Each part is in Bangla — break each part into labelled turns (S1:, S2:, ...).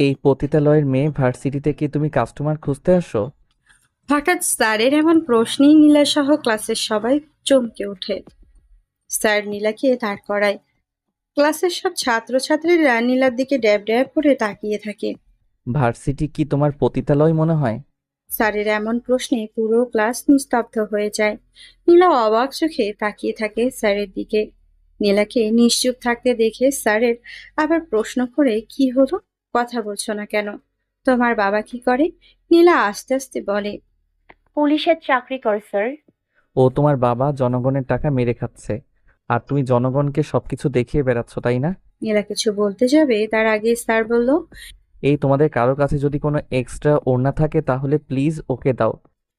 S1: এই পতিতালয়ের মেয়ে ভার্সিটিতে কি তুমি কাস্টমার খুঁজতে আসো?
S2: হঠাৎ স্যারের এমন প্রশ্নেই নীলা সহ ক্লাসের সবাই চমকে ওঠে। স্যার নীলাকে দাঁড় করায়। ক্লাসের সব ছাত্রছাত্রীরা নীলার দিকে ড্যাব ড্যাব করে তাকিয়ে থাকে।
S1: ভার্সিটি কি তোমার পতিতালয় মনে হয়?
S2: স্যারের এমন প্রশ্নে পুরো ক্লাস নিস্তব্ধ হয়ে যায়। নীলা অবাক চোখে তাকিয়ে থাকে স্যারের দিকে। নীলাকে নিশ্চুপ থাকতে দেখে স্যারের আবার প্রশ্ন করে, কি হলো, কথা বলছো না কেন? তোমার বাবা কি করে? নীলা আস্তে আস্তে বলে,
S3: পুলিশের চাকরি করে স্যার।
S1: ও তোমার বাবা জনগণের টাকা মেরে খাচ্ছে, আর তুমি জনগণকে সবকিছু দেখিয়ে বেড়াচ্ছ, তাই না?
S2: নীলা কিছু বলতে যাবে তার আগে স্যার বলল,
S1: এই তোমাদের কারো কাছে যদি কোনো এক্সট্রা ওড়না থাকে তাহলে প্লিজ ওকে দাও।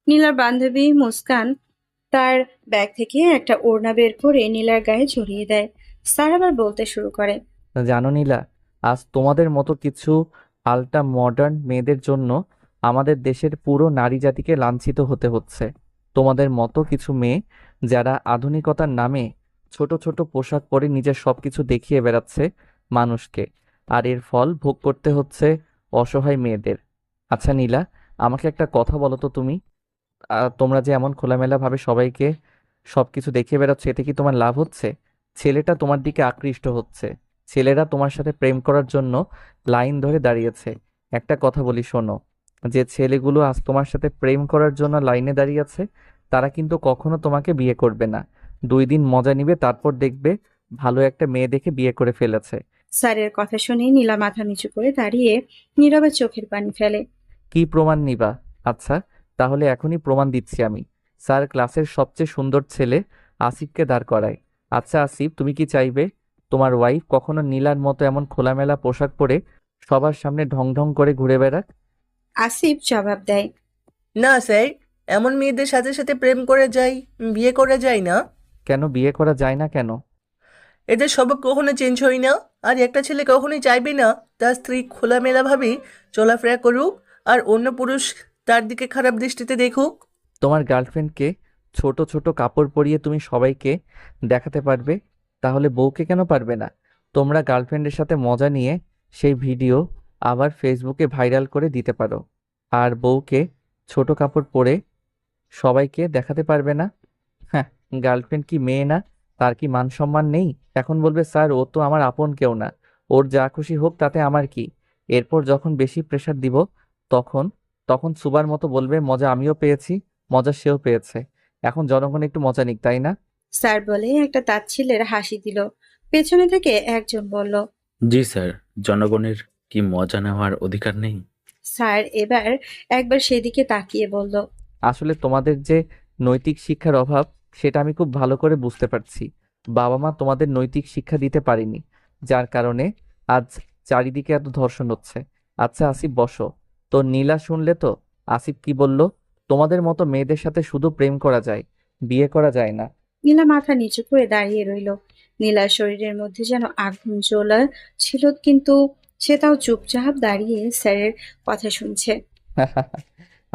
S2: নীলার বান্ধবী মুস্কান তার ব্যাগ থেকে একটা ওড়না বের করে নীলার গায়ে জড়িয়ে দেয়। স্যার আবার বলতে শুরু করে,
S1: জানো নীলা, আজ তোমাদের মতো কিছু আলট্রা মডার্ন মেয়েদের জন্য আমাদের দেশের পুরো নারী জাতিকে লাঞ্ছিত হতে হচ্ছে। তোমাদের মতো কিছু মেয়ে যারা আধুনিকতার নামে ছোট ছোট পোশাক পরে নিজের সবকিছু দেখিয়ে বেড়াচ্ছে মানুষকে, আর এর ফল ভোগ করতে হচ্ছে অসহায় মেয়েদের। আচ্ছা নীলা, আমাকে একটা কথা বলো তো তুমি, তোমরা যে এমন খোলামেলাভাবে সবাইকে সবকিছু দেখিয়ে বেড়াচ্ছ, এতে কি তোমার লাভ হচ্ছে? ছেলেটা তোমার দিকে আকৃষ্ট হচ্ছে, ছেলেরা তোমার সাথে প্রেম করার জন্য লাইন ধরে দাঁড়িয়েছে। একটা কথা বলি শোনো, যে ছেলেগুলো আজ তোমার সাথে প্রেম করার জন্য লাইনে দাঁড়িয়ে আছে, তারা কিন্তু কখনো তোমাকে বিয়ে করবে না। 2 দিন মজা নিবে, তারপর দেখবে ভালো একটা মেয়ে দেখে বিয়ে করে ফেলেছে।
S2: স্যারের কথা শুনে নীলা মাথা নিচু করে দাঁড়িয়ে নীরবে চোখের পানি ফেলে।
S1: কি প্রমাণ নিবা? আচ্ছা, তাহলে এখনই প্রমাণ দিচ্ছি আমি। স্যার ক্লাসের সবচেয়ে সুন্দর ছেলে আসিফকে দাঁড় করায়। আচ্ছা আসিফ, তুমি কি চাইবে তোমার ওয়াইফ কখনো নীলার মতো এমন খোলামেলা পোশাক পরে সবার সামনে ঢং ঢং করে ঘুরে বেড়াক?
S2: আসিফ জবাব দেয়,
S4: না স্যার, এমন মেয়েদের সাথে সাথে প্রেম করে যাই, বিয়ে করে যায় না।
S1: কেন বিয়ে করা যায় না কেন?
S4: এদের স্বভাব কখনো চেঞ্জ হয় না। আর একটা ছেলে কখনোই চাইবে না তার স্ত্রী খোলামেলাভাবে চলাফেরা করুক আর অন্য পুরুষ তার দিকে খারাপ দৃষ্টিতে দেখুক।
S1: তোমার গার্লফ্রেন্ডকে ছোট ছোট কাপড় পরিয়ে তুমি সবাইকে দেখাতে পারবে, তাহলে বউকে কেন পারবে না? তোমরা গার্লফ্রেন্ডের সাথে মজা নিয়ে সেই ভিডিও আবার ফেসবুকে ভাইরাল করে দিতে পারো, আর বউকে ছোট কাপড় পরে সবাইকে দেখাতে পারবে না? হ্যাঁ, গার্লফ্রেন্ড কি মেয়ে না? তার কি মান সম্মান নেই? এখন বলবে স্যার ও তো আমার আপন কেউ না, ওর যা খুশি হোক তাতে আমার কি। এরপর যখন বেশি প্রেশার দিব, তখন তখন সুবার মতো বলবে মজা আমিও পেয়েছি, মজা সেও পেয়েছে। এখন জনগণ একটু মজা নিক, তাই না?
S2: স্যার বলে একটা তাচ্ছিল্যের হাসি দিল। পেছনে থেকে একজন বলল,
S5: জি স্যার, জনগণের কি মজা নেওয়ার অধিকার নেই?
S2: স্যার এবার একবার সেদিকে তাকিয়ে বলল,
S1: আসলে তোমাদের যে নৈতিক শিক্ষার অভাব, সেটা আমি খুব ভালো করে বুঝতে পারছি। বাবা মা তোমাদের নৈতিক শিক্ষা দিতে পারেনি, যার কারণে আজ চারিদিকে এত ধর্ষণ হচ্ছে। আচ্ছা আসিফ বসো। তো নীলা শুনলে তো, আসিফ কি বলল? তোমাদের মতো মেয়েদের সাথে শুধু প্রেম করা যায়, বিয়ে করা যায় না।
S2: নীলা মাথা নিচু করে দাঁড়িয়ে রইল। নীলার শরীরের মধ্যে যেন আগুন জ্বলা ছিল, কিন্তু সে তাও চুপচাপ দাঁড়িয়ে স্যারের কথা শুনছে।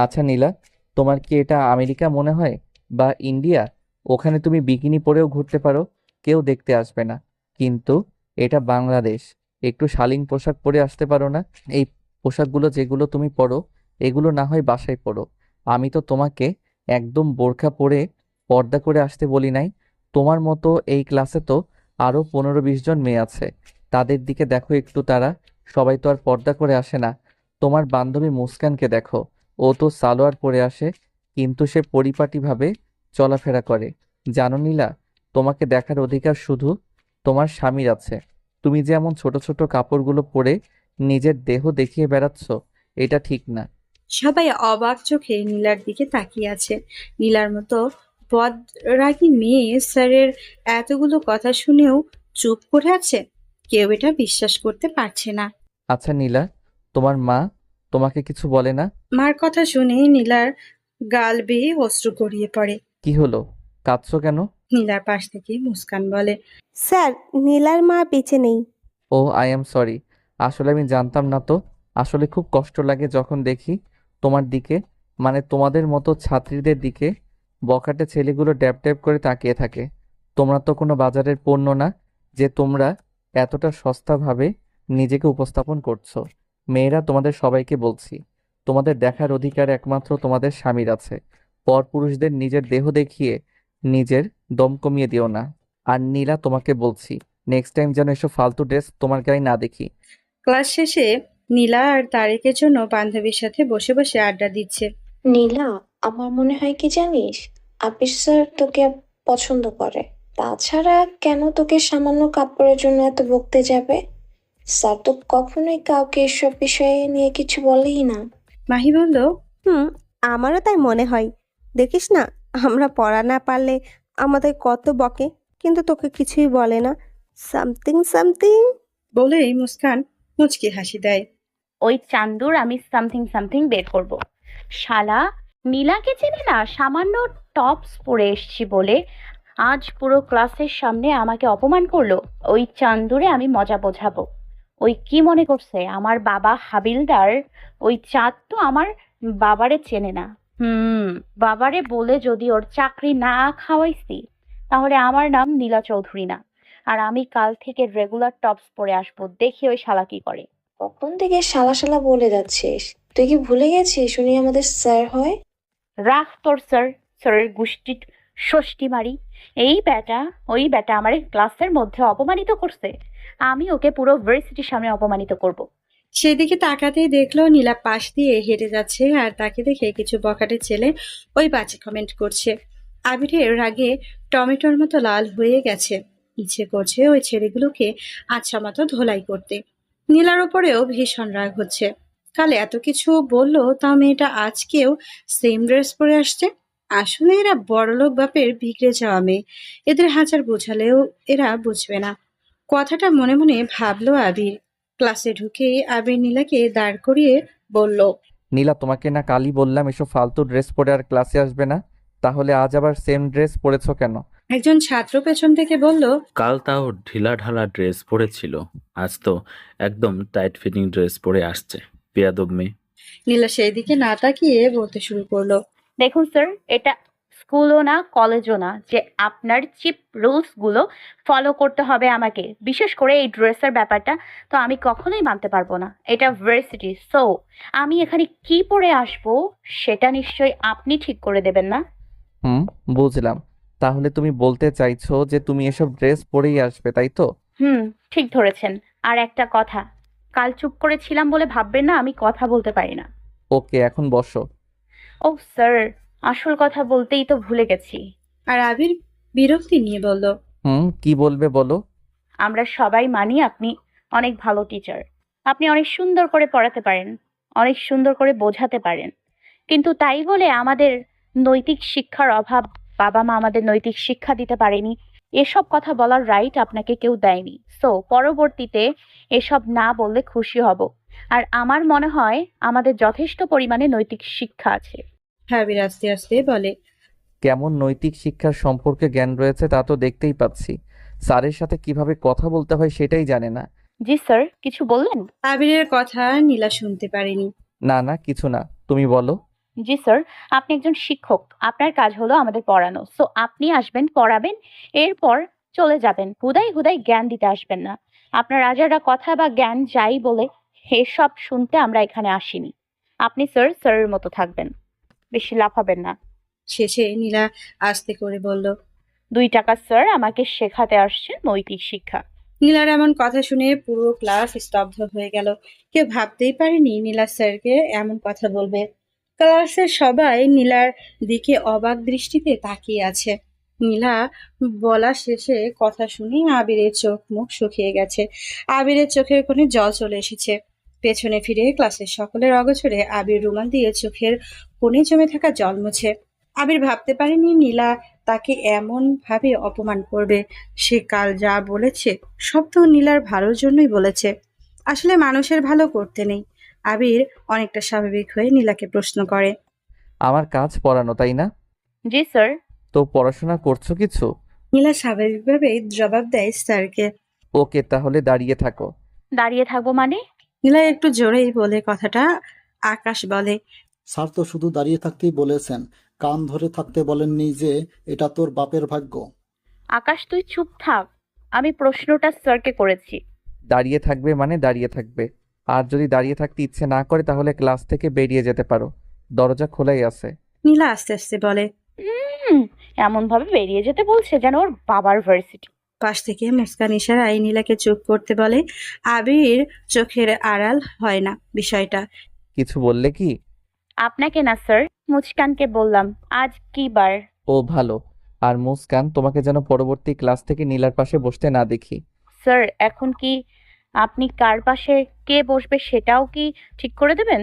S1: আচ্ছা নীলা, তোমার কি এটা আমেরিকা মনে হয়, বা ইন্ডিয়া? ওখানে তুমি বিকিনি পরেও ঘুরতে পারো, কেউ দেখতে আসবে না। কিন্তু এটা বাংলাদেশ, একটু শালীন পোশাক পরে আসতে পারো না? এই পোশাকগুলো যেগুলো তুমি পরো, এগুলো না হয় বাসায় পরো। আমি তো তোমাকে একদম বোরখা পরে পর্দা করে আসতে বলি নাই। তোমার মতো এই ক্লাসে তো আরো 15-20 জন মেয়ে আছে, তাদের দিকে দেখো একটু, তারা সবাই তো আর পর্দা করে আসে না। তোমার বান্ধবী মুস্কানকে দেখো, ও তো সালোয়ার পরে আসে, কিন্তু সে পরিপাটিভাবে চলাফেরা করে। জানো নীলা, তোমাকে দেখার অধিকার শুধু তোমার স্বামীর আছে। তুমি যে এমন ছোট ছোট কাপড়গুলো পরে নিজের দেহ দেখিয়ে বেড়াচ্ছ, এটা ঠিক না।
S2: সবাই অবাক চোখে নীলার দিকে তাকিয়ে আছে। নীলার মতো বদরাগী মেয়ে স্যারের এতগুলো কথা শুনেও চুপ করে আছে। কেউ এটা বিশ্বাস করতে পারছে না।
S1: আচ্ছা নীলা, তোমার মা তোমাকে কিছু বলে না?
S2: মার কথা শুনে নীলার গাল বেয়ে অশ্রু গড়িয়ে পড়ে।
S1: কি হলো, কাঁদছো কেন?
S2: নীলার পাশ থেকে মুস্কান বলে,
S6: স্যার, নীলার মা বেঁচে নেই।
S1: ও আই এম সরি, আসলে আমি জানতাম না তো। আসলে খুব কষ্ট লাগে যখন দেখি তোমার দিকে, মানে তোমাদের মতো ছাত্রীদের দিকে বখাটে ছেলেগুলো ড্যাব ড্যাব করে তাকিয়ে থাকে। তোমরা তো কোনো বাজারের পণ্য না, যে তোমরা এতটা সস্তাভাবে নিজেকে উপস্থাপন করছো। মেয়েরা তোমাদের সবাইকে বলছি, তোমাদের দেখার অধিকার একমাত্র তোমাদের স্বামীর আছে। পরপুরুষদের নিজের দেহ দেখিয়ে নিজের দম কমিয়ে দিও না। আর নীলা, তোমাকে বলছি, নেক্সট টাইম যেন এসব ফালতু ড্রেস তোমার গায়ে না দেখি।
S2: ক্লাস শেষে নীলা আর তারেকের জন্য বান্ধবীর সাথে বসে বসে আড্ডা দিচ্ছে।
S7: নীলা, আমার মনে হয় কি জানিস, আপিস স্যার তোকে পছন্দ করে। তাছাড়া কেন তোকে সামান্য কাপড়ের জন্য এত বকতে যাবে? স্যার তো কখনোই কাউকে এসব বিষয়ে নিয়ে কিছু বলেই না।
S2: মাহি বলল,
S6: আমারও তাই মনে হয়। দেখিস না, আমরা পড়া না পারলে আমাদের কত বকে, কিন্তু তোকে কিছুই বলে না। Something something.
S2: বলেই মুস্কান মুচকি হাসি দেয়।
S3: ওই চান্দুর আমি সামথিং সামথিং বের করব। শালা নীলাকে চেনে না, সামান্য টপস পরে এসছি বলে আজ পুরো ক্লাসের সামনে আমাকে অপমান করলো। ওই চান্দুরে আমি মজা বোঝাবো। ওই কি মনে করছে আমার বাবা হাবিলদার? ওই চাঁদ তো আমার বাবারে চেনে না। বাবারে বলে যদি ওর চাকরি না খাওয়াইছি, তাহলে আমার নাম নীলা চৌধুরী না। আর আমি কাল থেকে রেগুলার টপস পরে আসবো, দেখি ওই শালা কি করে।
S7: কখন থেকে শালা শালা বলে যাচ্ছিস? তুই কি ভুলে গেছিস উনি আমাদের স্যার হয়?
S3: রাখ তোর স্যারের গোষ্ঠী ষষ্ঠী মারি। ওই বেটা আমার ক্লাসের মধ্যে অপমানিত করছে, আমি ওকে পুরো ভার্সিটির সামনে অপমানিত করব।
S2: সেদিকে তাকাতেই দেখলো নীলা পাশ দিয়ে হেঁটে যাচ্ছে, আর তাকে দেখে কিছু বখাটে ছেলে ওই বাজে কমেন্ট করছে। আবিরের রাগে টমেটোর মতো লাল হয়ে গেছে। ইচ্ছে করছে ওই ছেলেগুলোকে আচ্ছা মতো ধোলাই করতে। নীলার ওপরেও ভীষণ রাগ হচ্ছে। কাল এত কিছু বললো, তাও মেয়েটা আজকেও সেম ড্রেস পরে আসছে। আসলে এরা বড়লোক বাপের বিগড়ে যাওয়া মেয়ে, এদের হাজার বোঝালেও এরা বুঝবে না। কথাটা মনে মনে ভাবলো আবির। ক্লাসে ঢুকেই আবির নীলাকে দাঁড় করিয়ে বলল,
S1: নীলা, তোমাকে না কালই বললাম এসব ফালতু ড্রেস পরে আর ক্লাসে আসবে না? তাহলে আজ আবার সেম ড্রেস পরেছো কেন?
S2: একজন ছাত্র পেছন থেকে বলল,
S5: কাল তাও ঢিলা ঢালা ড্রেস পরেছিল, আজ তো একদম টাইট ফিটিং ড্রেস পরে আসছে। বেয়াদব মেয়ে।
S2: নীলা সেই দিকে না তাকিয়ে বলতে শুরু করলো,
S3: দেখুন স্যার, এটা স্কুলও না কলেজও না যে আপনার চিপ রুলস গুলো ফলো করতে হবে আমাকে। বিশেষ করে এই ড্রেসের ব্যাপারটা তো আমি কখনোই মানতে পারবো না। এটা ভার্সিটি, সো আমি এখানে কি পরে আসবো সেটা নিশ্চয়ই আপনি ঠিক করে দেবেন না?
S1: হুম, বুঝলাম। তাহলে তুমি বলতে চাইছো যে তুমি এসব ড্রেস পরেই আসবে, তাই তো?
S3: ঠিক ধরেছেন। আর একটা কথা, কাল চুপ করেছিলাম বলে ভাববেন না আমি কথা বলতে পারি না।
S1: ওকে, এখন বসো।
S3: ও স্যার, আসল কথা বলতেই তো ভুলে গেছি।
S2: আর আবির বিরক্তি নিয়ে বলল,
S1: কি বলবে বলো।
S3: আমরা সবাই মানি আপনি অনেক ভালো টিচার। আপনি অনেক সুন্দর করে পড়াতে পারেন, অনেক সুন্দর করে বোঝাতে পারেন। কিন্তু তাই বলে আমাদের নৈতিক শিক্ষার অভাব, বাবা মা আমাদের নৈতিক শিক্ষা দিতে পারেনি, এসব কথা বলার রাইট আপনাকে কেউ দেয়নি। সো পরবর্তীতে এসব না বললে খুশি হব। আর আমার মনে হয় আমাদের যথেষ্ট পরিমাণে নৈতিক শিক্ষা আছে।
S2: আবির আস্তে আস্তে বলে,
S1: কেমন নৈতিক শিক্ষার সম্পর্কে জ্ঞান রয়েছে তা তো দেখতেই পাচ্ছি। স্যারের সাথে কিভাবে কথা বলতে হয় সেটাই জানে না।
S3: জি স্যার, কিছু বললেন?
S2: আবিরের কথা নীলা শুনতে পারেনি।
S1: না না, কিছু না, তুমি বলো।
S3: জি স্যার, আপনি একজন শিক্ষক, আপনার কাজ হলো আমাদের পড়ানো। সো আপনি আসবেন, পড়াবেন, এরপর চলে যাবেন। হুদাই হুদাই জ্ঞান দিতে আসবেন না। আপনার রাজারা কথা বা জ্ঞান যাই বলে এসব শুনতে আমরা এখানে আসিনি। আপনি স্যারের মতো থাকবেন, বেশি লাফাবেন না।
S2: শেষে নীলা আস্তে করে বলল,
S3: 2 টাকা স্যার আমাকে শেখাতে আসছেন নৈতিক শিক্ষা।
S2: নীলার এমন কথা শুনে পুরো ক্লাস স্তব্ধ হয়ে গেল। কেউ ভাবতেই পারেনি নীলা স্যারকে এমন কথা বলবে। ক্লাসের সবাই নীলার দিকে অবাক দৃষ্টিতে তাকিয়ে আছে। নীলা বলা শেষে কথা শুনে আবিরের চোখ মুখ শুকিয়ে গেছে। আবিরের চোখের কোণে জল চলে এসেছে। পেছনে ফিরে ক্লাসের সকলের অগোচরে আবির রুমাল দিয়ে চোখের কোণে জমে থাকা জল মুছে। আবির ভাবতে পারেনি নীলা তাকে এমন ভাবে অপমান করবে। সে কাল যা বলেছে সব তো নীলার ভালোর জন্যই বলেছে। আসলে মানুষের ভালো করতে নেই। আবির অনেকটা স্বাভাবিক হয়ে নীলাকে প্রশ্ন করে,
S1: আমার কাজ পড়ানো, তাই না?
S3: জি স্যার।
S1: তো পড়াশোনা করছো কিছু?
S2: নীলা স্বাভাবিকভাবে জবাব দেয় স্যারকে।
S1: ওকে, তাহলে দাঁড়িয়ে থাকো।
S3: দাঁড়িয়ে থাকবো মানে?
S2: নীলা একটু জোরেই বলে কথাটা। আকাশ বলে,
S8: স্যার তো শুধু দাঁড়িয়ে থাকতেই বলেছেন, কান ধরে থাকতে বলেননি যে এটা তোর বাপের ভাগ্য।
S3: আকাশ তুই চুপ থাক, আমি প্রশ্নটা স্যারকে করেছি।
S1: দাঁড়িয়ে থাকবে মানে দাঁড়িয়ে থাকবে। আর যদি দাঁড়িয়ে থাকতে ইচ্ছে না করে তাহলে ক্লাস থেকে বেরিয়ে যেতে পারো, দরজা খোলাই আছে।
S2: নীলা আস্তে আস্তে বলে।
S3: এমন ভাবে বেরিয়ে যেতে বলছে যেন ওর বাবার ভার্সিটি।
S2: পাশ থেকে মুস্কান ইশারায় নীলাকে চুপ করতে বলে। আবির চোখের আড়াল হয় না বিষয়টা।
S1: কিছু বললে কি?
S3: আপনাকে না স্যার, মুচকানকে বললাম। আজ কি বার?
S1: ও ভালো। আর মুস্কান, তোমাকে যেন পরবর্তী ক্লাস থেকে নীলার পাশে বসতে না দেখি।
S3: স্যার এখন কি আপনি কার পাশে কে বসবে সেটাও কি ঠিক করে দেবেন?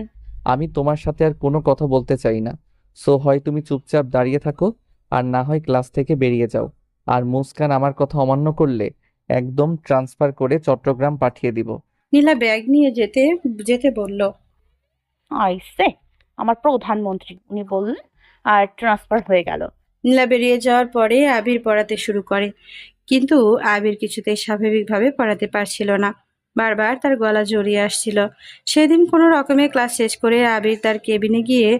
S1: আমি তোমার সাথে আর কোনো কথা বলতে চাই না। সো হয় তুমি চুপচাপ দাঁড়িয়ে থাকো, আর না হয় ক্লাস থেকে বেরিয়ে যাও। আর মুস্কান আমার কথা অমান্য করলে একদম ট্রান্সফার করে চট্টগ্রাম পাঠিয়ে দিব।
S2: নীলা ব্যাগ নিয়ে যেতে যেতে বলল।
S3: আইসে আমার প্রধানমন্ত্রী, উনি বললেন আর ট্রান্সফার হয়ে গেল।
S2: নীলা বেরিয়ে যাওয়ার পরে আবির পড়াতে শুরু করে, কিন্তু আবির কিছুতেই স্বাভাবিকভাবে পড়াতে পারছিল না। বারবার তার গলা জড়িয়ে আসছিল। সেদিন কোনো রকমে ক্লাস শেষ করে আবির তার কেবিনে গিয়ে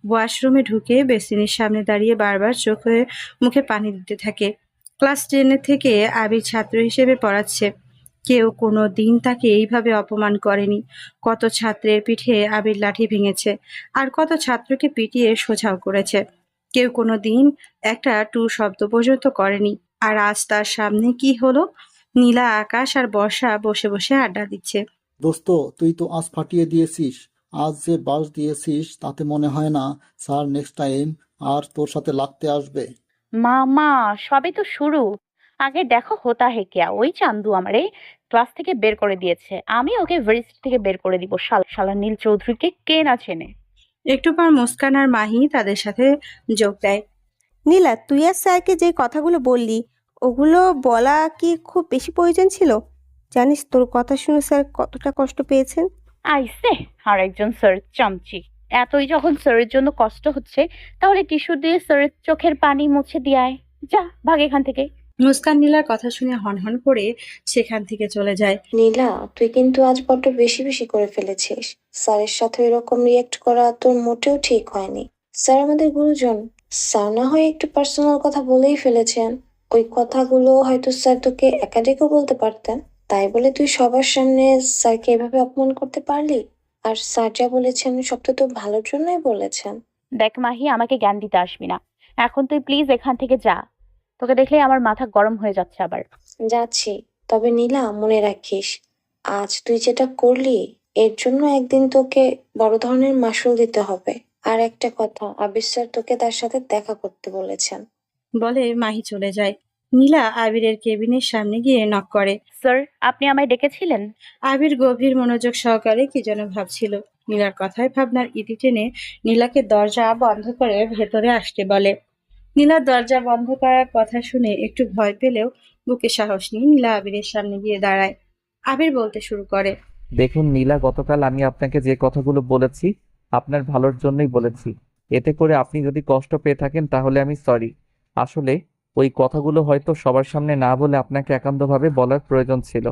S2: ওয়াশরুমে ঢুকে বেসিনের সামনে দাঁড়িয়ে বারবার চোখে মুখে পানি দিতে থাকে। ক্লাস 10 থেকে আবির ছাত্র হিসেবে পড়াচ্ছে। কেউ কোনো দিন তাকে এইভাবে অপমান করেনি। কত ছাত্রের পিঠে আবির লাঠি ভেঙেছে, আর কত ছাত্রকে পিটিয়ে সোজাও করেছে। কেউ কোনো দিন একটা টু শব্দ পর্যন্ত করেনি। আর আজ তার সামনে কি হলো? নীলা, আকাশ আর বর্ষা বসে বসে আড্ডা দিচ্ছে।
S8: দোস্ত, তুই তো আজ ফাটিয়ে দিয়েছিস। আজ যে বাস দিয়েছিস তাতে মনে হয় না স্যার নেক্সট টাইম আর তোর সাথে লাগতে আসবে।
S3: মা সবে তো শুরু। আগে দেখো হোতা হে কিয়া, ওই চান্দু আমারে ক্লাস থেকে বের করে দিয়েছে, আমি ওকে ভার্সিটি থেকে বের করে দিব। শালা নীল চৌধুরীকে কে না চেনে।
S2: একটু পর মুস্কান আর মাহি তাদের সাথে যোগ দেয়।
S6: নীলা, তুই আর স্যারকে যে কথাগুলো বললি ওগুলো বলা কি খুব বেশি প্রয়োজন ছিল? জানিস তোর কথা শুনে স্যার কতটা কষ্ট পেয়েছেন?
S3: আইসে আর একজন স্যার চামচি। এতই যখন স্যারের জন্য কষ্ট হচ্ছে, তাহলে টিস্যু দিয়ে স্যারের চোখের পানি মুছে দিয়ে আয়। যা ভাগ এখান থেকে।
S2: মুস্কান নীলার কথা শুনে হনহন করে সেখান থেকে চলে যায়।
S7: নীলা, তুই কিন্তু আজ বড্ড বেশি বেশি করে ফেলেছিস। স্যারের সাথে এরকম রিয়েক্ট করা তোর মোটেও ঠিক হয়নি। স্যার আমাদের গুরুজন। স্যার না হয় একটু পার্সোনাল কথা বলেই ফেলেছেন। ওই কথাগুলো হয়তো স্যার তোকে একাধিকও বলতে পারতেন। তাই বলে তুই সবার সামনে স্যারকে এভাবে অপমান করতে পারলি? আর স্যার যা বলেছেন সব তো তোর ভালোর জন্যই বলেছেন।
S3: দেখ মাহি, আমাকে জ্ঞান দিতে আসবি না। এখন তুই প্লিজ এখান থেকে যা। তোকে দেখলে আমার মাথা গরম হয়ে যাচ্ছে আবার।
S7: যাচ্ছি, তবে নীলা মনে রাখিস, আজ তুই যেটা করলি এর জন্য একদিন তোকে বড় ধরনের মাশুল দিতে হবে। আর একটা কথা, আবির স্যার তোকে তার সাথে দেখা করতে বলেছেন।
S2: বলে মাহি চলে যায়। নীলা আবিরের কেবিনের সামনে গিয়ে নক করে।
S3: স্যার, আপনি আমায় ডেকেছিলেন?
S2: আবির গভীর মনোযোগ সহকারে কি যেন ভাবছিল। নীলার কথায় ভাবনার ইতি টেনে নীলাকে দরজা বন্ধ করে ভেতরে আসতে বলে। নীলা দরজা বন্ধ করার কথা শুনে একটু ভয় পেলেও বুকে সাহস নিয়ে নীলা আবিরের সামনে গিয়ে দাঁড়ায়। আবির বলতে শুরু করে।
S1: দেখুন নীলা, গতকাল আমি আপনাকে যে কথাগুলো বলেছি আপনার ভালোর জন্যই বলেছি। এতে করে আপনি যদি কষ্ট পেয়ে থাকেন তাহলে আমি সরি। আসলে ওই কথাগুলো হয়তো সবার সামনে না বলে আপনাকে একান্তভাবে বলার প্রয়োজন ছিল।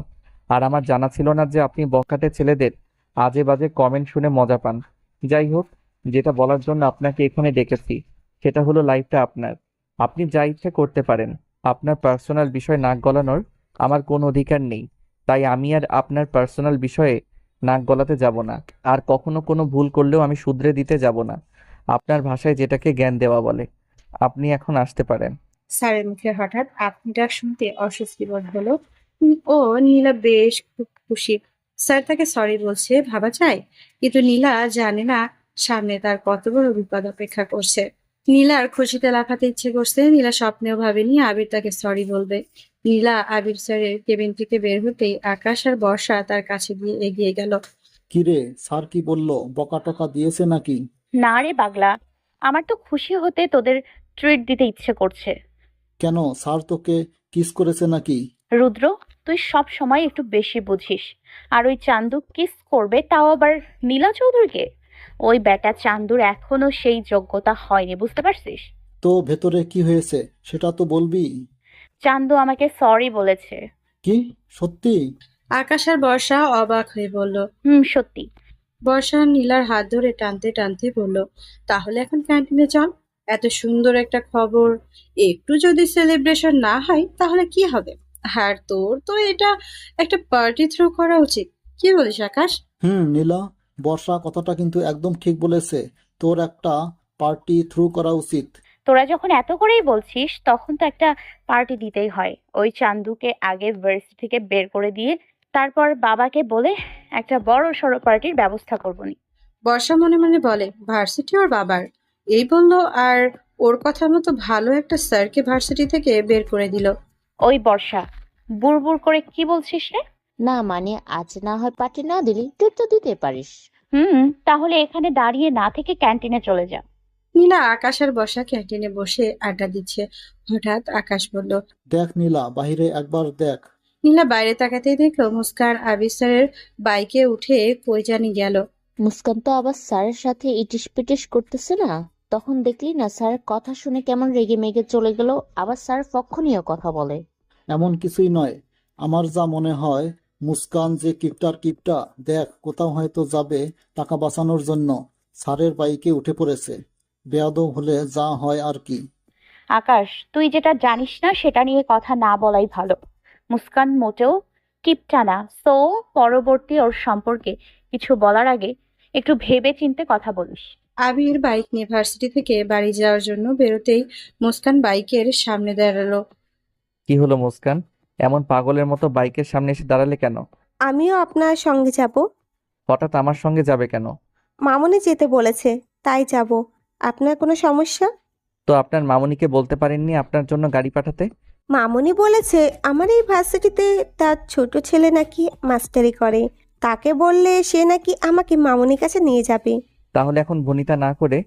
S1: আর আমার জানা ছিল না যে আপনি বখাটে ছেলেদের আজে বাজে কমেন্ট শুনে মজা পান। যাই হোক, যেটা বলার জন্য আপনাকে এখানে ডেকেছি সেটা হলো লাইফটা আপনার। আপনি যা ইচ্ছে করতে পারেন। আপনার পার্সোনাল বিষয় নাক গলানোর আমার কোনো অধিকার নেই। তাই আমি আর আপনার পার্সোনাল বিষয়ে নাক গলাতে যাব না। আর কখনো কোনো ভুল করলেও আমি শুধরে দিতে যাব না। আপনার ভাষায় যেটাকে জ্ঞান দেওয়া বলে। আপনি এখন আসতে পারেন।
S2: স্যারের মুখে হঠাৎ আপনি ডাক শুনতে অস্বস্তি বোধ হলো। ও নীলা বেশ খুব খুশি। স্যার তাকে সরি বলছে ভাবা যায়, কিন্তু নীলা জানে না সামনে তার কত বড় বিপদ অপেক্ষা করছে। নীলার খুশিতে লাফাতে ইচ্ছে করছে। নীলা স্বপ্নেও ভাবেনি আবির তাকে সরি বলবে। নীলা আবির স্যারের কেবিন থেকে বের হতেই আকাশ আর বর্ষা তার কাছে গিয়ে এগিয়ে গেল।
S8: কিরে, স্যার কি বললো? বকা টকা দিয়েছে নাকি?
S3: না রে পাগলা, আমার তো খুশি হতে তোদের ট্রিট দিতে ইচ্ছে করছে।
S8: কেন, স্যার তোকে কিস করেছে নাকি?
S3: রুদ্র, তুই সব সময় একটু বেশি বুঝিস। আর ওই চান্দু কিস করবে, তাও আবার নীলা চৌধুরীকে? ওই বেটা চান্দুর এখনো সেই যোগ্যতা হয়নি, বুঝতে পারছিস?
S8: তো ভেতরে কি হয়েছে সেটা তো বলবি।
S3: চান্দু আমাকে সরি বলেছে।
S8: কি, সত্যি?
S2: আকাশ আর বর্ষা অবাক হয়ে বলল।
S3: সত্যি।
S2: বর্ষা নীলার হাত ধরে টানতে টানতে বলল, তাহলে এখন ক্যান্টিনে চল। এত সুন্দর একটা খবর, একটু যদি সেলিব্রেশন না হয় তাহলে কি হবে? আর তোর তো এটা একটা পার্টি থ্রো করা উচিত। কি বলিস আকাশ?
S8: নীলা, বর্ষা কথাটা কিন্তু একদম ঠিক বলেছে। তোর একটা পার্টি থ্রু করা উচিত।
S3: তোরা যখন এত করেই বলছিস তখন তো একটা পার্টি দিতেই হয়। ওই চান্দুকে আগে ভার্সিটি থেকে বের করে দিয়ে তারপর বাবাকে বলে একটা বড় সড়ো পার্টির ব্যবস্থা করবো নি।
S2: বর্ষা মনে মনে বলে, ভার্সিটি ওর বাবার। এই বলল, আর ওর কথা মতো ভালো একটা স্যারকে ভার্সিটি থেকে বের করে দিল।
S3: ওই বর্ষা, বুড় করে কি বলছিস রে?
S9: না মানে আজ না হয় পার্টি না দিলি তুই তো দিতে পারিস।
S3: তাহলে এখানে দাঁড়িয়ে না থেকে ক্যান্টিনে চলে যা।
S2: নীলা, আকাশ আর বর্ষা ক্যান্টিনে বসে আড্ডা দিচ্ছে। হঠাৎ আকাশ বলল,
S8: দেখ নীলা, বাহিরে একবার দেখ।
S2: নীলা বাইরে তাকাতেই দেখলো মুস্কান আবির স্যারের বাইকে উঠে কই জানি গেল।
S9: মুস্কান তো আবার স্যারের সাথে ইটিস পিটিস করতেছে না? তখন দেখলি না স্যারের কথা শুনে কেমন রেগে মেগে চলে গেল, আবার স্যার পক্ষ নিয়েও কথা বলে।
S8: এমন কিছুই নয়। আমার যা মনে হয়, মুস্কান যে কিপটা, দেখ কোথাও হয়তো যাবে টাকা বাঁচানোর জন্য স্যারের বাইকে উঠে পড়েছে। বেয়াদব হলে যা হয় আর কি।
S3: আকাশ, তুই যেটা জানিস না সেটা নিয়ে কথা না বলাই ভালো। মুস্কান মোটেও কিপটা না, সো পরবর্তী ওর সম্পর্কে কিছু বলার আগে একটু ভেবে চিন্তে কথা বলিস।
S2: আবির বাইক নিয়ে ভার্সিটি থেকে বাড়ি যাওয়ার জন্য বেরোতেই মুস্কান বাইকের সামনে দাঁড়ালো।
S1: কি হলো মুস্কান, এমন পাগলের মতো বাইকের সামনে এসে দাঁড়ালে কেন?
S6: আমিও আপনার সঙ্গে যাব।
S1: হঠাৎ আমার সঙ্গে যাবে কেন?
S6: মামুনি যেতে বলেছে, তাই যাব। আপনার কোনো সমস্যা?
S1: তো আপনার মামুনিকে বলতে পারেননি আপনার জন্য গাড়ি পাঠাতে?
S6: মামুনি বলেছে আমার এই ভার্সিটিতে তার ছোট ছেলে নাকি মাস্টারি করে, তাকে বললে সে নাকি আমাকে মামুনির কাছে নিয়ে যাবে।
S1: তাহলে এখন ভনিতা না করে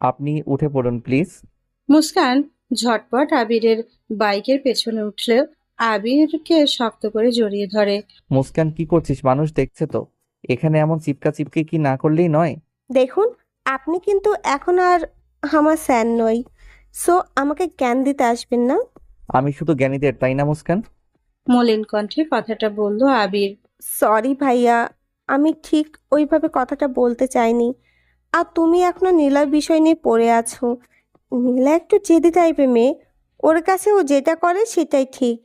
S1: আপনি উঠে পড়ুন প্লিজ।
S2: মুস্কান ঝটপট আবিরের বাইকের পেছনে উঠলে আবিরকে শক্ত করে জড়িয়ে ধরে।
S1: মুস্কান, কি করছিস? মানুষ দেখছে তো। এখানে এমন চিপকা চিপকি কি না করলেই নয়।
S6: দেখুন, আপনি কিন্তু এখন আর আমার স্যার নই, সো আমাকে জ্ঞান দিতে আসবেন না।
S1: আমি শুধু জ্ঞানীদের, তাই না মুস্কান?
S2: মলিন কণ্ঠে কথাটা বলল আবির।
S6: সরি ভাইয়া, আমি ঠিক ওইভাবে কথাটা বলতে চাইনি। আর তুমি এখনো নীলার বিষয় নিয়ে পড়ে আছো। নীলা একটু জেদি টাইপের মেয়ে, ওর কাছে ও যেটা করে সেটাই ঠিক।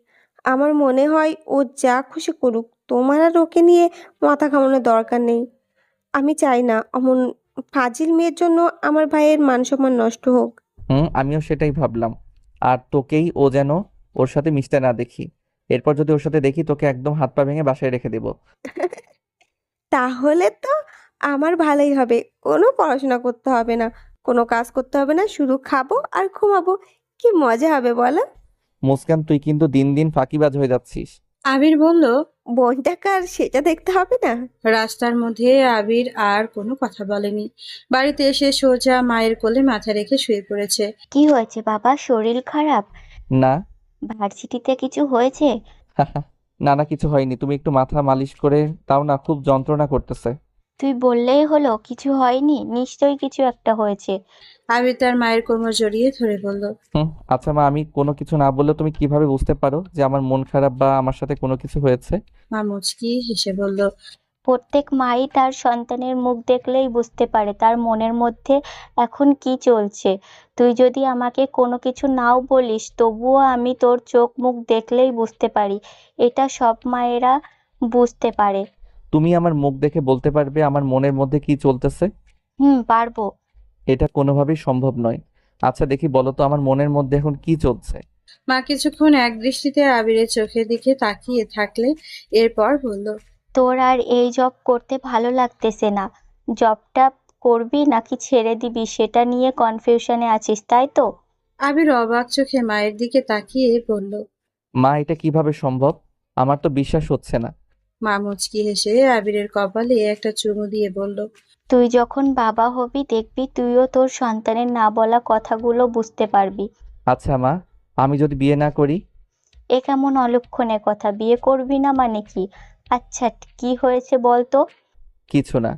S6: আমার মনে হয় ও যা খুশি করুক, তোমার আর ওকে নিয়ে মাথা ঘামানোর দরকার নেই। আমি চাই না অমন ফাজিল মেয়ের জন্য আমার ভাইয়ের মান সম্মান নষ্ট হোক।
S1: আমিও সেটাই ভাবলাম। আর তোকেই ও যেন ওর সাথে মিশতে না দেখি। এরপর যদি ওর সাথে দেখি তোকে একদম হাত পা ভেঙে বাসায় রেখে দেব।
S6: তাহলে তো আমার ভালোই হবে, কোনো পড়াশোনা করতে হবে না, কোনো কাজ করতে হবে না, শুধু খাবো আর ঘুমাবো। কি মজা হবে বলো?
S1: মুস্কান, তুই কিন্তু দিন দিন ফাঁকিবাজ হয়ে যাচ্ছিস।
S2: আবির বলল।
S6: বোনটা কার সেটা দেখতে হবে না?
S2: রাস্তার মধ্যে আবির আর কোনো কথা বলেনি। বাড়িতে এসে সোজা মায়ের কোলে মাথা রেখে শুয়ে পড়েছে।
S10: কি হয়েছে বাবা, শরীর খারাপ?
S1: না।
S10: ভার্সিটিতে কিছু হয়েছে?
S1: না না, কিছু হয়নি। তুমি একটু মাথা মালিশ করে দাও না, খুব যন্ত্রণা করতেছে।
S10: তুই বললেই হলো, কিছু হয়নি? নিশ্চয়ই কিছু একটা হয়েছে।
S2: আবির তার মায়ের কোমর জড়িয়ে ধরে বলল।
S1: আচ্ছা মা, আমি কোনো কিছু না বললে তুমি কিভাবে বুঝতে পারো যে আমার মন খারাপ বা আমার সাথে কোনো কিছু হয়েছে?
S2: মা মুচকি হেসে বলল।
S10: প্রত্যেক মাই তার সন্তানের মুখ দেখলেই বুঝতে পারে তার মনের মধ্যে এখন কি চলছে। তুই যদি আমাকে কোনো কিছু নাও বলিস, তবুও আমি তোর চোখ মুখ দেখলেই বুঝতে পারি। এটা সব মায়েরা বুঝতে পারে।
S1: তুমি আমার মুখ দেখে বলতে পারবে আমার মনের মধ্যে কি চলতেছে?
S10: পারবো।
S1: এটা কোনোভাবেই সম্ভব নয়। আচ্ছা দেখি, বলো তো আমার মনের মধ্যে এখন কি চলছে?
S2: মা কিছুক্ষণ এক দৃষ্টিতে আবিরের চোখের দিকে তাকিয়ে থাকলে এরপর বলল।
S10: তোর আর এই জব করতে ভালো লাগতেছে না? জবটা করবি নাকি ছেড়ে দিবি সেটা নিয়ে কনফিউশনে আছিস, তাই তো?
S2: আবির অবাক চোখে মায়ের দিকে তাকিয়ে বলল।
S1: মা, এটা কিভাবে সম্ভব? আমার তো বিশ্বাস হচ্ছে না।
S2: মা মুচকি হেসে আবিরের কপালে একটা চুমু দিয়ে বলল।
S10: তুই যখন বাবা হবি দেখবি তুইও তোর সন্তানের না বলা কথাগুলো বুঝতে পারবি।
S1: আচ্ছা মা, আমি যদি বিয়ে না করি?
S10: এ কেমন অলক্ষণে কথা, বিয়ে করবি না মানে কি? আচ্ছা কি হয়েছে বলতো?
S1: কিছু না।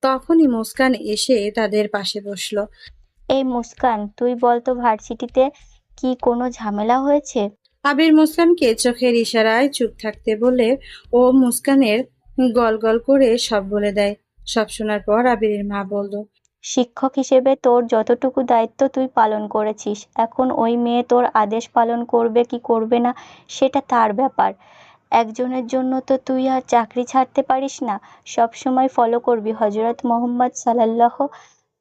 S2: তখনই মুস্কান এসে তাদের পাশে বসলো।
S10: এই মুস্কান, তুই বলতো ভার্সিটিতে কি কোনো ঝামেলা হয়েছে?
S2: আবির মুস্কানকে চোখের ইশারায় চুপ থাকতে বলে ও মুস্কানের গল গল করে সব বলে দেয়। সব শোনার পর আবিরের মা বলল।
S10: শিক্ষক হিসেবে তোর যতটুকু দায়িত্ব তুই পালন করেছিস, এখন ওই মেয়ে তোর আদেশ পালন করবে কি করবে না সেটা তার ব্যাপার। একজনের জন্য তো তুই আর চাকরি ছাড়তে পারিস না, সব সময় ফলো করবি হযরত মুহাম্মদ সাল্লাল্লাহু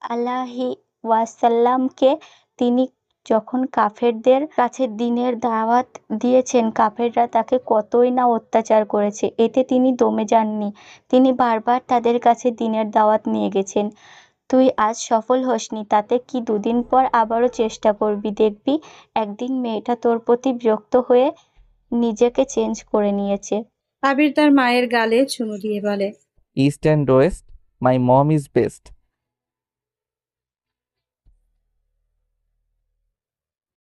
S10: আলাইহি ওয়াসাল্লামকে। তিনি যখন কাফেরদের কাছে দ্বীনের দাওয়াত দিয়েছেন, কাফেররা তাকে কতই না অত্যাচার করেছে, এতে তিনি দমে যাননি। তিনি বারবার তাদের কাছে দ্বীনের দাওয়াত নিয়ে গেছেন। তুই আজ সফল হসনি, তাতে কি 2 দিন পর আবারও চেষ্টা করবি, দেখবি একদিন মেয়েটা তোর প্রতি বিরক্ত হয়ে নিজেকে চেঞ্জ করে নিয়েছে।
S2: আবির তার মায়ের গালে চুমু দিয়ে বলে,
S1: east and west, my mom is best.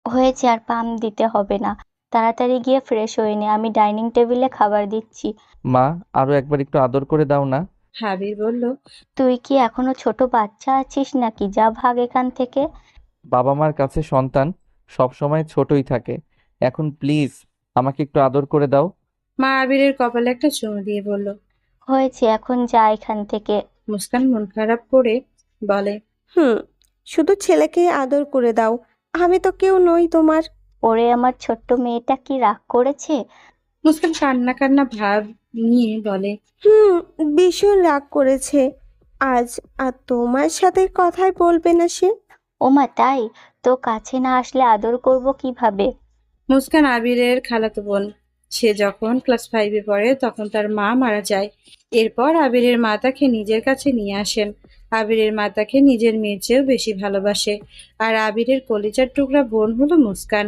S10: হয়েছে, আর পাম দিতে হবে না, তাড়াতাড়ি গিয়ে ফ্রেশ হয়ে নে, আমি ডাইনিং টেবিলে খাবার দিচ্ছি।
S1: মা, আরো একবার একটু আদর করে দাও না।
S2: আবির বলল,
S10: তুই কি এখনো ছোট বাচ্চা আছিস নাকি? যা ভাগ এখান থেকে।
S1: বাবা মার কাছে সন্তান সবসময় ছোটই থাকে। এখন প্লিজ আমাকে একটু আদর করে দাও।
S2: মা আবিরের কপালে একটা চুমু দিয়ে বলল।
S10: হয়েছে, এখন যা এখান থেকে।
S2: মুস্কান মন খারাপ করে বলে,
S6: শুধু ছেলেকে আদর করে দাও, আমি তো কেউ নই তোমার।
S10: ওরে আমার ছোট্ট মেয়েটা কি রাগ করেছে?
S2: মুস্কান কান্না কান্না ভাব নিয়ে বলে,
S6: ভীষণ রাগ করেছে আজ, আর তোমার সাথে কথাই বলবে না সে।
S10: ওমা তাই? তো কাছে না আসলে আদর করব কিভাবে?
S2: মুস্কান আবিরের খালাতো বোন। সে যখন ক্লাস 5-এ পড়ে তখন তার মা মারা যায়। এরপর আবিরের মা তাকে নিজের কাছে নিয়ে আসেন। আবিরের মা তাকে নিজের মেয়ের চেয়েও বেশি ভালোবাসে। আর আবিরের কলিজার টুকরা বোন হলো মুস্কান।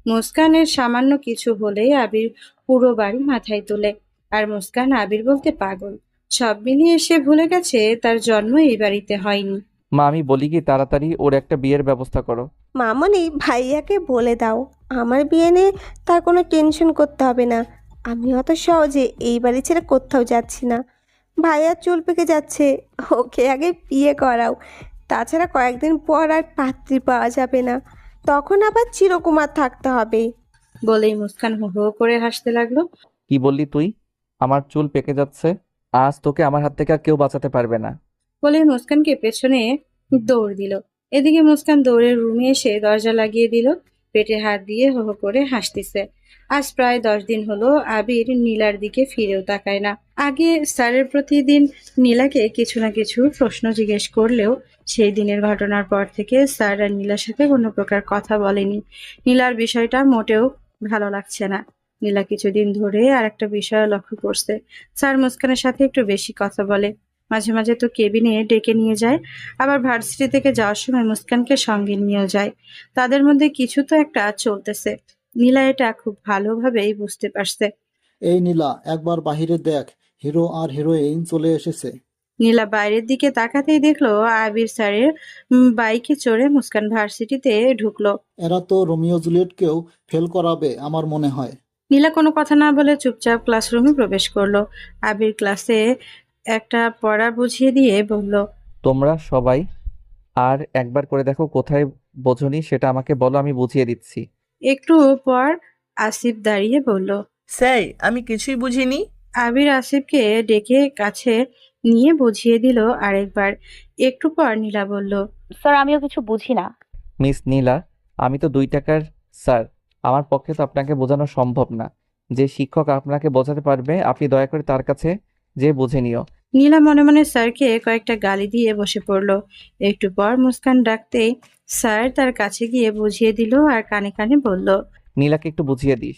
S2: মুস্কানের সামান্য কিছু হলেই আবির পুরো বাড়ি মাথায় তোলে। আর মুস্কান আবির বলতে পাগল। সব মিলিয়ে সে ভুলে গেছে তার জন্ম এই বাড়িতে হয়নি।
S1: মা, আমি বলি কি, তাড়াতাড়ি ওর একটা বিয়ের ব্যবস্থা করো।
S6: মামনি, ভাইয়াকে বলে দাও আমার বিয়ে নিয়ে তার কোনো টেনশন করতে হবে না। আমি অত সহজে এই বাড়ি ছেড়ে কোথাও যাচ্ছি না। ভাইয়ার চুল পেকে যাচ্ছে, ওকে আগে বিয়ে করাও। তাছাড়া কয়েকদিন পর আর পাত্রী পাওয়া যাবে না, তখন আবার চিরকুমার থাকতে হবে।
S2: বলেই মুস্কান হো হো করে হাসতে লাগলো।
S1: কি বললি তুই? আমার চুল পেকে যাচ্ছে? আজ তোকে আমার হাত থেকে আর কেউ বাঁচাতে পারবে না।
S2: বলে মুস্কানকে পেছনে দৌড় দিল। এদিকে মুস্কান দৌড়ে রুমে এসে দরজা লাগিয়ে দিল। পেটে হাত দিয়ে হো হো করে হাসতেছে। আজ প্রায় 10 দিন হলো আবির নীলার দিকে ফিরেও তাকায় না। আগে স্যারের প্রতিদিন নীলাকে কিছু না কিছু প্রশ্ন জিজ্ঞেস করলেও সেই দিনের ঘটনার পর থেকে স্যার আর নীলার সাথে কোনো প্রকার কথা বলেনি। নীলার বিষয়টা মোটেও ভালো লাগছে না। নীলা কিছুদিন ধরে আর একটা বিষয় লক্ষ্য করছে। স্যার মুস্কানের সাথে একটু বেশি কথা বলে। মাঝে মাঝে তো কেবিনে ডেকে নিয়ে যায়, আবার ভার্সিটি থেকে যাওয়ার সময় মুস্কানকে সঙ্গে নিয়েও যায়। তাদের মধ্যে কিছু তো একটা চলতেছে। নীলা এটা খুব ভালোভাবেই বুঝতে পারছে।
S8: এই নীলা, একবার বাহিরে দেখ, হিরো আর হিরোইন চলে এসেছে।
S2: নীলা বাইরের দিকে তাকাতেই দেখলো আবির স্যারের বাইকে চড়ে মুস্কান ভার্সিটিতে ঢুকলো।
S8: এরা তো রোমিও জুলিয়েটকেও ফেল করাবে আমার মনে হয়।
S2: নীলা কোনো কথা না বলে চুপচাপ ক্লাসরুমে প্রবেশ করলো। আবির ক্লাসে একটা পড়া বুঝিয়ে দিয়ে বলল,
S1: তোমরা সবাই আর একবার করে দেখো, কোথায় বোঝোনি সেটা আমাকে বলো, আমি বুঝিয়ে দিচ্ছি।
S2: একটু পর আসিফ দাঁড়িয়ে বলল,
S4: স্যার, আমি কিছুই বুঝিনি।
S2: আবির আসিফকে ডেকে কাছে নিয়ে বুঝিয়ে দিল আরেকবার। একটু পর নীলা বলল,
S3: স্যার আমিও কিছু বুঝি না।
S1: মিস নীলা, আমি তো 2 টাকার স্যার, আমার পক্ষে তো আপনাকে বোঝানো সম্ভব না। যে শিক্ষক আপনাকে বোঝাতে পারবে আপনি দয়া করে তার কাছে যে বুঝে নিও।
S2: নীলা মনে মনে স্যারকে কয়েকটা গালি দিয়ে বসে পড়ল। একটু পর মুস্কান ডাকতেই স্যার তার কাছে গিয়ে বুঝিয়ে দিল আর কানে কানে বলল।
S1: নীলাকে একটু বুঝিয়ে দিস।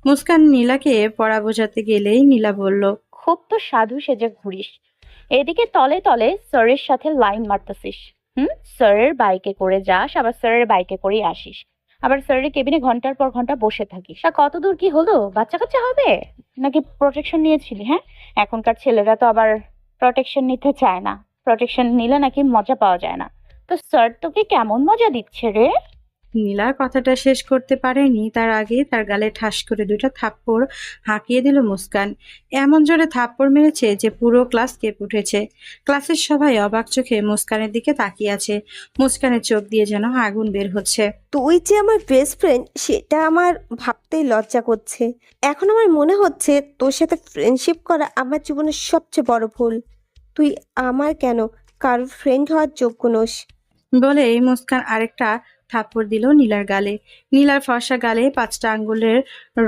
S2: মুস্কান নীলাকে পড়া বোঝাতে গেলেই নীলা বলল,
S3: খুব তো সাধু সেজে ঘুরিস, এদিকে তলে তলে স্যারের সাথে লাইন মারতেছিস। স্যারের বাইকে করে যাস, আবার স্যারের বাইকে করে আসিস, আবার স্যারের কেবিনে ঘন্টার পর ঘন্টা বসে থাকিস। তা কত দূর কি হলো? বাচ্চা কাচ্চা হবে নাকি প্রোটেকশন নিয়েছিলি? হ্যাঁ, এখনকার ছেলেরা তো আবার প্রোটেকশন নিতে চায় না, প্রোটেকশন নিলে নাকি মজা পাওয়া যায় না। তো স্যার তোকে কেমন মজা দিচ্ছে রে?
S2: নীলা কথাটা শেষ করতে পারেনি তার আগে তার গালে ঠাস করে 2টা থাপ্পড় হাঁকিয়ে দিল মুস্কান। এমন জোরে থাপ্পড় মেরেছে যে পুরো ক্লাস কেঁপে উঠেছে। ক্লাসের সবাই অবাক চোখে মুস্কানের দিকে তাকিয়ে আছে। মুস্কানের চোখ দিয়ে যেন আগুন বের হচ্ছে।
S6: তুই যে আমার বেস্ট ফ্রেন্ড সেটা আমার ভাবতেই লজ্জা করছে। এখন আমার মনে হচ্ছে তোর সাথে ফ্রেন্ডশিপ করা আমার জীবনের সবচেয়ে বড় ভুল। তুই আমার কেন কারোর ফ্রেন্ড হওয়ার যোগ্য নোস।
S2: বলে মুস্কান আরেকটা থাপ্পড় দিল নীলার গালে। নীলার ফর্সা গালে 5টা আঙ্গুলের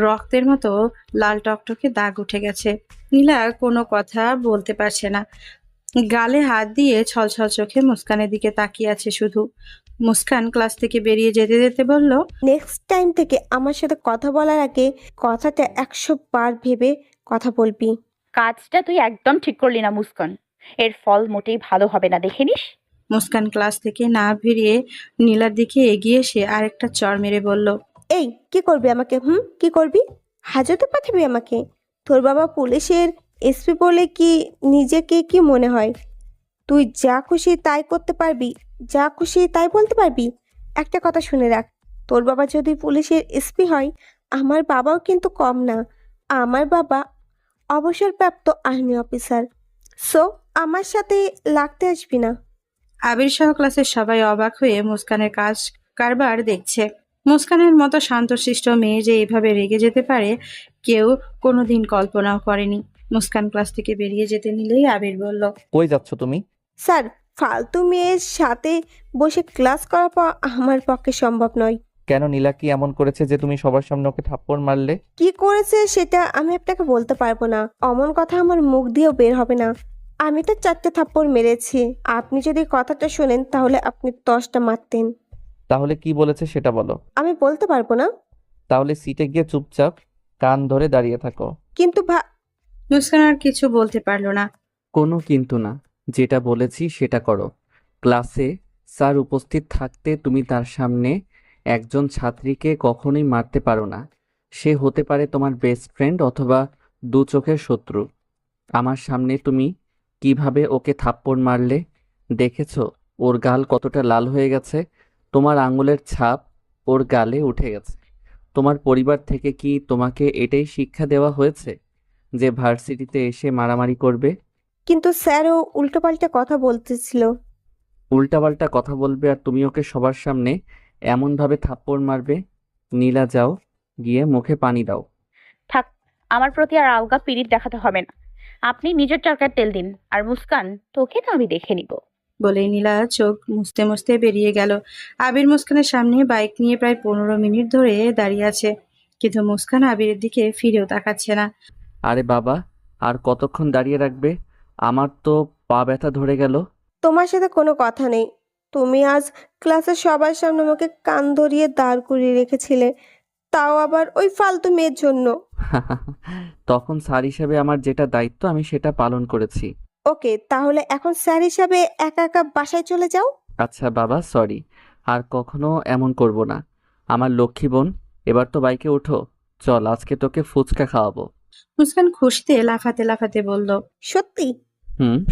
S2: রক্তের মতো লাল টকটকে দাগ উঠে গেছে। নীলা কোনো কথা বলতে পারছে না, গালে হাত দিয়ে ছলছল চোখে মুস্কানের দিকে তাকিয়ে আছে শুধু। মুস্কান ক্লাস থেকে বেরিয়ে যেতে যেতে বলল,
S6: নেক্সট টাইম থেকে আমার সাথে কথা বলার আগে কথাটা 100 বার ভেবে কথা বলবি।
S3: কাজটা তুই একদম ঠিক করলি না মুস্কান, এর ফল মোটেই ভালো হবে না, দেখে নিস।
S2: মুস্কান ক্লাস থেকে না বেরিয়ে নীলার দিকে এগিয়ে এসে আরেকটা চড় মেরে বলল,
S6: এই কি করবি আমাকে? কি করবি? হাজতে পাঠাবি আমাকে? তোর বাবা পুলিশের এসপি বলে কি নিজেকে কি মনে হয়? তুই যা খুশি তাই করতে পারবি, যা খুশি তাই বলতে পারবি? একটা কথা শুনে রাখ, তোর বাবা যদি পুলিশের এসপি হয়, আমার বাবাও কিন্তু কম না। আমার বাবা অবসরপ্রাপ্ত আর্মি অফিসার। সো আমার সাথে লাগতে আসবি না।
S2: আবির সহ ক্লাসের সবাই অবাক হয়ে মুস্কানের কাজ কারবার দেখছে। মুস্কানের মতো শান্তশিষ্ট মেয়ে যে এভাবে রেগে যেতে পারে কেউ কোনোদিন কল্পনাও করেনি। মুস্কান ক্লাস থেকে বেরিয়ে যেতে নিলেই আবির বলল,
S1: কই যাচ্ছ তুমি?
S6: স্যার, ফালতু মেয়ের সাথে বসে ক্লাস করা আমার পক্ষে সম্ভব নয়।
S1: কেন, নীলা কি এমন করেছে যে তুমি সবার সামনে ওকে থাপ্পড় মারলে?
S6: কি করেছে সেটা আমি আপনাকে বলতে পারবো না। অমন কথা আমার মুখ দিয়েও বের হবে না। আমি তো 4টে থাপ্পড় মেরেছি। আপনি যদি কথাটা শোনেন তাহলে আপনি 10টা মারতেন।
S1: তাহলে কি বলেছে সেটা বলো।
S6: আমি বলতে পারবো না।
S1: তাহলে সিটে গিয়ে চুপচাপ কান ধরে দাঁড়িয়ে থাকো।
S6: কিন্তু
S2: মুস্কান আর কিছু বলতে পারলো না।
S1: কোনো কিন্তু না, যেটা বলেছি সেটা করো। ক্লাসে স্যার উপস্থিত থাকতে তুমি তার সামনে একজন ছাত্রীকে কখনোই মারতে পারো না। সে হতে পারে তোমার বেস্ট ফ্রেন্ড অথবা দু চোখের শত্রু। আমার সামনে তুমি কিভাবে ওকে থাপ্পড় মারলে দেখেছো? ওর গাল কতটা লাল হয়ে গেছে। তোমার আঙুলের ছাপ ওর গালে উঠে গেছে। তোমার পরিবার থেকে কি তোমাকে এটাই শিক্ষা দেওয়া হয়েছে যে ভার্সিটিতে এসে মারামারি করবে?
S6: কিন্তু স্যারও উল্টোপাল্টা কথা বলতেছিল।
S1: উল্টাপাল্টা কথা বলবে আর তুমি ওকে সবার সামনে এমনভাবে থাপ্পড় মারবে? নীলা, যাও গিয়ে মুখে পানি দাও।
S3: থাক, আমার প্রতি আর আলগা পিরিত দেখাতে হবে না। আপনি নিজের চরকার তেল দিন। আর মুস্কান, তোকে তো আমি দেখে নিব।
S2: বলে নীলা চোখ মুছতে মুছতে বেরিয়ে গেল। আবির মুস্কানের সামনে বাইক নিয়ে প্রায় 15 মিনিট ধরে দাঁড়িয়ে আছে, কিন্তু মুস্কান আবিরের দিকে ফিরেও তাকাচ্ছে না।
S1: আরে বাবা, আর কতক্ষণ দাঁড়িয়ে রাখবে? আমার তো পা ব্যথা ধরে গেল।
S6: তোমার সাথে কোনো কথা নেই। তুমি আজ ক্লাসের সবার সামনে আমাকে কান ধরিয়ে দাঁড় করিয়ে রেখেছিলে, তাও আবার ওই ফালতু মেয়ের জন্য।
S1: তখন স্যার হিসেবে আমার যেটা দায়িত্ব আমি সেটা পালন করেছি।
S6: ওকে, তাহলে এখন স্যার হিসাবে একা একা বাসায় চলে যাও।
S1: আচ্ছা বাবা, সরি, আর কখনো এমন করব না। আমার লক্ষ্মী বোন, এবার তো বাইকে ওঠো, চল আজকে তোকে ফুচকা খাওয়াবো।
S2: মুস্কান খুশিতে লাফাতে লাফাতে বলল,
S6: সত্যি?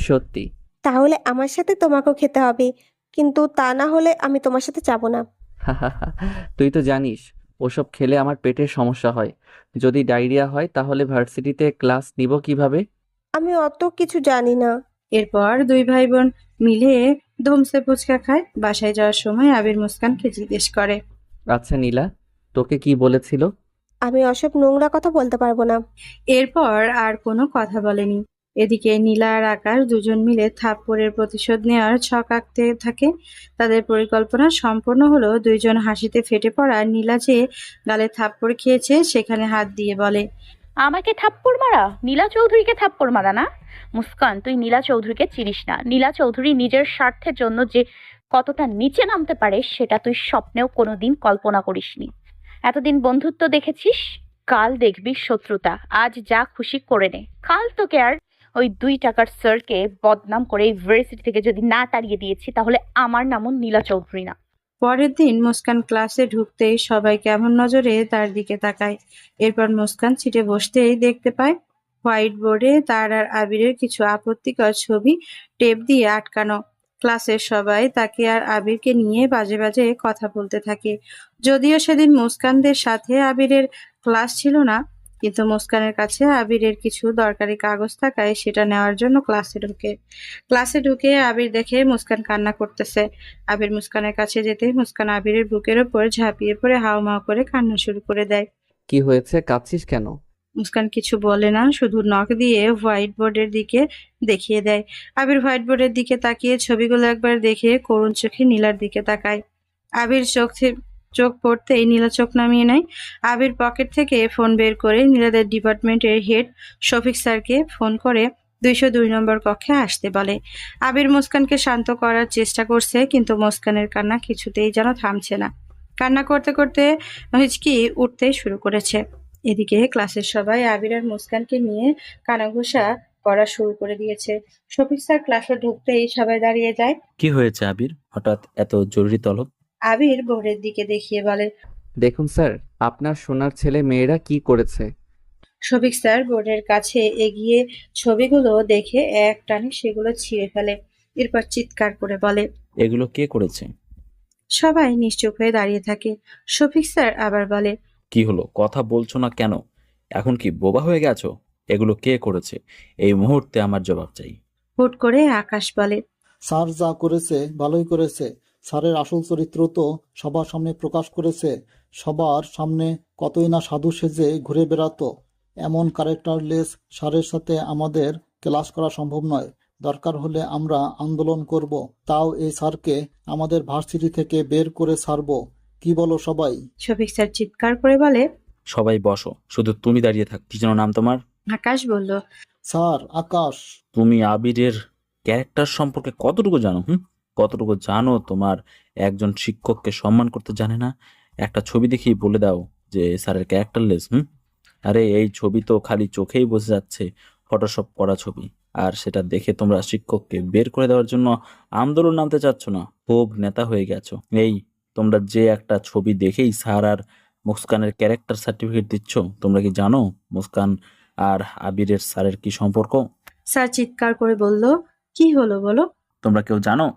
S1: সত্যি।
S6: তাহলে আমার সাথে তোমাকেও খেতে হবে, কিন্তু তা না হলে আমি তোমার সাথে যাব না।
S1: তুই তো জানিস ওসব খেলে আমার পেটের সমস্যা হয়। যদি ডায়রিয়া হয় তাহলে ভার্সিটিতে ক্লাস নিব কিভাবে?
S6: আমি অত কিছু জানি না।
S2: এরপর দুই ভাই বোন মিলে ধুমসে ফুচকা খায়। বাসায় যাওয়ার সময় আবির মুস্কানকে জিজ্ঞেস করে,
S1: আচ্ছা নীলা, তোকে কি বলেছিল?
S6: আমি ওসব নোংরা কথা বলতে পারবো না।
S2: এরপর আর কোনো কথা বলেনি। এদিকে নীলা আর আকাশ দুজন মিলে থাপ্পড়ের প্রতিশোধ নেওয়ার ছক আঁকতে থাকে। তাদের পরিকল্পনা সম্পূর্ণ হলো। দুইজন হাসিতে ফেটে পড়া নীলা যে গালে থাপ্পড় খেয়েছে সেখানে হাত দিয়ে বলে,
S3: আমাকে থাপ্পড় মারা? নীলা চৌধুরীকে থাপ্পড় মারা না? মুস্কান, তুই নীলা চৌধুরীকে চিনিস না। নীলা চৌধুরী নিজের স্বার্থের জন্য যে কতটা নিচে নামতে পারে সেটা তুই স্বপ্নেও কোনোদিন কল্পনা করিসনি। এতদিন বন্ধুত্ব দেখেছিস, কাল দেখবি শত্রুতা। আজ যা খুশি করে নে। কাল তোকে আর ওই 2 টাকার স্যারকে বদনাম করে ইউনিভার্সিটি থেকে যদি না তাড়িয়ে দিয়েছি তাহলে আমার নামও নীলা চৌধুরী না।
S2: পরের দিন মুস্কান ক্লাসে ঢুকতেই সবাই কেমন নজরে তার দিকে তাকায়। এরপর মুস্কান সিটে বসতেই দেখতে পায় হোয়াইট বোর্ডে তার আর আবিরের কিছু আপত্তিকর ছবি টেপ দিয়ে আটকানো। ক্লাসের সবাই তাকে আর আবিরকে নিয়ে বাজে বাজে কথা বলতে থাকে। যদিও সেদিন মুস্কানদের সাথে আবিরের ক্লাস ছিল না, কিন্তু মুস্কানের কাছে আবিরের কিছু দরকারি কাগজ থাকায় সেটা নেওয়ার জন্য ক্লাসে ঢুকে আবির দেখে মুস্কান কান্না করতেছে। আবির মুস্কানের কাছে যেতে মুস্কান আবিরের বুকের ওপর ঝাঁপিয়ে পড়ে হাউমাউ করে কান্না শুরু করে দেয়।
S1: কি হয়েছে, কাঁদছিস কেন?
S2: মুস্কান কিছু বলে না, শুধু নখ দিয়ে হোয়াইট বোর্ডের দিকে দেখিয়ে দেয়। আবির হোয়াইট বোর্ডের দিকে তাকিয়ে ছবিগুলো একবার দেখে করুণ চোখে নীলার দিকে তাকায়। আবির চোখ পড়তেই নীলা চোখ নামিয়ে নেয়। আবির পকেট থেকে ফোন বের করে নীলাদের ডিপার্টমেন্টের হেড শফিক স্যারকে ফোন করে 202 নম্বর কক্ষে আসতে বলে। আবির মুস্কানকে শান্ত করার চেষ্টা করছে, কিন্তু মুস্কানের কান্না কিছুতেই যেন থামছে না। কান্না করতে করতে হিচকি উঠতে শুরু করেছে। এদিকে ক্লাসের সবাই আবির আর মুস্কানকে নিয়ে কানাঘুষা করা শুরু করে দিয়েছে। শফিক স্যার ক্লাসে ঢুকতেই সবাই দাঁড়িয়ে যায়।
S5: কি হয়েছে আবির, হঠাৎ এত জরুরি তলব?
S2: আবির বোর্ডের দিকে দেখিয়ে বলে।
S1: দেখুন স্যার, আপনার সোনার ছেলে মেয়েরা কি করেছে।
S2: শফিক স্যার বোর্ডের কাছে এগিয়ে ছবিগুলো দেখে এক টানে সেগুলো ছিঁড়ে ফেলে। এরপর চিৎকার করে বলে।
S5: এগুলো কে করেছে?
S2: সবাই নিশ্চুপ হয়ে দাঁড়িয়ে থাকে। শফিক স্যার আবার বলে।
S5: কি হলো, কথা বলছো না কেন? এখন কি বোবা হয়ে গেছো? এগুলো কে করেছে এই মুহূর্তে আমার জবাব চাই।
S2: হুট করে আকাশ বলে।
S8: স্যার যা করেছে ভালোই করেছে। স্যারের আসল চরিত্র তো সবার সামনে প্রকাশ করেছে। সবার সামনে কতই না সাধু সেজে ঘুরে বেড়াতো। এমন ক্যারেক্টারলেস স্যারের সাথে আমাদের ক্লাস করা সম্ভব নয়। দরকার হলে আমরা আন্দোলন করব, তাও এই স্যারকে আমাদের ভার্সিটি থেকে বের করে ছাড়বো। কি বলো সবাই?
S2: শফিক স্যার চিৎকার করে বলে।
S5: সবাই বসো, শুধু তুমি দাঁড়িয়ে থাক। কি যেন নাম তোমার?
S2: আকাশ বলল।
S8: স্যার আকাশ।
S5: তুমি আবিরের ক্যারেক্টার সম্পর্কে কতটুকু জানো? কতটুকু জানো তোমার একজন শিক্ষককে সম্মান করতে জানে না? একটা ছবি দেখেই বলে দাও যে স্যারের ক্যারেক্টারলেস। আরে এই ছবি তো খালি চোখেই বোঝা যাচ্ছে ফটোশপ করা ছবি, আর সেটা দেখে তোমরা শিক্ষককে বের করে দেওয়ার জন্য আন্দোলন নামতে চাচ্ছ না। খুব নেতা হয়ে গেছো। এই তোমরা যে একটা ছবি দেখেই স্যার আর মুস্কানের ক্যারেক্টার সার্টিফিকেট দিচ্ছ, তোমরা কি জানো মুস্কান আর আবিরের স্যারের কি সম্পর্ক?
S2: স্যার চিৎকার করে বলল। কি হলো বলো?
S5: তোমরা কেউ জানো?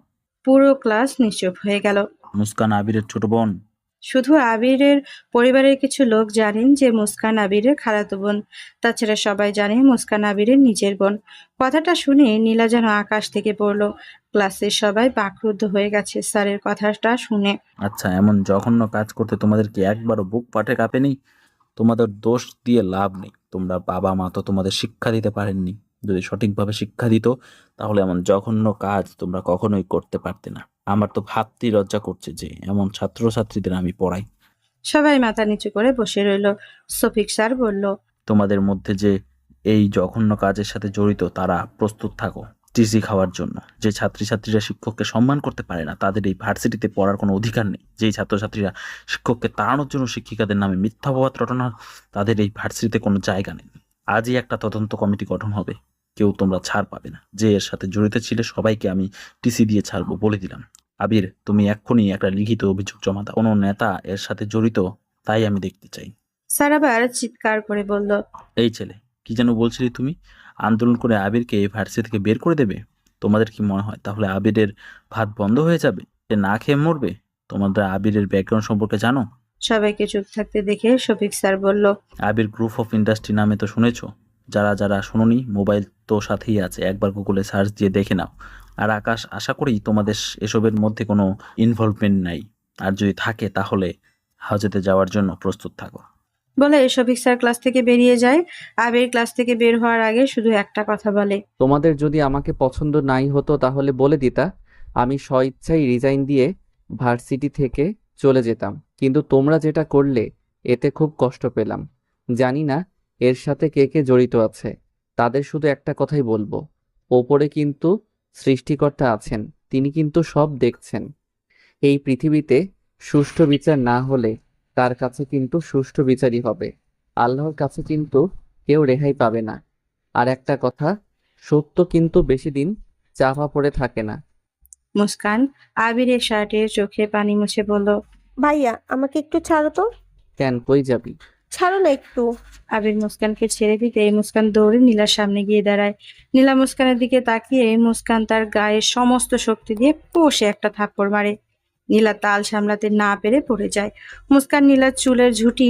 S2: পুরো ক্লাস নিশ্চুপ হয়ে গেল।
S5: মুস্কান আবিরের ছোট বোন।
S2: শুধু আবিরের পরিবারের কিছু লোক জানেন যে মুস্কান আবিরের খালাতো বোন। তাছাড়া সবাই জানে মুস্কান আবিরের নিজের বোন। কথাটা শুনে নীলা যেন আকাশ থেকে পড়ল। ক্লাসের সবাই বাকরুদ্ধ হয়ে গেছে স্যারের কথাটা শুনে।
S5: আচ্ছা, এমন জঘন্য কাজ করতে তোমাদের কি একবারও বুক পাটে কাঁপেনি? তোমাদের দোষ দিয়ে লাভ নেই। তোমরা বাবা মা তো তোমাদের শিক্ষা দিতে পারেননি। যদি সঠিকভাবে শিক্ষা দিত তাহলে এমন জঘন্য কাজ তোমরা কখনোই করতে পারতে না। আমার তো ভাবতেই লজ্জা করছে যে এমন ছাত্রছাত্রীদের আমি পড়াই।
S2: সবাই মাথা নিচু করে বসে রইল। শফিক স্যার বলল।
S5: তোমাদের মধ্যে যে এই জঘন্য কাজের সাথে জড়িত তারা প্রস্তুত থাকো টিসি খাওয়ার জন্য। যে ছাত্রীরা শিক্ষককে সম্মান করতে পারে না তাদের এই ভার্সিটিতে পড়ার কোনো অধিকার নেই। যেই ছাত্রছাত্রীরা শিক্ষককে তাড়ানোর জন্য শিক্ষিকাদের নামে মিথ্যা অপবাদ রটনা, তাদের এই ভার্সিটিতে কোনো জায়গা নেই। আজই একটা তদন্ত কমিটি গঠন হবে। কেউ তোমরা ছাড় পাবে না। যে এর সাথে জড়িত ছিলে সবাইকে আমি টিসি দিয়ে ছাড়বো বলে দিলাম। আবির, তুমি এক্ষুনি একটা লিখিত অভিযোগ জমা দাও। কোনো নেতা এর সাথে জড়িত তাই আমি দেখতে চাই।
S2: স্যার আবার চিৎকার করে বলল।
S5: এই ছেলে, কি যেন বলছিলি তুমি? আন্দোলন করে আবিরকে এই ভার্সিটি থেকে বের করে দেবে? তোমাদের কি মনে হয় তাহলে আবিরের ভাত বন্ধ হয়ে যাবে? সে না খেয়ে মরবে? তোমাদের আবিরের ব্যাকগ্রাউন্ড সম্পর্কে জানো?
S2: সবাইকে চুপ থাকতে দেখে শফিক স্যার বলল।
S5: আবির গ্রুপ অফ ইন্ডাস্ট্রি নামে তো শুনেছো? যারা যারা শোনোনি, মোবাইল তো সাথেই আছে, একবার গুগলে সার্চ দিয়ে দেখে নাও। আর আকাশ, আশা করি তোমাদের এসবের মধ্যে কোনো ইনভলভমেন্ট নাই। আর যদি থাকে তাহলে হাজতে যাওয়ার জন্য প্রস্তুত থাকো।
S2: বলে শফিক স্যার ক্লাস থেকে বেরিয়ে যায়। আবির ক্লাস থেকে বের হওয়ার আগে শুধু একটা কথা বলে।
S1: তোমাদের যদি আমাকে পছন্দ নাই হতো তাহলে বলে দিতা, আমি স্বইচ্ছায় রিজাইন দিয়ে ভার্সিটি থেকে চলে যেতাম। কিন্তু তোমরা যেটা করলে এতে খুব কষ্ট পেলাম। জানি না এর সাথে কে কে জড়িত আছে। তাদের শুধু একটা কথাই বলবো, ওপরে কিন্তু সৃষ্টিকর্তা আছেন, তিনি কিন্তু সব দেখছেন। এই পৃথিবীতে সুষ্ঠু বিচার না হলে তার কাছে কিন্তু সুষ্ঠু বিচারই হবে। আল্লাহর কাছে কিন্তু কেউ রেহাই পাবে না। আর একটা কথা, সত্য কিন্তু বেশি দিন চাপা পড়ে থাকে না।
S2: মুস্কান আবিরের শার্টের চোখে পানি মুছে বলল।
S6: ভাইয়া আমাকে একটু ছাড়ো তো।
S1: কেন, কই যাবি?
S6: ছাড়ো না একটু।
S2: আবির মুস্কানকে ছেড়ে দিতে মুস্কান দৌড়ে নীলার সামনে গিয়ে দাঁড়ায়। নীলা মুস্কানের দিকে তাকিয়ে মুস্কান তার গায়ের সমস্ত শক্তি দিয়ে কষে একটা থাপ্পড় মারে। নীলা তাল সামলাতে না পেরে পড়ে যায়। মুস্কান নীলার চুলের ঝুঁটি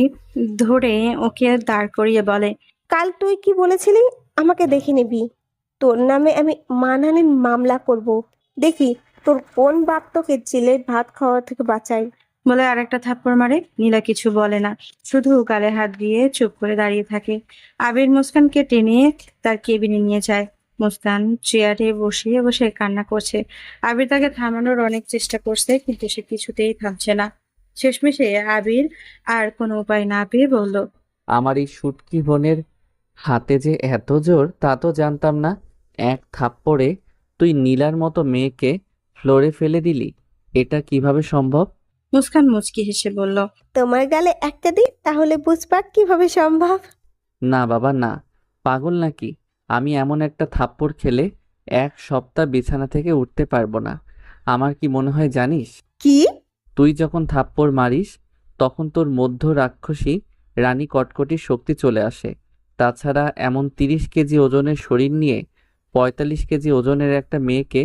S2: ধরে ওকে দাঁড় করিয়ে বলে।
S6: কাল তুই কি বলেছিলি আমাকে দেখে নিবি? তোর নামে আমি মানহানির মামলা করব। দেখি তোর কোন বাপ তোকে জেলে ভাত খাওয়া থেকে বাঁচাই।
S2: বলে আরেকটা থাপ্পড় মারে। নীলা কিছু বলে না, শুধু গালে হাত দিয়ে চুপ করে দাঁড়িয়ে থাকে। আবির মুস্কানকে টেনে তার কেবিনে নিয়ে যায়। মুস্কান চেয়ারে বসে বসে কান্না করছে। আবির তাকে থামানোর অনেক চেষ্টা করছে, কিন্তু সে কিছুতেই থামছে না। শেষমেশে আবির আর কোনো উপায় না পেয়ে বলল,
S1: আমার এই শুটকি বোনের হাতে যে এত জোর তা তো জানতাম না। এক থাপ্পড়ে তুই নীলার মতো মেয়েকে ফ্লোরে ফেলে দিলি, এটা কিভাবে সম্ভব?
S2: মুস্কান মুচকি হেসে বলল,
S6: তোমার গালে একটা দিই তাহলে বুঝবা কিভাবে সম্ভব।
S1: না বাবা না, পাগল নাকি? আমি এমন একটা থাপ্পড় খেলে 1 সপ্তাহ বিছানা থেকে উঠতে পারবো না। আমার কি মনে হয় জানিস?
S6: কি?
S1: তুই যখন থাপ্পড় মারিস তখন তোর মধ্য রাক্ষসী রানী কটকটির শক্তি চলে আসে। তাছাড়া এমন 30 কেজি ওজনের শরীর নিয়ে 45 কেজি ওজনের একটা মেয়েকে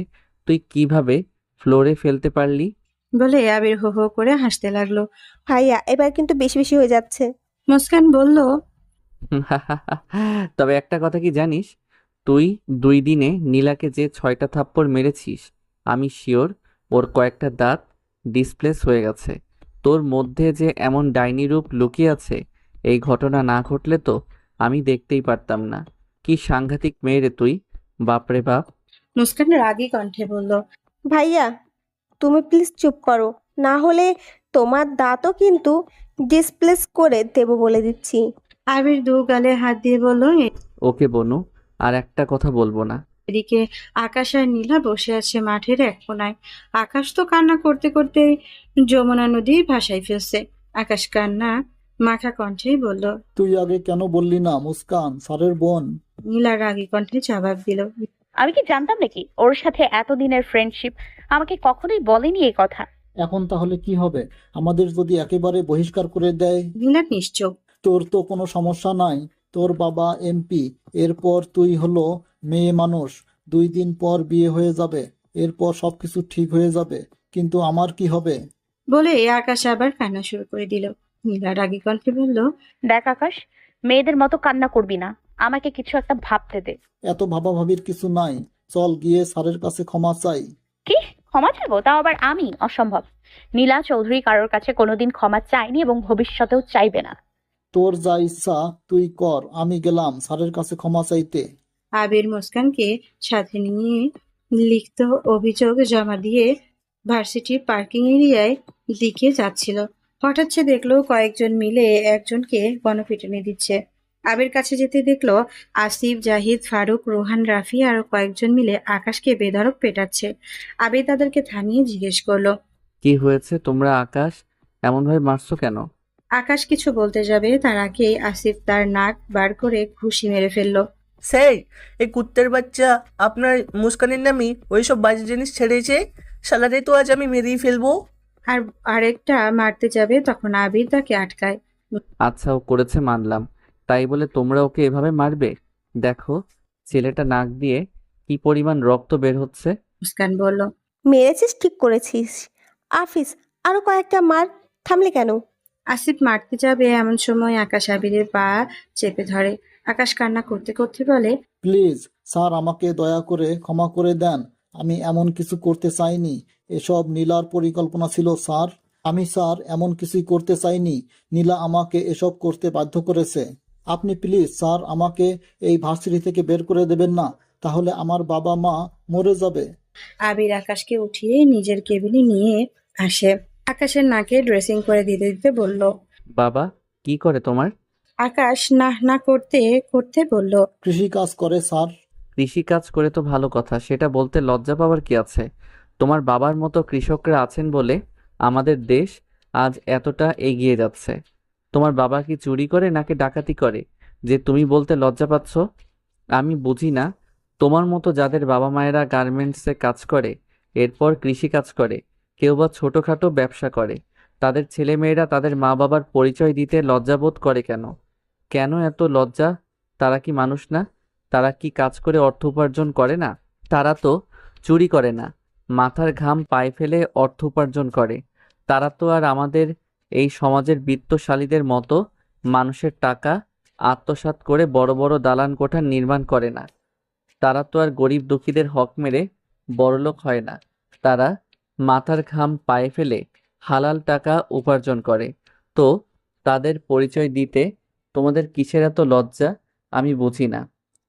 S1: তুই কিভাবে ফ্লোরে ফেলতে পারলি?
S2: বলে আবির হো হো করে হাসতে লাগলো।
S6: ভাইয়া এবার কিন্তু বেশি বেশি হয়ে যাচ্ছে।
S2: মুস্কান বলল,
S1: তবে একটা কথা কি জানিস, তুই 2 দিনে নীলাকে যে 6টা থাপ্পড় মেরেছিস, আমি শিওর ওর কয়েকটা দাঁত ডিসপ্লেস হয়ে গেছে। তোর মধ্যে যে এমন ডাইনি রূপ লুকিয়ে আছে, এই ঘটনা না ঘটলে তো আমি দেখতেই পারতাম না। কি সাংঘাতিক মেয়ে রে তুই, বাপরে বাপ।
S2: মুস্কান রাগী কণ্ঠে বলল,
S6: ভাইয়া তুমি প্লিজ চুপ করো, না হলে তোমার দাঁতও কিন্তু ডিসপ্লেস করে দেবো বলে দিচ্ছি।
S2: আবির দু গালে হাত দিয়ে বলল,
S1: ওকে বনু, আর একটা কথা বলবো না।
S2: এদিকে আকাশ আর নীলা বসে আছে মাঠের এক কোনায়। আকাশ তো কান্না করতে করতে যমুনা নদী ভাসায় ফেলছে। আকাশ কান্না মাখা কণ্ঠেই বলল,
S8: তুই আগে কেন বললি না মুস্কান স্যারের বোন?
S2: নীলা রাগী কণ্ঠে জবাব দিল,
S3: আমি কি জানতাম নাকি ওর সাথে এতদিনের ফ্রেন্ডশিপ? আমাকে কখনোই বলেনি এই কথা।
S8: এখন তাহলে কি হবে? আমাদের যদি একেবারে বহিষ্কার করে দেয়?
S2: নীলা নিশ্চুপ।
S8: তোর তো কোনো সমস্যা নাই, তোর বাবা এমপি, এরপর তুই হলো মেয়ে মানুষ, 2 দিন পর বিয়ে হয়ে যাবে, এরপর সবকিছু ঠিক হয়ে যাবে, কিন্তু আমার কি হবে?
S2: বলে আকাশ আবার কান্না শুরু করে দিল। নীলা রাগী কণ্ঠে বলল,
S3: দেখ আকাশ, মেয়েদের মতো কান্না করবি না, আমাকে কিছু একটা ভাবতে দে।
S8: এত ভাবাভাবির কিছু নাই, চল গিয়ে স্যারের কাছে ক্ষমা চাই।
S3: কি? ক্ষমা চাইবো? তাও আবার আমি? অসম্ভব। নীলা চৌধুরী কারোর কাছে কোনোদিন ক্ষমা চায়নি এবং ভবিষ্যতেও চাইবে না।
S8: তোর যা ইচ্ছা তুই কর, আমি গেলাম স্যারের কাছে ক্ষমা চাইতে।
S2: আবির মুস্কানকে সাথে নিয়ে লিখিত অভিযোগ জমা দিয়ে ভার্সিটির পার্কিং এরিয়ায় দিকে যাচ্ছিল। হঠাৎ সে দেখলো কয়েকজন মিলে একজনকে গণপিটুনি দিচ্ছে। আবির কাছে যেতে দেখলো আসিফ, জাহিদ, ফারুক, রোহান, রাফি আরো কয়েকজন মিলে আকাশকে বেধড়ক পেটাচ্ছে। আবির তাদেরকে থামিয়ে জিজ্ঞেস করলো,
S1: কি হয়েছে? তোমরা আকাশ এমনভাবে মারছো কেন?
S2: আকাশ কিছু বলতে যাবে তার আগেই আসিফ তার নাক বার করে ঘুষি মেরে ফেললো।
S4: স্যার, এই কুত্তার বাচ্চা আপনার মুস্কানের নামে ওইসব বাজে জিনিস ছেড়েছে। শালারে তো আজ আমি মেরেই ফেলবো।
S2: আর আরেকটা মারতে যাবে তখন আবির তাকে আটকায়।
S1: আচ্ছা, ও করেছে মানলাম, তাই বলে তোমরা ওকে এভাবে মারবে? দেখো ছেলেটা নাক দিয়ে কি পরিমাণ রক্ত বের হচ্ছে।
S2: মুস্কান বলল,
S6: মেরেছিস ঠিক করেছিস। আফিস আরো কয়েকটা মার, থামলে কেন?
S2: আসিফ মারতে যাবে এমন সময় আকাশ আবিরের পা চেপে ধরে। আকাশ কান্না করতে করতে বলে,
S8: প্লিজ স্যার আমাকে দয়া করে ক্ষমা করে দেন, আমি এমন কিছু করতে চাইনি, এসব নীলার পরিকল্পনা ছিল স্যার। আমি স্যার এমন কিছুই করতে চাইনি, নীলা আমাকে এসব করতে বাধ্য করেছে। আপনি প্লিজ স্যার আমাকে এই ভার্সিটি থেকে বের করে দেবেন না, তাহলে আমার বাবা মা মরে যাবে।
S2: আবির আকাশকে উঠিয়ে নিজের কেবিনে নিয়ে আসে। আকাশের নাকে ড্রেসিং করে দিতে দিতে বলল,
S1: বাবা কি করে তোমার?
S2: আকাশ না না করতে করতে বলল,
S8: কৃষি কাজ করে স্যার।
S1: কৃষি কাজ করে তো ভালো কথা, সেটা বলতে লজ্জা পাওয়ার কি আছে? তোমার বাবার মতো কৃষকরা আছেন বলে আমাদের দেশ আজ এতটা এগিয়ে যাচ্ছে। তোমার বাবা কি চুরি করে নাকি ডাকাতি করে যে তুমি বলতে লজ্জা পাচ্ছ? আমি বুঝি না, তোমার মতো যাদের বাবা মায়েরা গার্মেন্টসে কাজ করে, এরপর কৃষি কাজ করে, কেউ বা ছোটোখাটো ব্যবসা করে, তাদের ছেলেমেয়েরা তাদের মা বাবার পরিচয় দিতে লজ্জাবোধ করে কেন? কেন এত লজ্জা? তারা কি মানুষ না? তারা কি কাজ করে অর্থ উপার্জন করে না? তারা তো চুরি করে না, মাথার ঘাম পায়ে ফেলে অর্থ উপার্জন করে। তারা তো আর আমাদের এই সমাজের বিত্তশালীদের মতো মানুষের টাকা আত্মসাৎ করে বড় বড় দালান কোঠা নির্মাণ করে না। তারা তো আর গরিব দুঃখীদের হক মেরে বড়লোক হয় না। তারা মাথার ঘাম পায়ে ফেলে হালাল টাকা উপার্জন করে। তো তাদের পরিচয় দিতে তোমাদের কিসের এত লজ্জা? আমি বুঝি না।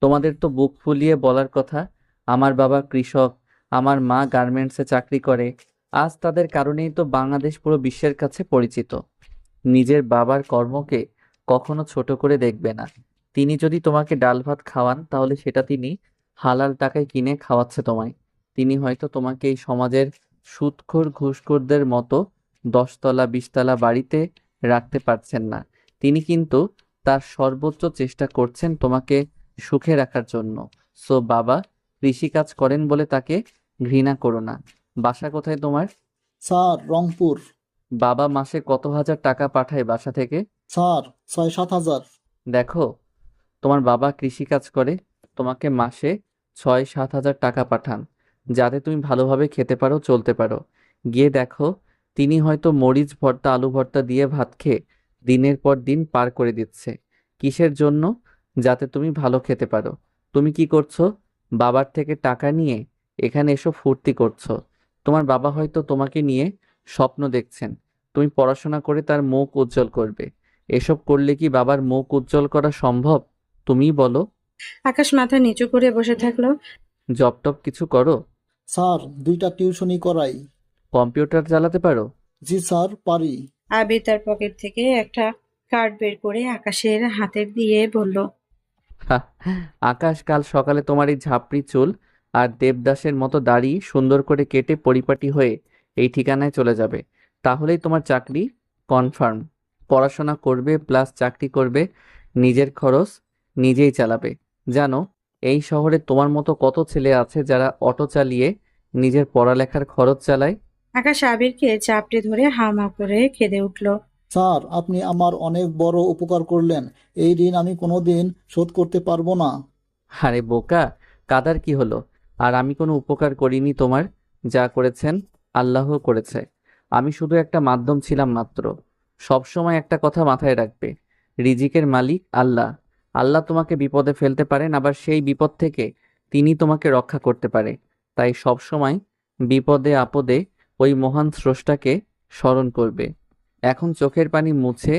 S1: তোমাদের তো বুক ফুলিয়ে বলার কথা, আমার বাবা কৃষক, আমার মা গার্মেন্টসে চাকরি করে। আজ তাদের কারণেই তো বাংলাদেশ পুরো বিশ্বের কাছে পরিচিত। নিজের বাবার কর্মকে কখনো ছোট করে দেখবে না। তিনি যদি তোমাকে ডাল ভাত খাওয়ান, তাহলে সেটা তিনি হালাল টাকায় কিনে খাওয়াচ্ছে তোমায়। তিনি হয়তো তোমাকে এই সমাজের সুদখোর ঘুষখোরদের মতো 10 তলা 20 তলা বাড়িতে রাখতে পারছেন না। তিনি কিন্তু তার সর্বোচ্চ চেষ্টা করছেন তোমাকে সুখে রাখার জন্য। সো বাবা কৃষিকাজ করেন বলে তাকে ঘৃণা করো না। বাসা কোথায় তোমার?
S8: স্যার, রংপুর।
S1: বাবা মাসে কত হাজার টাকা পাঠায় বাসা থেকে?
S8: স্যার, 6-7 হাজার।
S1: দেখো, তোমার বাবা কৃষিকাজ করে, তোমাকে মাসে 6-7 হাজার টাকা পাঠান, যাতে তুমি ভালোভাবে খেতে পারো, চলতে পারো। গিয়ে দেখো, তিনি হয়তো মরিচ ভর্তা আলু ভর্তা দিয়ে ভাত খেয়ে দিনের পর দিন পার করে দিচ্ছে। কিসের জন্য? যাতে তুমি ভালো খেতে পারো। তুমি কি করছো? বাবার থেকে টাকা নিয়ে এখানে এসো ফুর্তি করছো। তোমার বাবা হয়তো তোমাকে নিয়ে স্বপ্ন দেখছেন, তুমি পড়াশোনা করে তার মুখ উজ্জ্বল করবে। এসব করলে কি বাবার মুখ উজ্জ্বল করা সম্ভব? তুমিই বলো।
S2: আকাশ মাথা নিচু করে বসে থাকলো।
S1: জব টপ কিছু করো?
S8: স্যার, 2টা টিউশনি করাই।
S1: কম্পিউটার চালাতে পারো?
S8: জি স্যার, পারি।
S2: আবির তার পকেট থেকে একটা কার্ড বের করে আকাশের হাতে দিয়ে বলল,
S1: হা, আকাশ কাল সকালে তোমার এই ঝাপড়ি চুল আর দেবদাসের মতো দাড়ি সুন্দর করে কেটে পরিপাটি হয়ে এই ঠিকানায় চলে যাবে। তাহলেই তোমার চাকরি কনফার্ম। পড়াশোনা করবে প্লাস চাকরি করবে, নিজের খরচ নিজেই চালাবে। জানো, এই শহরে তোমার মতো কত ছেলে আছে যারা অটো চালিয়ে নিজের পড়ালেখার খরচ চালায়।
S2: আকাশ আবিরকে চাপটে ধরে হাউমাউ করে কেঁদে উঠল।
S8: স্যার, আপনি আমার অনেক বড় উপকার করলেন। এই ঋণ আমি কোনোদিন শোধ করতে পারবো না।
S1: আরে বোকা, কাদার কি হলো? আর আমি কোনো উপকার করিনি তোমার। যা করেছেন আল্লাহ করেছে, আমি শুধু একটা মাধ্যম ছিলাম মাত্র। সব সময় একটা কথা মাথায় রাখবে, রিজিকের মালিক আল্লাহ। আল্লাহ তোমাকে বিপদে ফেলতে পারেন, আবার সেই বিপদ থেকে তিনি তোমাকে রক্ষা করতে পারে। তাই সব সময় বিপদে আপদে ওই মহান স্রষ্টাকে স্মরণ করবে। এখন চোখের পানি মুছে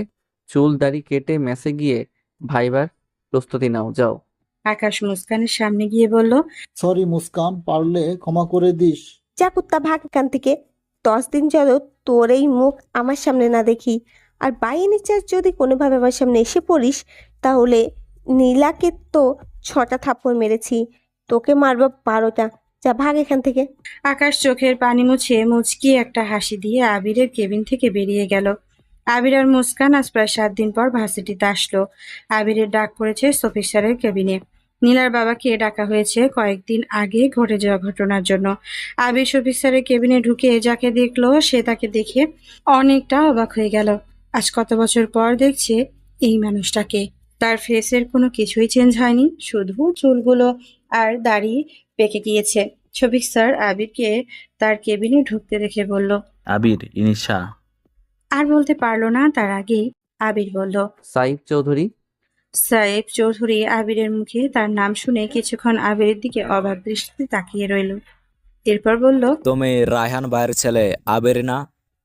S1: চুল দাড়ি কেটে মেসে গিয়ে ভাইবার প্রস্তুতি নাও, যাও।
S2: আকাশ মুস্কানের সামনে গিয়ে বলল,
S8: সরি মুস্কান, পারলে ক্ষমা করে দিস।
S6: যা কুত্তা, ভাগ এখান থেকে। 10 দিন যাবত তোর এই মুখ আমার সামনে না দেখি। আর বাই এনি চান্স যদি কোনোভাবে আমার সামনে এসে পড়িস, তাহলে নীলাকে তো 6টা থাপ্পড় মেরেছি, তোকে মারবো 12টা। যা ভাগ এখান থেকে।
S2: আকাশ চোখের পানি মুছে মুচকি একটা হাসি দিয়ে আবিরের কেবিন থেকে বেরিয়ে গেল। আবির আর মুস্কান আজ প্রায় 7 দিন পর ভার্সিটিতে আসলো। আবিরের ডাক পড়েছে শফিক স্যারের কেবিনে। নীলার বাবাকে ডাকা হয়েছে কয়েকদিন আগে ঘটে যাওয়া ঘটনার জন্য। আবির শফিক স্যারের কেবিনে ঢুকে যাকে দেখলো, সে তাকে দেখে অনেকটা অবাক হয়ে গেল। আজ কত বছর পর দেখছে এই মানুষটাকে। তার ফেসের কোনো কিছুই চেঞ্জ হয়নি, শুধু চুলগুলো আর দাড়ি পেকে গিয়েছে। শফিক স্যার আবিরকে তার কেবিনে ঢুকতে দেখে বলল,
S5: আবির, ইনিশা।
S2: আর বলতে পারলো না, তার আগেই আবির বলল,
S1: সাইফ চৌধুরী।
S2: সাইফ চৌধুরী। আবিরের মুখে তার নাম শুনে কিছুক্ষণ আবিরের দিকে অবাক দৃষ্টিতে তাকিয়ে রইল। এরপর বলল,
S11: তুমি রায়হান ভাইয়ের ছেলে আবির না?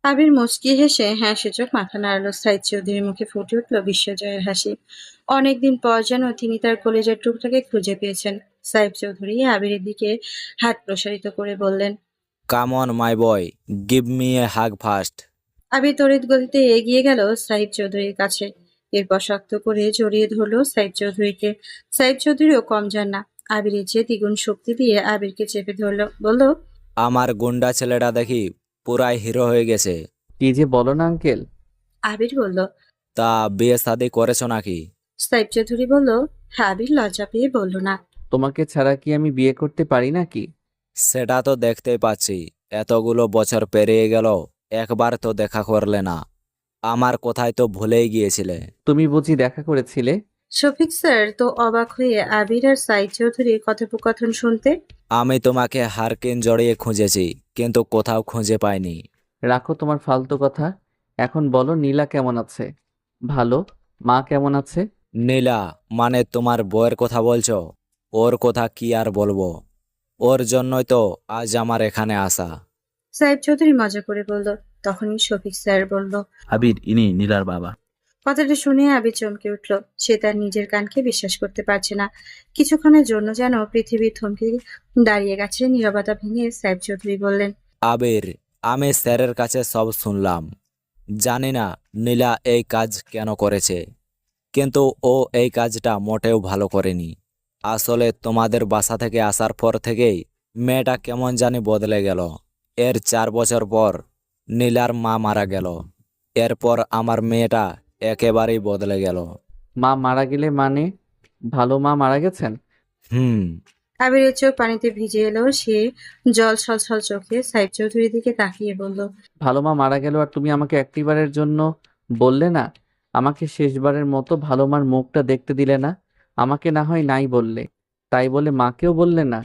S2: আবির মুচকি হেসে হ্যাঁ সূচক মাথা নাড়ল। সাইফ চৌধুরীর মুখে ফুটে উঠল বিশ্বজয়ের হাসি। অনেকদিন পর যেন তিনি তার কলেজের টুকটাকে খুঁজে পেয়েছেন। সাইফ চৌধুরী আবিরের দিকে হাত প্রসারিত করে বললেন,
S11: come on my boy, give me a hug first.
S2: Abir তড়িৎ গতিতে এগিয়ে গেল সাইফ চৌধুরীর কাছে। এরপর শক্ত করে জড়িয়ে ধরল সাইফ চৌধুরীকে। সাইফ চৌধুরীও কম যান না, আবিরের চেয়ে দ্বিগুণ শক্তি দিয়ে আবিরকে চেপে ধরল। বলল,
S11: আমার গুন্ডা ছেলেটা দেখি পুরাই হিরো হয়ে গেছে।
S1: কি যে বলো না আঙ্কেল।
S2: আবির বলল।
S11: তা বিয়ে শাদি করেছো নাকি?
S2: সাইফ চৌধুরী বলল। আবির লজ্জা পেয়ে বলল না।
S1: তোমাকে ছাড়া কি আমি বিয়ে করতে পারি নাকি?
S11: সেটা তো দেখতেই পাচ্ছি, এতগুলো বছর পেরিয়ে গেল, একবার তো দেখা করলে না। আমার কোথায় তো ভুলেই গিয়েছিলে।
S1: তুমি বুঝি দেখা করেছিলে?
S2: শফিক স্যার তো অবাক হয়ে আবির আর সাইফ চৌধুরীর কথোপকথন শুনতে।
S11: আমি তোমাকে হারকিন জড়িয়ে খুঁজেছি, কিন্তু কোথাও খুঁজে পাইনি।
S1: রাখো তোমার ফালতু কথা। এখন বলো, নীলা কেমন আছে? ভালো। মা কেমন আছে?
S11: নীলা মানে তোমার বউয়ের কথা বলছো? ওর কথা কি আর বলবো, ওর জন্যই তো আজ আমার এখানে আসা।
S2: সাইফ চৌধুরী মজা করে বলল। তখনই শফিক স্যার বলল,
S5: আবির, ইনি নীলার বাবা।
S2: কথাটা শুনে আবির চমকে উঠল। সে তার নিজের কানকে বিশ্বাস করতে পারছে না। কিছুক্ষণের জন্য যেন পৃথিবী থমকে দাঁড়িয়ে গেছে। নীরবতা ভেঙে সাইফ চৌধুরী বললেন,
S11: আবির, আমি স্যারের কাছে সব শুনলাম। জানি না নীলা এই কাজ কেন করেছে, কিন্তু ও এই কাজটা মোটেও ভালো করেনি। আসলে তোমাদের বাসা থেকে আসার পর থেকেই মেয়েটা কেমন জানি বদলে গেল। এর 4 বছর পর নীলার মা মারা গেল। এরপর আমার মেয়েটা একেবারেই বদলে গেল।
S1: মা মারা গেলে মানে ভালো মা মারা গেছেন?
S11: হুম।
S2: আবিরের চোখ পানিতে ভিজে এলো। সে জল ছলছল চোখে সাইফ চৌধুরীর দিকে তাকিয়ে বলল,
S1: ভালো মা মারা গেল আর তুমি আমাকে একটিবারের জন্য বললে না? আমাকে শেষবারের মতো ভালো মার মুখটা দেখতে দিলে না? আমাকে না হয় নাই বললে, তাই বলে মাকেও বললে না?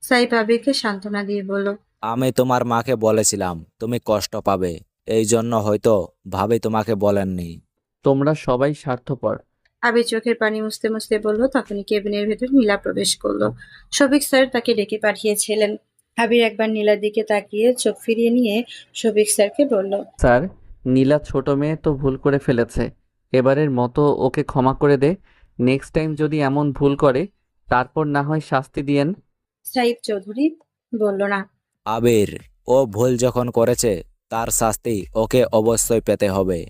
S2: সাইফ আবিরকে সান্ত্বনা দিয়ে বলল,
S11: আমি তোমার মাকে বলেছিলাম তুমি কষ্ট পাবে, এই জন্য হয়তো ভাবি তোমাকে বলেননি।
S1: তোমরা সবাই স্বার্থপর।
S2: আবির চোখের পানি মুছতে মুছতে বলল। তখনই কেবিনের ভেতর নীলা প্রবেশ করলো। শফিক স্যার তাকে ডেকে পাঠিয়েছিলেন। আবির একবার নীলার দিকে তাকিয়ে চোখ ফিরিয়ে নিয়ে শফিক স্যারকে বলল,
S1: স্যার, নীলা ছোট মেয়ে তো ভুল করে ফেলেছে, এবারের মতো ওকে ক্ষমা করে দে। নেক্সট টাইম যদি এমন ভুল করে তারপর না হয় শাস্তি দিয়েন।
S2: সাইফ চৌধুরী বলল, না।
S11: আবির, ও ভুল যখন করেছে তার শাস্তি ওকে অবশ্যই পেতে হবে।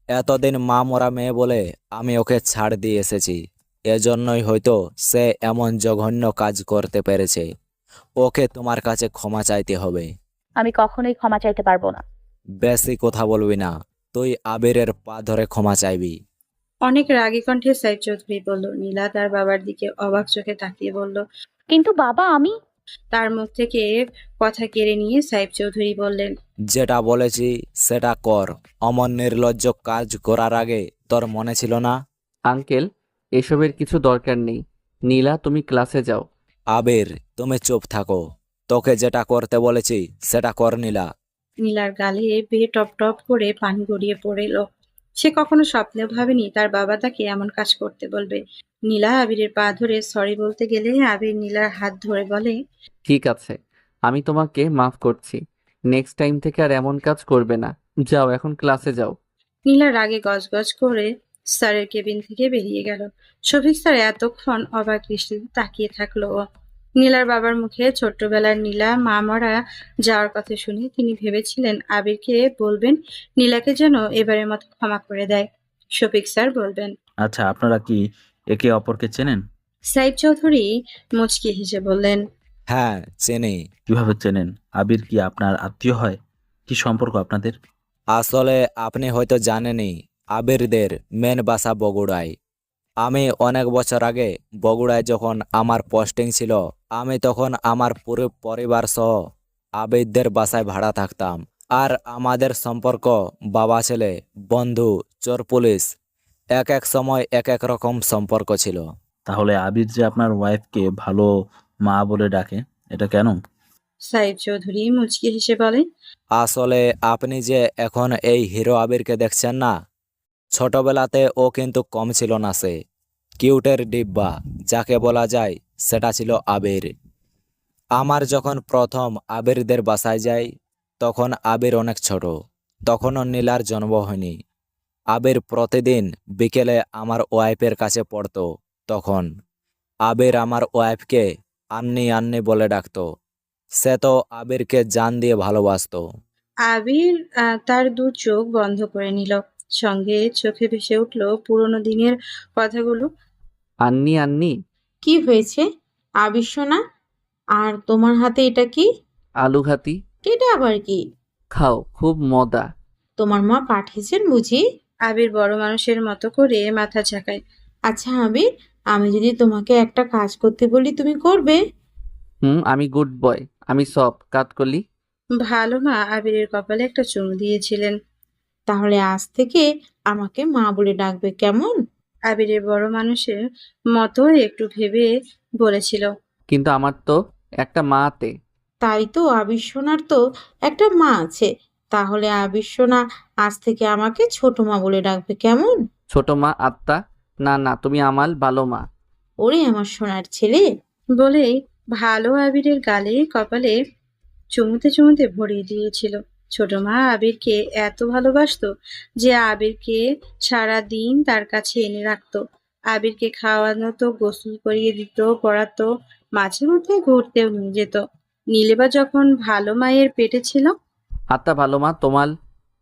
S11: এতদিন মা মরা মেয়ে বলে আমি ওকে ছাড় দিয়ে এসেছি, এজন্যই হয়তো সে এমন জঘন্য কাজ করতে পেরেছে। ওকে তোমার কাছে ক্ষমা চাইতে হবে।
S3: আমি কখনোই ক্ষমা চাইতে পারবো না।
S11: বেশি কথা বলবি না, তুই আবিরের পা ধরে ক্ষমা চাইবি।
S2: অনেক রাগী কণ্ঠে সাইফ চৌধুরী বলল। নীলা তার বাবার দিকে অবাক চোখে তাকিয়ে বলল।
S3: কিন্তু বাবা, আমি
S2: তার মুখ থেকে কথা কেড়ে নিয়ে সাইফ চৌধুরী বললেন,
S11: যেটা বলেছি সেটা কর। অমন নির্লজ্জ কাজ করার আগে তোর মনে ছিল না?
S1: আঙ্কেল, এসবের কিছু দরকার নেই। নীলা, তুমি ক্লাসে যাও।
S11: আবির, তুমি চুপ থাকো। তোকে যেটা করতে বলেছি সেটা কর নীলা।
S2: নীলার গালে বেয়ে টপ টপ করে পানি গড়িয়ে পড়ে। সে কখনো স্বপ্নেও ভাবেনি তার বাবা তাকে এমন কাজ করতে বলবে। নীলা আবিরের পা ধরে সরি বলতে গেলে আবির নীলার হাত ধরে বলে,
S1: ঠিক আছে, আমি তোমাকে মাফ করছি। নেক্সট টাইম থেকে আর এমন কাজ করবে না। যাও, এখন ক্লাসে যাও।
S2: নীলা রাগে গজগজ করে স্যারের কেবিন থেকে বেরিয়ে গেল। শফিক স্যার এতক্ষণ অবাক দৃষ্টিতে তাকিয়ে থাকলো। নীলার বাবার মুখে ছোট্টবেলার নীলা মা মরা যাওয়ার কথা শুনে তিনি ভেবেছিলেন আবিরকে বলবেন নীলাকে যেন এবারের মতো ক্ষমা করে দেয়। শফিক স্যার বলবেন,
S5: আচ্ছা, আপনারা কি একে অপরকে চেনেন?
S2: সাইফ চৌধুরী মুচকি হেসে বললেন,
S11: হ্যাঁ, চিনি।
S5: কিভাবে চেনেন? আবির কি আপনার আত্মীয় হয়? কি সম্পর্ক আপনাদের?
S11: আসলে আপনি হয়তো জানেনই, আবিরদের মেন বাসা বগুড়ায়। আমি অনেক বছর আগে বগুড়ায় যখন আমার পোস্টিং ছিল, আমি তখন আমার পুরো পরিবার সহ আবিরদের বাসায় ভাড়া থাকতাম। আর আমাদের সম্পর্ক বাবা ছেলে, বন্ধু, চোর পুলিশ, এক এক সময় এক এক রকম সম্পর্ক ছিল।
S5: তাহলে আবির যে আপনার ওয়াইফকে ভালো মা বলে ডাকে, এটা কেন?
S2: সাইফ চৌধুরী মুচকি হেসে বলেন,
S11: আসলে আপনি যে এখন এই হিরো আবিরকে দেখছেন না, ছোটবেলাতে ও কিন্তু কম ছিল না। সে কিউটের ডিব্বা যাকে বলা যায়, সেটা ছিল আবির। আমার যখন প্রথম আবিরদের বাসায় যাই, তখন আবির অনেক ছোট, তখনও নীলার জন্ম হয়নি। আবির প্রতিদিন বিকেলে আমার ওয়াইফের কাছে পড়তো। তখন আবির আমার ওয়াইফকে আন্নি আন্নি বলে ডাকতো। সে তো আবিরকে জান দিয়ে ভালোবাসতো।
S2: আবির তার দু চোখ বন্ধ করে নিল। সঙ্গে চোখে ভেসে উঠল পুরোনো দিনের কথাগুলো।
S1: আন্নি আন্নি?
S12: কি হয়েছে আবির সোনা? আর তোমার হাতে এটা কি?
S1: আলু ঘাতি।
S12: এটা আবার কি?
S1: খাও, খুব মজা।
S12: তোমার মা পাঠিয়েছেন বুঝি?
S2: আবির বড় মানুষের মতো করে মাথা ঝাঁকায়।
S12: আচ্ছা আবির, আমি যদি তোমাকে একটা কাজ করতে বলি তুমি করবে?
S1: আমি গুড বয়, আমি সব কাট কলি।
S2: ভালো মা আবিরের কপালে একটা চুমু দিয়েছিলেন।
S12: তাহলে আজ থেকে আমাকে মা বলে ডাকবে, কেমন?
S2: আবিরের বড় মানুষের মতো একটু ভেবে বলেছিল,
S1: কিন্তু আমার তো একটা মা আতে।
S12: তাই তো, আবির সোনার তো একটা মা আছে। তাহলে আবির সোনা আজ থেকে আমাকে ছোট মা বলে ডাকবে, কেমন?
S1: ছোট মা আত্মা? না না, তুমি আমার ভালো মা।
S12: ওরে আমার সোনার ছেলে।
S2: বলেই ভালো আবিরের গালে কপালে চুমুতে চুমুতে ভরিয়ে দিয়েছিল। ছোট মা আবিরকে এত ভালোবাসতো যে আবিরকে সারা দিন তার কাছে এনে রাখতো। আবিরকে খাওয়ানো তো, গোসল করিয়ে দিত, পড়াতো, মাঝে মধ্যে ঘুরতেও নিয়ে যেত। নীলিমা যখন ভালো মায়ের পেটে ছিল।
S1: আত্মা ভালো মা, তোমার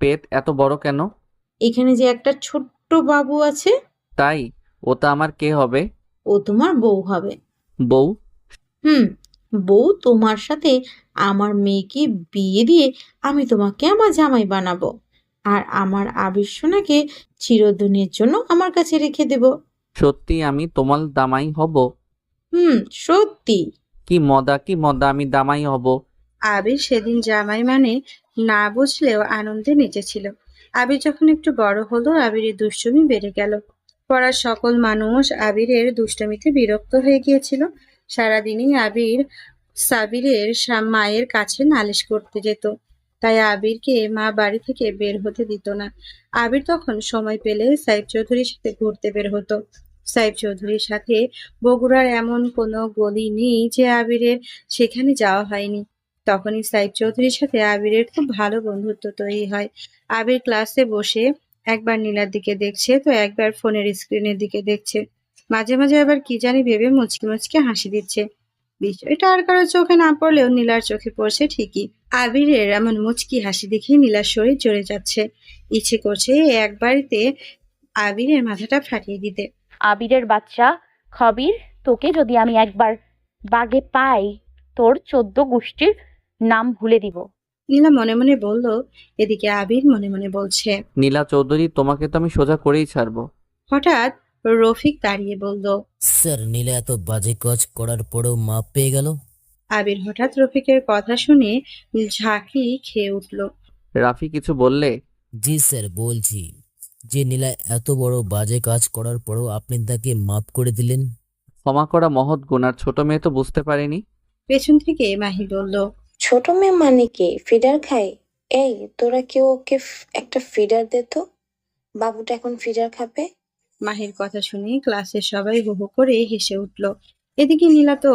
S1: পেট এত বড় কেন?
S12: এখানে যে একটা ছোট্ট বাবু আছে,
S1: তাই? ওটা আমার কে হবে?
S12: ও তোমার বউ হবে।
S1: বউ?
S12: হুম, বউ তোমার সাথে আমার মেয়েকে বিয়ে দিয়ে আমি তোমাকে আমার জামাই বানাবো, আর আমার আবির সোনাকে চিরদিনের জন্য আমার কাছে রেখে দেব।
S1: সত্যি আমি তোমার দামাই হব?
S12: হুম, সত্যি।
S1: কি মজা, কি মজা, আমি দামাই হব?
S2: আবির সেদিন জামাই মানে না বুঝলেও আনন্দে নেচেছিল। আবির যখন একটু বড় হলো, আবিরের দুষ্টুমি বেড়ে গেল। পাড়ার সকল মানুষ আবিরের দুষ্টুমিতে বিরক্ত হয়ে গিয়েছিল। সারাদিনই আবির সাবিরের মায়ের কাছে নালিশ করতে যেত। তাই আবিরকে মা বাড়ি থেকে বের হতে দিত না। আবির তখন সময় পেলে সাইফ চৌধুরীর সাথে ঘুরতে বের হতো। সাইফ চৌধুরীর সাথে বগুড়ার এমন কোনো গলি নেই যে আবিরের সেখানে যাওয়া হয়নি। তখনই সাইফ চৌধুরীর সাথে আবিরের খুব ভালো বন্ধুত্ব তৈরি হয়। আবির ক্লাসে বসে একবার নীলার দিকে দেখছে, তো একবার ফোনের স্ক্রিনের দিকে দেখছে। মাঝে মাঝে আবার কি জানি ভেবে মুচকি মুচকি হাসি দিচ্ছে। বিষয়টা আর কারো চোখে না পড়লেও নীলার চোখে পড়ছে ঠিকই। আবিরের এমন মুচকি হাসি দেখে নীলার শরীর জ্বলে যাচ্ছে। ইচ্ছে করছে এক বাড়িতে আবিরের মাথাটা ফাটিয়ে দিতে।
S3: আবিরের বাচ্চা খবির, তোকে যদি আমি একবার বাগে পাই, তোর 14 গোষ্ঠীর নাম ভুলে দিব।
S2: নীলা মনে মনে বলল, এদিকে আবির মনে মনে বলছে।
S1: নীলা চৌধুরী, তোমাকে তো আমি সোজা করেই ছাড়বো।
S2: হঠাৎ রফিক দাঁড়িয়ে বলল।
S13: স্যার, নীলা এত বাজে কাজ করার পরেও মাপ পেয়ে গেল।
S2: আবির হঠাৎ রফিকের কথা শুনে ঝাঁকি খেয়ে উঠল।
S1: রাফি কিছু বললে?
S13: জি স্যার, বলছি যে নীলা এত বড় বাজে কাজ করার পরেও আপনি তাকে মাপ করে দিলেন।
S1: ক্ষমা করা মহৎ গুণ, আর ছোট মেয়ে তো বুঝতে পারেনি।
S2: পেছন থেকে মাহি বলল।
S7: ছোট মেয়ে মানে কি? ফিডার খাই? এই, তোরা কেউ ওকে একটা ফিডার দে তো, বাবুটা এখন ফিডার খাবে।
S2: মাহির কথা শুনে ক্লাসের সবাই হো হো করে হেসে উঠল। এদিকে নীলা তো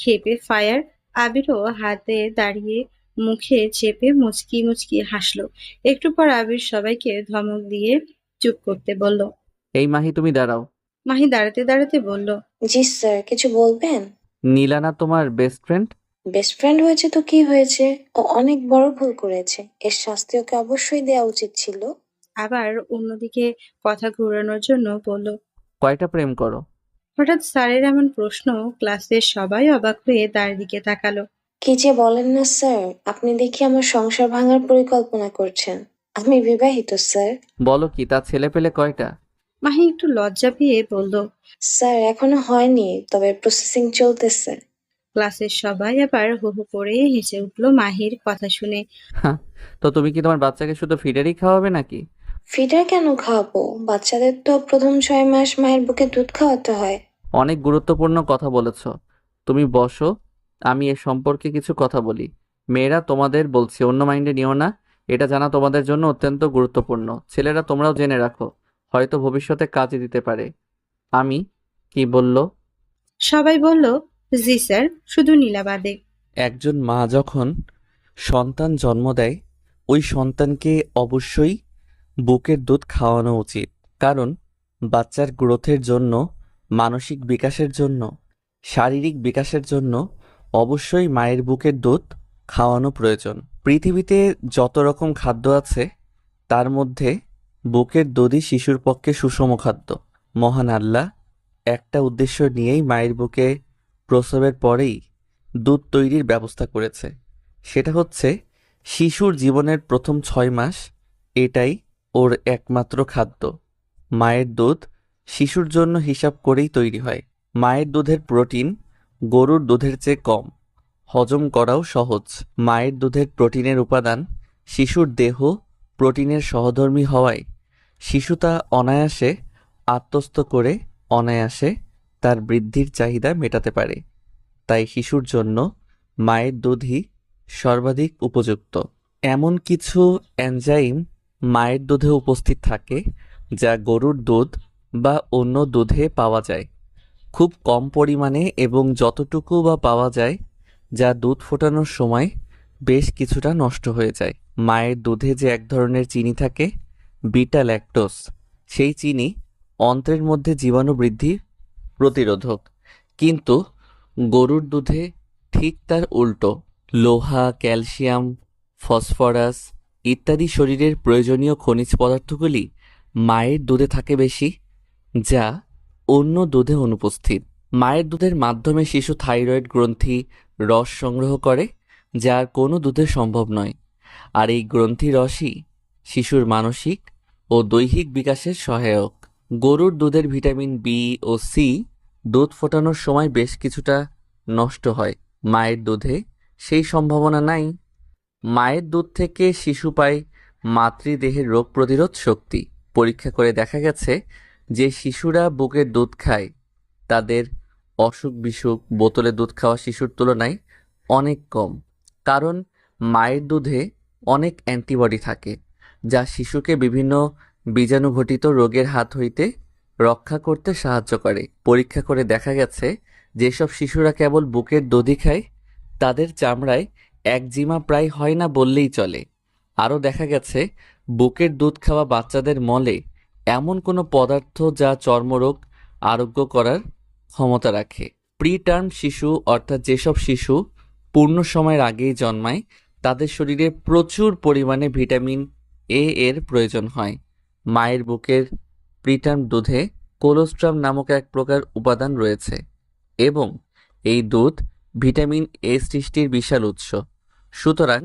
S2: ক্ষেপে ফায়ার। আবিরও হাতে দাঁড়িয়ে মুখে চেপে মুচকি মুচকি হাসলো। একটু পর আবির সবাইকে ধমক দিয়ে চুপ করতে বলল।
S1: এই মাহি, তুমি দাঁড়াও।
S2: মাহি দাঁড়াতে দাঁড়াতে বলল।
S7: জি স্যার, কিছু বলবেন?
S1: নীলা না তোমার বেস্ট ফ্রেন্ড?
S7: বেস্ট ফ্রেন্ড হয়েছে তো কি হয়েছে? ও অনেক বড় ভুল করেছে, এর শাস্তি ওকে অবশ্যই দেওয়া উচিত ছিল।
S2: আবার অন্যদিকে কথা ঘুরানোর জন্য বলল।
S1: কয়টা প্রেম করো?
S2: হঠাৎ স্যারের এমন প্রশ্ন ক্লাসের সবাই অবাক হয়ে তার দিকে তাকালো।
S7: কি যে বলেন না স্যার, আপনি দেখি আমার সংসার ভাঙার পরিকল্পনা করছেন। আমি বিবাহিত স্যার।
S1: বলো কি, তা ছেলে পেলে কয়টা?
S2: মাহি একটু লজ্জা পেয়ে বলল।
S7: স্যার, এখনো হয়নি, তবে প্রসেসিং চলতেছে।
S2: ক্লাসের সবাই আবার হো হো করে হেসে উঠল মাহির কথা শুনে।
S1: হ্যাঁ, তো তুমি কি তোমার বাচ্চাকে শুধু ফিডারই খাওয়াবে নাকি?
S7: ফিডার কেন খাওয়াবো? বাচ্চাদের তো প্রথম 6 মাস মায়ের বুকে দুধ খাওয়াতে হয়।
S1: অনেক গুরুত্বপূর্ণ কথা বলেছ। তুমি বসো, আমি এ সম্পর্কে কিছু কথা বলি। মেয়েরা, তোমাদের বলছি, অন্য মাইন্ডে নিও না। এটা জানা তোমাদের জন্য অত্যন্ত গুরুত্বপূর্ণ। ছেলেরা, তোমরাও জেনে রাখো, হয়তো ভবিষ্যতে কাজে দিতে পারে। আমি কি বলল?
S2: সবাই বলল জি স্যার, শুধু নীলা বাদে।
S1: একজন মা যখন সন্তান জন্ম দেয়, ওই সন্তানকে অবশ্যই বুকের দুধ খাওয়ানো উচিত। কারণ বাচ্চার গ্রোথের জন্য, মানসিক বিকাশের জন্য, শারীরিক বিকাশের জন্য অবশ্যই মায়ের বুকের দুধ খাওয়ানো প্রয়োজন। পৃথিবীতে যত রকম খাদ্য আছে, তার মধ্যে বুকের দুধই শিশুর পক্ষে সুষম খাদ্য। মহান আল্লাহ একটা উদ্দেশ্য নিয়েই মায়ের বুকে প্রসবের পরেই দুধ তৈরির ব্যবস্থা করেছে। সেটা হচ্ছে শিশুর জীবনের প্রথম 6 মাস এটাই ওর একমাত্র খাদ্য। মায়ের দুধ শিশুর জন্য হিসাব করেই তৈরি হয়। মায়ের দুধের প্রোটিন গরুর দুধের চেয়ে কম, হজম করাও সহজ। মায়ের দুধের প্রোটিনের উপাদান শিশুর দেহ প্রোটিনের সহধর্মী হওয়ায় শিশু তা অনায়াসে আত্মস্থ করে অনায়াসে তার বৃদ্ধির চাহিদা মেটাতে পারে। তাই শিশুর জন্য মায়ের দুধই সর্বাধিক উপযুক্ত। এমন কিছু এনজাইম মায়ের দুধে উপস্থিত থাকে যা গরুর দুধ বা অন্য দুধে পাওয়া যায় খুব কম পরিমাণে, এবং যতটুকু বা পাওয়া যায় যা দুধ ফোটানোর সময় বেশ কিছুটা নষ্ট হয়ে যায়। মায়ের দুধে যে এক ধরনের চিনি থাকে, বিটা ল্যাকটোজ, সেই চিনি অন্ত্রের মধ্যে জীবাণু বৃদ্ধি প্রতিরোধক। কিন্তু গরুর দুধে ঠিক তার উল্টো। লোহা, ক্যালসিয়াম, ফসফরাস ইত্যাদি শরীরের প্রয়োজনীয় খনিজ পদার্থগুলি মায়ের দুধে থাকে বেশি, যা অন্য দুধে অনুপস্থিত। মায়ের দুধের মাধ্যমে শিশু থাইরয়েড গ্রন্থি রস সংগ্রহ করে, যা আর কোনো দুধে সম্ভব নয়। আর এই গ্রন্থি রসই শিশুর মানসিক ও দৈহিক বিকাশের সহায়ক। গরুর দুধের ভিটামিন বি ও সি দুধ ফোটানোর সময় বেশ কিছুটা নষ্ট হয়। মায়ের দুধে সেই সম্ভাবনা নাই। মায়ের দুধ থেকে শিশু পায় মাতৃদেহের রোগ প্রতিরোধ শক্তি। পরীক্ষা করে দেখা গেছে যে শিশুরা বুকের দুধ খায় তাদের অসুখ বিসুখ বোতলে দুধ খাওয়া শিশুর তুলনায় অনেক কম। কারণ মায়ের দুধে অনেক অ্যান্টিবডি থাকে, যা শিশুকে বিভিন্ন বীজাণুঘটিত রোগের হাত হইতে রক্ষা করতে সাহায্য করে। পরীক্ষা করে দেখা গেছে যেসব শিশুরা কেবল বুকের দুধই খায় তাদের চামড়ায় একজিমা প্রায় হয় না বললেই চলে। আরও দেখা গেছে বুকের দুধ খাওয়া বাচ্চাদের মলে এমন কোনো পদার্থ যা চর্মরোগ আরোগ্য করার ক্ষমতা রাখে। প্রিটার্ম শিশু অর্থাৎ যেসব শিশু পূর্ণ সময়ের আগেই জন্মায় তাদের শরীরে প্রচুর পরিমাণে ভিটামিন এ এর প্রয়োজন হয়। মায়ের বুকের প্রিটার্ম দুধে কোলোস্ট্রাম নামক এক প্রকার উপাদান রয়েছে এবং এই দুধ ভিটামিন এ সৃষ্টির বিশাল উৎস। সুতরাং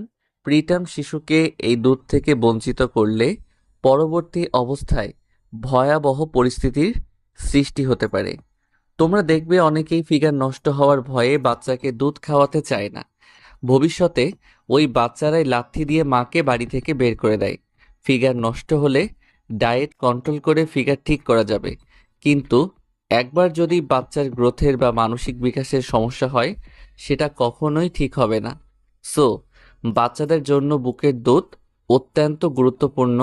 S1: প্রিটার্ম শিশুকে এই দুধ থেকে বঞ্চিত করলে পরবর্তী অবস্থায় ভয়াবহ পরিস্থিতির সৃষ্টি হতে পারে। তোমরা দেখবে অনেকেই ফিগার নষ্ট হওয়ার ভয়ে বাচ্চাকে দুধ খাওয়াতে চায় না। ভবিষ্যতে ওই বাচ্চারাই লাথি দিয়ে মাকে বাড়ি থেকে বের করে দেয়। ফিগার নষ্ট হলে ডায়েট কন্ট্রোল করে ফিগার ঠিক করা যাবে, কিন্তু একবার যদি বাচ্চার গ্রোথের বা মানসিক বিকাশের সমস্যা হয় সেটা কখনোই ঠিক হবে না। সো বাচ্চাদের জন্য বুকের দুধ অত্যন্ত গুরুত্বপূর্ণ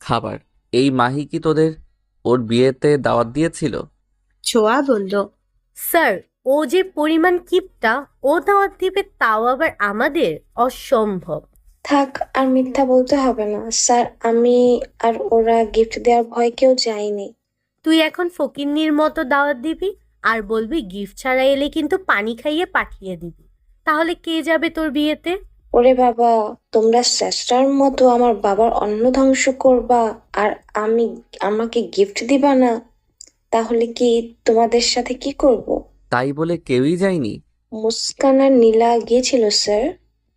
S1: খাবার। এই মাহি কি তোদের ওর বিয়েতে দাওয়াত দিয়েছিল?
S2: ছোঁয়া বলল,
S14: স্যার, ও যে পরিমাণ কিপটা, ও দাওয়াত দিবে তাও আবার আমাদের, অসম্ভব।
S7: থাক, আর মিথ্যা বলতে হবে না স্যার। আমি আর ওরা গিফট দেওয়ার ভয় কেউ যায়নি।
S14: তুই এখন ফকিন্নির মতো দাওয়াত দিবি আর বলবি গিফট ছাড়া এলে কিন্তু পানি খাইয়ে পাঠিয়ে দিবি। তাহলে কে যাবে তোর বিয়েতে?
S7: ওরে বাবা, তোমরা চেষ্টার মতো আমার বাবার অন্ন ধ্বংস করবা আর আমাকে গিফট দিবা না? তাহলে কি তোমাদের সাথে কি করব?
S1: তাই বলে কেউই যায়নি?
S7: মুস্কান আর নীলা গিয়েছিল স্যার।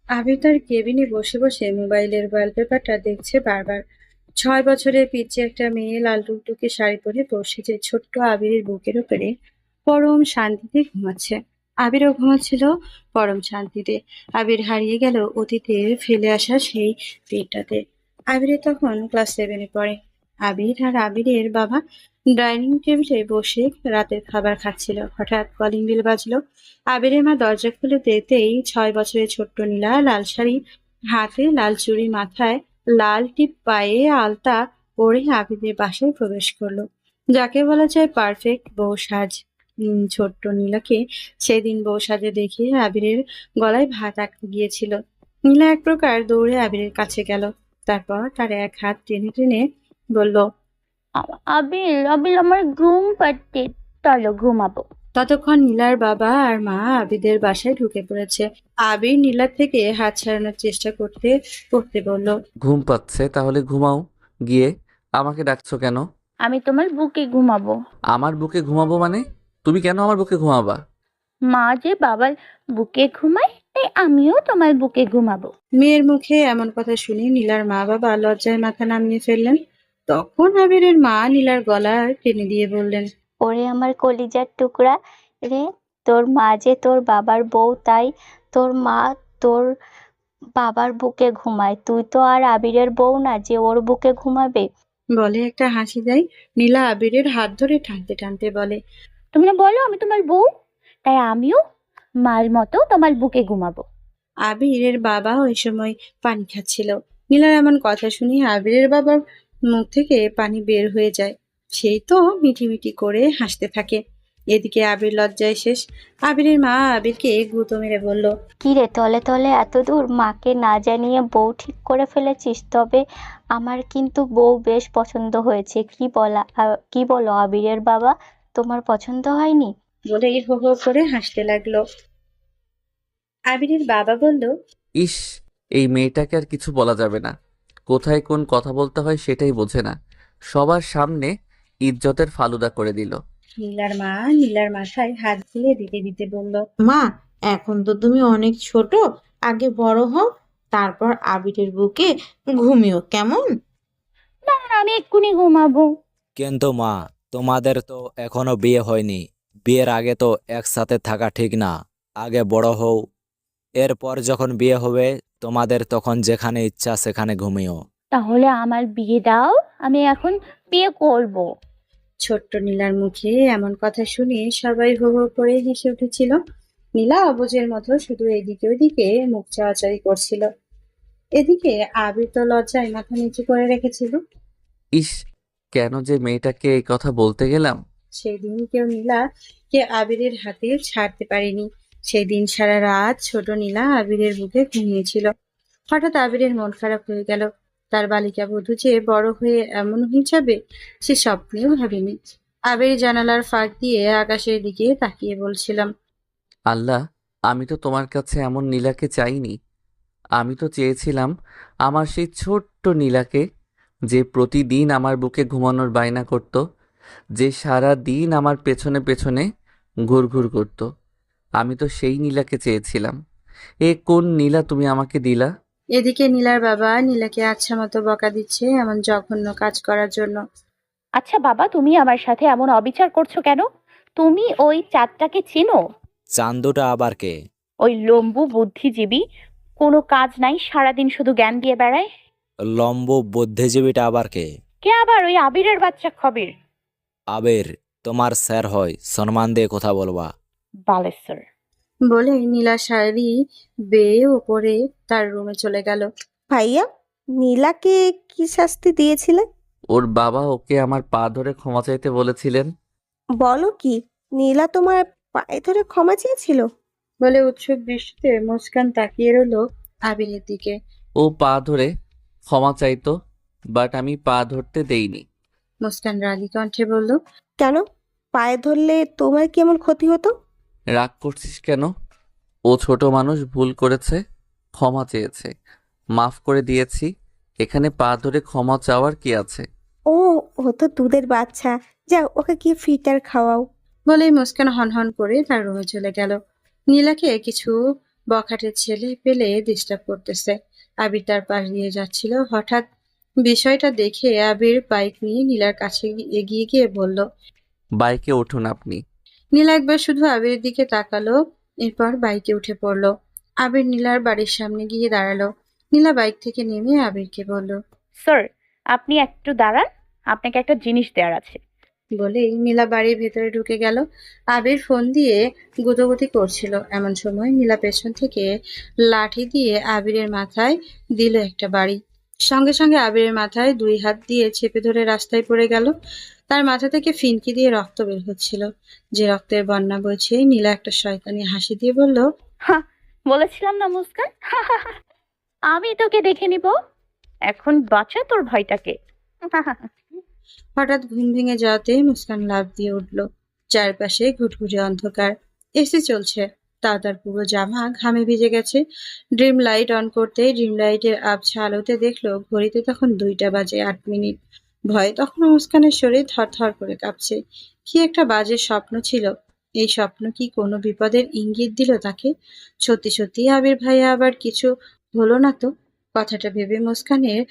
S2: আবির তার কেবিনে বসে বসে মোবাইলের ওয়ালপেপারটা দেখছে বারবার। 6 বছরের পিচ্চি একটা মেয়ে লাল টুকটুকে শাড়ি পরে বসে যে ছোট্ট আবিরের বুকের উপরে পরম শান্তিতে ঘুমাচ্ছে। আবিরও ঘুমাচ্ছিল পরম শান্তিতে। আবির হারিয়ে গেল অতীতে ফেলে আসা সেই দিনটাতে। আবিরের তখন ক্লাস 7-এ পড়ে। আবির আর আবিরের বাবা ডাইনিং টেবিলে বসে রাতের খাবার খাচ্ছিল। হঠাৎ কলিং বেল বাজলো। আবিরের মা দরজা খুলে দিতেই 6 বছরের ছোট্ট নীলা লাল শাড়ি হাতে, লাল চুড়ি মাথায়, লাল টিপ পায়ে আলতা পরে আবিরের বাসায় প্রবেশ করলো। যাকে বলা যায় পারফেক্ট বউ সাজ। ছোট্ট নীলাকে সেদিন বউ সাজে দেখে আবিরের গলায় ভাত আটকে গিয়েছিল। নীলা এক প্রকার দৌড়ে আবিরের কাছে গেল। তারপর তার এক হাত টেনে টেনে বলল,
S3: আবির আবির আমার ঘুম পাচ্ছে, চলো ঘুমাবো।
S2: ততক্ষণ নীলার বাবা আর মা আবিদের বাসায় ঢুকে পড়েছে। আবির নীলার থেকে হাত ছাড়ানোর চেষ্টা করতে করতে বলল,
S1: ঘুম পাচ্ছে, তাহলে ঘুমাও গিয়ে। আমাকে ডাকছো কেন?
S3: আমি তোমার বুকে ঘুমাবো।
S1: আমার বুকে ঘুমাবো মানে? তুমি কেন আমার বুকে ঘুমাবা?
S3: মা যে বাবার বুকে ঘুমায়, তাই আমিও তোমার বুকে ঘুমাবো।
S2: মেয়ের মুখে এমন কথা শুনে নীলার মা বাবা লজ্জায় মাথা নামিয়ে ফেললেন। তখন আবিরের মা নীলার গলা টেনে দিয়ে বললেন,
S10: ওরে আমার কলিজার টুকরা রে, তোর মা যে তোর বাবার বউ, তাই তোর মা তোর বাবার বুকে ঘুমায়। তুই তো আর আবিরের বউ না যে ওর বুকে ঘুমাবে।
S2: বলে একটা হাসি দেয়। নীলা আবিরের হাত ধরে টানতে টানতে বলে,
S3: তুমি না বলো আমি তোমার বউ, তাই আমিও মার মতো তোমার বুকে ঘুমাবো।
S2: আবিরের বাবা ওই সময় পানি খাচ্ছিল। নীলার এমন কথা শুনে আবিরের বাবার মুখ থেকে পানি বের হয়ে যায়। সেই তো মিটিমিটি করে হাসতে থাকে। এদিকে আবির লজ্জায় শেষ। আবিরের মা আবিরকে গুঁতো মেরে বলল,
S10: কি রে তলে তলে এত দূর মাকে না জানিয়ে বউ ঠিক করে ফেলেছিস? তবে আমার কিন্তু বউ বেশ পছন্দ হয়েছে। কি বলো আবিরের বাবা, তোমার পছন্দ হয়নি?
S2: বলেই হো হো করে হাসতে লাগলো। আবিরের বাবা বলল,
S1: ইস, এই মেয়েটাকে আর কিছু বলা যাবে না। কোথায় কোন কথা বলতে হয় সেটাই বোঝে না। সবার সামনে ইজ্জতের ফালুদা করে দিল।
S2: নীলার মা নীলার মাথায় হাত দিয়ে দিতে দিতে বলল,
S12: মা, এখন তো তুমি অনেক ছোট, আগে বড় হও, তারপর আবিরের বুকে ঘুমিও, কেমন?
S3: না না, আমি এক্ষুনি ঘুমাবো।
S11: কিন্তু মা, তোমাদের তো এখনো বিয়ে হয়নি। বিয়ের আগে তো একসাথে থাকা ঠিক না। আগে বড় হও, এরপর যখন বিয়ে হবে তোমাদের তখন যেখানে ইচ্ছা সেখানে ঘুমিও।
S3: তাহলে আমার বিয়ে দাও, আমি এখন বিয়ে করব।
S2: ছোট্ট নীলার মুখে এমন কথা শুনে সবাই হো হো করে হেসে উঠেছিল। নীলা অবুঝের মতো শুধু এদিকে ওদিকে মুখ চাওয়াচাওয়ি করছিল। এদিকে আবির তো লজ্জায় মাথা নিচু করে রেখেছিল।
S1: ইস, কেন যে মেয়েটাকে এই কথা বলতে গেলাম।
S2: সেদিন কেউ নীলাকে আবিরের হাতে ছাড়তে পারেনি। সেদিন সারা রাত ছোট নীলা আবিরের বুকে ঘুমিয়েছিল। হঠাৎ আবিরের মন খারাপ হয়ে গেল। তার বালিকা বধূ যে বড় হয়ে এমন হয়ে যাবে সে স্বপ্নেও ভাবেনি। আবির জানালার ফাঁক দিয়ে আকাশের দিকে তাকিয়ে বলছিলাম,
S1: আল্লাহ, আমি তো তোমার কাছে এমন নীলাকে চাইনি। আমি তো চেয়েছিলাম আমার সেই ছোট্ট নীলাকে, যে প্রতিদিন আমার বুকে ঘুমানোর বায়না করত, যে সারা দিন আমার পেছনে পেছনে ঘুরঘুর করত। আমি তো সেই নীলাকে চেয়েছিলাম। এ কোন নীলা তুমি আমাকে দিলা?
S2: এদিকে নীলার বাবা নীলাকে আচ্ছা মতো বকা দিচ্ছে এমন জঘন্য কাজ করার জন্য।
S3: আচ্ছা বাবা, তুমি আমার সাথে এমন অবিচার করছো কেন? তুমি ওই চাঁদটাকে চেনো?
S11: চান্দুটা আবার কে?
S3: ওই লম্বু বুদ্ধিজীবী, কোনো কাজ নাই, সারাদিন শুধু জ্ঞান দিয়ে বেড়ায়।
S11: লম্বু বুদ্ধিজীবীটা আবার কে?
S3: কে আবার? ওই আবিরের বাচ্চা খবির।
S11: আবির তোমার স্যার হয়, সম্মান দিয়ে কথা বলবা।
S3: বালেশ্বর।
S2: বলে নীলা শাড়ি বেয়ে উপরে তার রুমে চলে গেল।
S6: ভাইয়া, নীলাকে কি শাস্তি দিয়েছিলে?
S1: ওর বাবা ওকে আমার পা ধরে ক্ষমা চাইতে বলেছিলেন।
S6: বলো কি, নীলা তোমার পায়ে ধরে ক্ষমা চেয়েছিল?
S2: বলে উৎসুক দৃষ্টিতে মুস্কান তাকিয়ে রইল আবিরের দিকে।
S1: ও পা ধরে ক্ষমা চাইতো, বাট আমি পা ধরতে দেইনি।
S2: মুস্কান রাগী কণ্ঠে বলল,
S6: কেন? পায়ে ধরলে তোমার কি এমন ক্ষতি হতো?
S1: রাগ করছিস কেন? ও ছোট মানুষ, ভুল করেছে, ক্ষমা চেয়েছে, মাফ করে দিয়েছি। এখানে পা ধরে ক্ষমা চাওয়ার কি আছে?
S6: ও ও তো দুধের বাচ্চা, যাও ওকে গিয়ে ফিটার খাওয়াও।
S2: বলেই মুস্কান হনহন করে তার রুমে চলে গেল। নীলাকে কিছু বখাটের ছেলে পেলে ডিস্টার্ব করতেছে। আবির তার পাশ দিয়ে যাচ্ছিল। হঠাৎ বিষয়টা দেখে আবির বাইক নিয়ে নীলার কাছে এগিয়ে গিয়ে বলল,
S1: বাইকে উঠুন আপনি।
S2: নীলা একবার শুধু আবিরের দিকে তাকালো, এরপর বাইকে উঠে পড়লো। আবির নীলার বাড়ির সামনে গিয়ে দাঁড়ালো। নীলা বাইক থেকে নেমে আবিরকে বলল,
S3: স্যার, আপনি একটু দাঁড়ান, আপনাকে একটা জিনিস দেওয়ার আছে।
S2: বলেই নীলা বাড়ির ভেতরে ঢুকে গেল। আবির ফোন দিয়ে গুতগুতি করছিল। এমন সময় নীলা পেছন থেকে লাঠি দিয়ে আবিরের মাথায় দিল একটা বাড়ি। সঙ্গে সঙ্গে আবিরের মাথায় দুই হাত দিয়ে চেপে ধরে রাস্তায় পড়ে গেল। তার মাথা থেকে ফিনকি দিয়ে রক্ত বের হচ্ছিল। যে রক্তের বন্যা বইছে, নীলা একটা শয়তানি হাসি দিয়ে বলল,
S3: হা, বলেছিলাম না মুস্কান, আমি তোকে দেখে নিব। এখন বাঁচা তোর ভয়টাকে।
S2: হঠাৎ ঘুম ভেঙে যাওয়াতে মুস্কান লাফ দিয়ে উঠল। চারপাশে ঘুটঘুটে অন্ধকার। এসি চলছে, তার পুরো জামা ঘামে ভিজে গেছে। ড্রিম লাইট অন করতে ড্রিম লাইটের আবছা আলোতে দেখলো ঘড়িতে তখন 2টা বাজে 8 মিনিট। ভয়ে তখন মুস্কানের শরীর থরথর করে কাঁপছে। কি একটা বাজে স্বপ্ন ছিল। এই স্বপ্ন কি কোনো বিপদের ইঙ্গিত দিল তাকে? সত্যি সত্যি আবির ভাইয়া আবার কিছু হলো না তো? কথাটা ভেবে মুস্কানের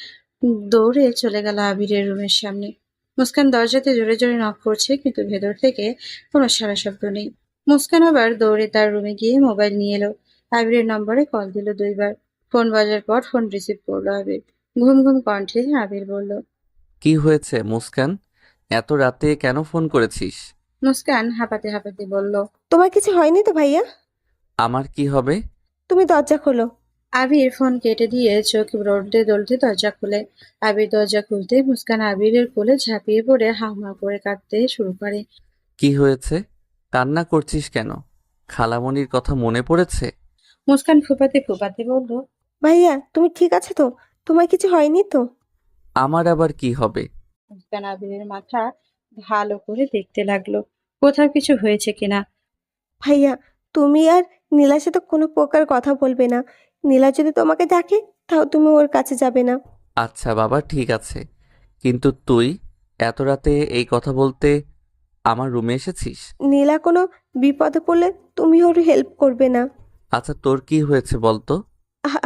S2: দৌড়ে চলে গেল আবিরের রুমের সামনে। মুস্কান দরজাতে জোরে জোরে নক করছে, কিন্তু ভেতর থেকে কোনো সাড়া শব্দ নেই। মুস্কান আবার দৌড়ে তার রুমে গিয়ে মোবাইল নিয়ে এলো। আবিরের নম্বরে কল দিল 2বার। ফোন বাজার পর ফোন রিসিভ করলো আবির। ঘুম ঘুম কণ্ঠে আবির বলল,
S1: কি হয়েছে মুস্কান? এত রাতে কেন ফোন করেছিস?
S2: মুস্কান হাঁপাতে হাঁপাতে বলল,
S6: তোমার কিছু হয়নি তো ভাইয়া?
S1: আমার কি হবে?
S6: তুমি দরজা খোলো।
S2: আবির ফোন কেটে দিয়ে চোখ দৌড়তে দৌড়তে দরজা খুলে। আবির দরজা খুলতে মুস্কান আবিরের কোলে ঝাঁপিয়ে পড়ে হাউমাউ করে কাঁদতে শুরু করে।
S1: কি হয়েছে? কান্না করছিস কেন? খালামণির কথা মনে পড়েছে?
S2: মুস্কান ফুপাতে ফুপাতে বলল,
S6: ভাইয়া তুমি ঠিক আছো তো? তোমার কিছু হয়নি তো?
S1: আমার আবার কি হবে?
S2: মুস্কান আবিরের মাথা ভালো করে দেখতে লাগলো, কোথাও কিছু হয়েছে কিনা।
S6: ভাইয়া তুমি আর নীলার সাথে কোনো প্রকার কথা বলবে না। নীলা যদি তোমাকে ডাকে তাও তুমি ওর কাছে যাবে না।
S1: আচ্ছা বাবা, ঠিক আছে। কিন্তু তুই এত রাতে এই কথা বলতে আমার রুমে এসেছিস?
S6: নীলা কোনো বিপদে পড়লে তুমি ওর হেল্প করবে না।
S1: আচ্ছা, তোর কি হয়েছে বলতো?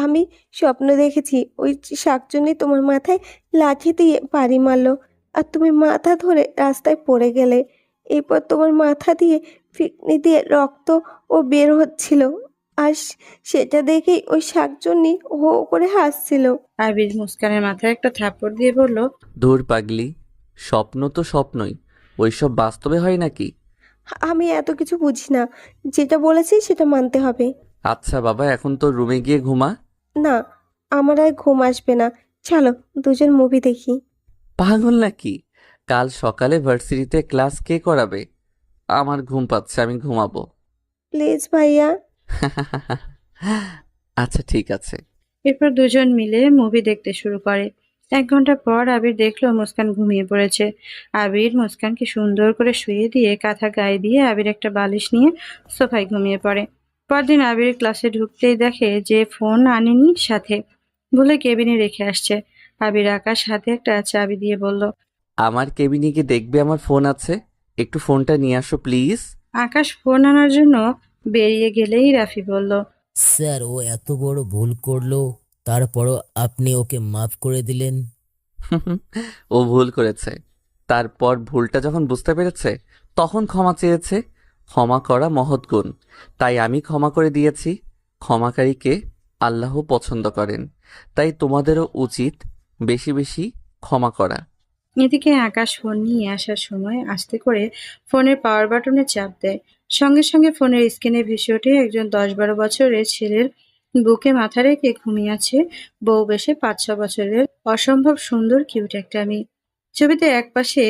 S6: আমি স্বপ্ন দেখেছি ওই শাকচুন্নি তোমার মাথায় লাঠি দিয়ে বাড়ি মারলো আর তুমি মাথা ধরে রাস্তায় পড়ে গেলে। এরপর তোমার মাথা দিয়ে ফিকনি দিয়ে রক্ত ও বের হচ্ছিল আর সেটা দেখেই ওই শাকচুন্নি হো করে হাসছিল।
S2: আবির মুস্কানের মাথায় একটা থাপ্পড় দিয়ে বলল,
S1: ধুর পাগলি, স্বপ্ন তো স্বপ্নই, ওইসব বাস্তবে হয় নাকি?
S6: আমি এত কিছু বুঝি না, যেটা বলেছি সেটা মানতে হবে।
S1: আচ্ছা বাবা, এখন তোর রুমে গিয়ে ঘুমা।
S6: না, আমার আর ঘুম আসবে না। চলো দুজন মুভি দেখি।
S1: পাগল নাকি? কাল সকালে ভার্সিটিতে ক্লাস কে করাবে? আমার ঘুম পাচ্ছে, আমি ঘুমাবো।
S6: প্লিজ ভাইয়া।
S1: আচ্ছা ঠিক আছে।
S2: এরপর দুজন মিলে মুভি দেখতে শুরু করে। 1 ঘন্টা পর আবির দেখলো মুস্কান ঘুমিয়ে পড়েছে। আবির মুস্কানকে সুন্দর করে শুয়ে দিয়ে কাঁথা গায়ে দিয়ে আবির একটা বালিশ নিয়ে সোফায় ঘুমিয়ে পড়ে। পরদিন আবির ক্লাসে ঢুকতেই দেখে যে ফোন আনেনি সাথে, ভুলে কেবিনে রেখে আসছে। আবির আকাশ হাতে একটা চাবি দিয়ে বলল,
S1: আমার কেবিনে গিয়ে দেখবে আমার ফোন আছে, একটু ফোনটা নিয়ে আসো প্লিজ।
S2: আকাশ ফোন আনার জন্য বেরিয়ে গেলেই রাফি বলল,
S13: স্যার, ও এত বড় ভুল করলো, তারপরও আপনি ওকে মাফ করে দিলেন।
S1: ও ভুল করেছে, তারপর ভুলটা যখন বুঝতে পেরেছে তখন ক্ষমা চেয়েছে। ক্ষমা করা মহৎ গুণ, তাই আমি ক্ষমা করে দিয়েছি। ক্ষমাকারীকে আল্লাহ পছন্দ করেন, তাই তোমাদেরও উচিত বেশি বেশি ক্ষমা করা।
S2: এদিকে আকাশ ফোন নিয়ে আসার সময় আস্তে করে ফোনের পাওয়ার বাটনে চাপ দেয়। সঙ্গে সঙ্গে ফোনের স্ক্রিনে ভেসে ওঠে একজন 10-12 বছরের ছেলের বুকে মাথা রেখে ঘুমিয়ে আছে বউ বেশে 5-6 বছরের অসম্ভব সুন্দর কিউট একটা মেয়ে। ছবিতে একপাশে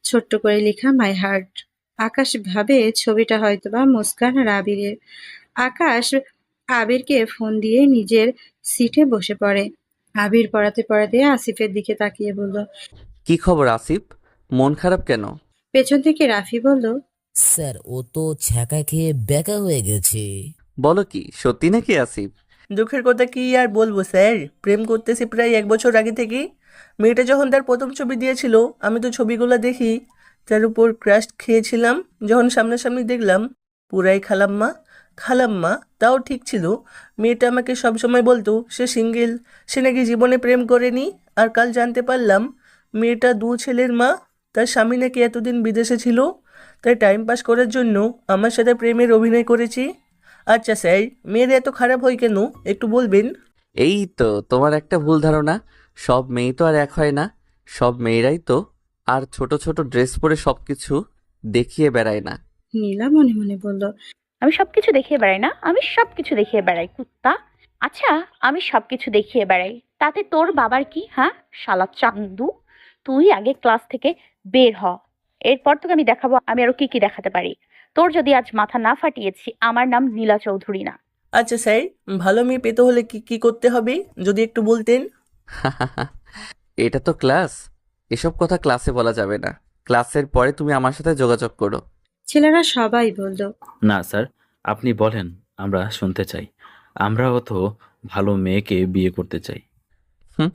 S2: ছোট্ট করে লেখা মাই হার্ট। আকাশ ভাবে ছবিটা হয়তোবা মুস্কান আর আবিরের। আকাশ আবিরকে ফোন দিয়ে নিজের সিটে বসে পড়ে। আবির পড়াতে পড়াতে আসিফের দিকে তাকিয়ে বলল,
S1: কি খবর আসিফ, মন খারাপ কেন?
S2: পেছন থেকে রাফি বলল,
S13: স্যার, ও তো ছ্যাঁকা খেয়ে বেকা হয়ে গেছে।
S1: বলো কি, সত্যি নাকি আসিফ?
S4: দুঃখের কথা কি আর বলবো স্যার, প্রেম করতেছি প্রায় 1 বছর আগে থেকে। মেয়েটা যখন তার প্রথম ছবি দিয়েছিল আমি তো ছবিগুলো দেখি, তার উপর ক্রাশ খেয়েছিলাম। যখন সামনাসামনি দেখলাম পুরাই খালাম্মা। খালাম্মা তাও ঠিক ছিল। মেয়েটা আমাকে সবসময় বলতো সে সিঙ্গেল, সে নাকি জীবনে প্রেম করেনি। আর কাল জানতে পারলাম মেয়েটা 2 ছেলের মা, তার স্বামী নাকি এতদিন বিদেশে ছিল, তাই টাইম পাস করার জন্য আমার সাথে প্রেমের অভিনয় করেছি। আচ্ছা স্যার, মেয়েরা এত খারাপ হয় কেন একটু বলবেন?
S1: এই তো তোমার একটা ভুল ধারণা, সব মেয়ে তো আর এক হয় না। সব মেয়েরাই তো আর ছোট ছোট ড্রেস পরে সবকিছু দেখিয়ে বেড়ায় না।
S2: নীলা মনে মনে বলল,
S3: আমি সবকিছু দেখিয়ে বেড়াই না, আমি সবকিছু দেখিয়ে বেড়াই কুত্তা। আচ্ছা, আমি সবকিছু দেখিয়ে বেড়াই, তাতে তোর বাবার কি? হ্যাঁ শালা চান্দু, তুই আগে ক্লাস থেকে বের হ, এরপর তোকে আমি দেখাবো আমি আরো কি কি দেখাতে পারি। তোর যদি আজ মাথা না ফাটিয়েছি, আমার নাম নীলা চৌধুরী না।
S4: আচ্ছা স্যার, ভালো মেয়ে পেতে হলে কি কি করতে হবে যদি একটু বলতেন?
S1: এটা তো ক্লাস, এসব কথা ক্লাসে বলা যাবে না। ক্লাসের পরে তুমি আমার সাথে যোগাযোগ করো।
S2: ছেলেরা সবাই বলল,
S5: না স্যার, আপনি বলেন, আমরা শুনতে চাই। আমরাও তো ভালো মেয়েকে বিয়ে করতে চাই।
S1: হুম,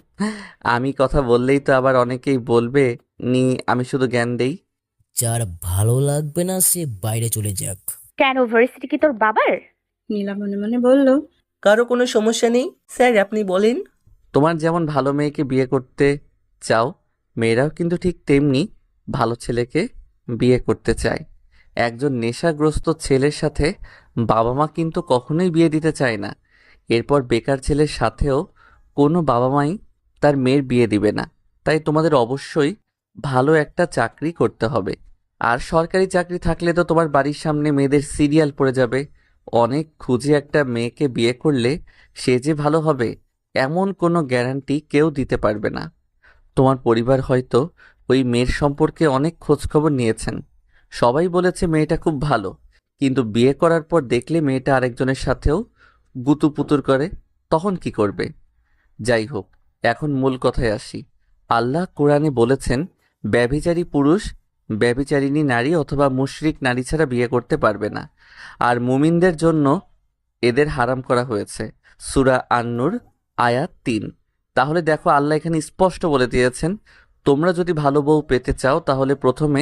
S1: আমি কথা বললেই তো আবার অনেকেই বলবে নি আমি শুধু জ্ঞান দেই।
S13: যার ভালো লাগবে না সে বাইরে চলে যাক।
S3: কেন, ভার্সিটি কি তোর বাবার?
S2: নীলা মনে মনে বলল,
S4: কারো কোনো সমস্যা নেই স্যার, আপনি বলেন।
S1: তোমার যেমন ভালো মেয়েকে বিয়ে করতে চাও, মেয়েরাও কিন্তু ঠিক তেমনি ভালো ছেলেকে বিয়ে করতে চায়। একজন নেশাগ্রস্ত ছেলের সাথে বাবা মা কিন্তু কখনোই বিয়ে দিতে চায় না। এরপর বেকার ছেলের সাথেও কোনো বাবা মাই তার মেয়ের বিয়ে দিবে না। তাই তোমাদের অবশ্যই ভালো একটা চাকরি করতে হবে। আর সরকারি চাকরি থাকলে তো তোমার বাড়ির সামনে মেয়েদের সিরিয়াল পড়ে যাবে। অনেক খুঁজে একটা মেয়েকে বিয়ে করলে সে যে ভালো হবে এমন কোনো গ্যারান্টি কেউ দিতে পারবে না। তোমার পরিবার হয়তো ওই মেয়ের সম্পর্কে অনেক খোঁজখবর নিয়েছেন, সবাই বলেছে মেয়েটা খুব ভালো, কিন্তু বিয়ে করার পর দেখলে মেয়েটা আরেকজনের সাথেও গুতুপুতুর করে, তখন কি করবে? যাই হোক, এখন মূল কথায় আসি। আল্লাহ কোরআনে বলেছেন, ব্যভিচারী পুরুষ ব্যভিচারিণী নারী অথবা মুশরিক নারী ছাড়া বিয়ে করতে পারবে না, আর মুমিনদের জন্য এদের হারাম করা হয়েছে। সূরা আন-নূর আয়াত ৩। তাহলে দেখো, আল্লাহ এখানে স্পষ্ট বলে দিয়েছেন, তোমরা যদি ভালো বউ পেতে চাও তাহলে প্রথমে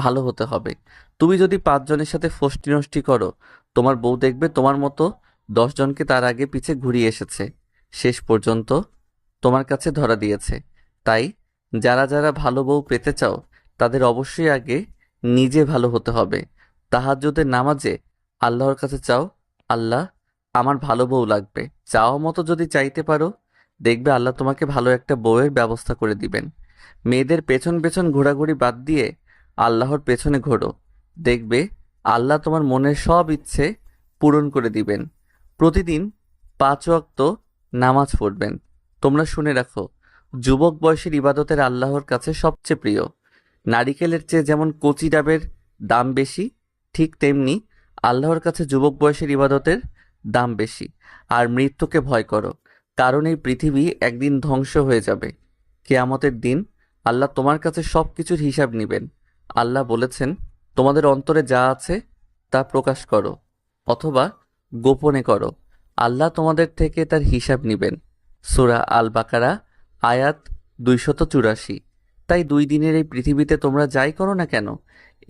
S1: ভালো হতে হবে। তুমি যদি ৫ জনের সাথে ফষ্টি নষ্টি করো, তোমার বউ দেখবে তোমার মতো ১০ জনকে তার আগে পিছে ঘুরিয়ে এসেছে, শেষ পর্যন্ত তোমার কাছে ধরা দিয়েছে। তাই যারা যারা ভালো বউ পেতে চাও তাদের অবশ্যই আগে নিজে ভালো হতে হবে। তাহাজ্জুদের নামাজে আল্লাহর কাছে চাও, আল্লাহ আমার ভালো বউ লাগবে। চাওয়া মতো যদি চাইতে পারো, দেখবে আল্লাহ তোমাকে ভালো একটা বউয়ের ব্যবস্থা করে দিবেন। মেয়েদের পেছন পেছন ঘোরাঘুরি বাদ দিয়ে আল্লাহর পেছনে ঘোরো, দেখবে আল্লাহ তোমার মনের সব ইচ্ছে পূরণ করে দিবেন। প্রতিদিন ৫ ওয়াক্ত নামাজ পড়বেন। তোমরা শুনে রাখো, যুবক বয়সের ইবাদতের আল্লাহর কাছে সবচেয়ে প্রিয়। নারিকেলের চেয়ে যেমন কচি ডাবের দাম বেশি, ঠিক তেমনি আল্লাহর কাছে যুবক বয়সের ইবাদতের দাম বেশি। আর মৃত্যুকে ভয় করো, কারণ এই পৃথিবী একদিন ধ্বংস হয়ে যাবে। কিয়ামতের দিন আল্লাহ তোমার কাছে সব কিছুর হিসাব নেবেন। আল্লাহ বলেছেন, তোমাদের অন্তরে যা আছে তা প্রকাশ করো অথবা গোপনে করো, আল্লাহ তোমাদের থেকে তার হিসাব নেবেন। সূরা আল বাকারা আয়াত ২৮৪। তাই ২ দিনের এই পৃথিবীতে তোমরা যাই করো না কেন,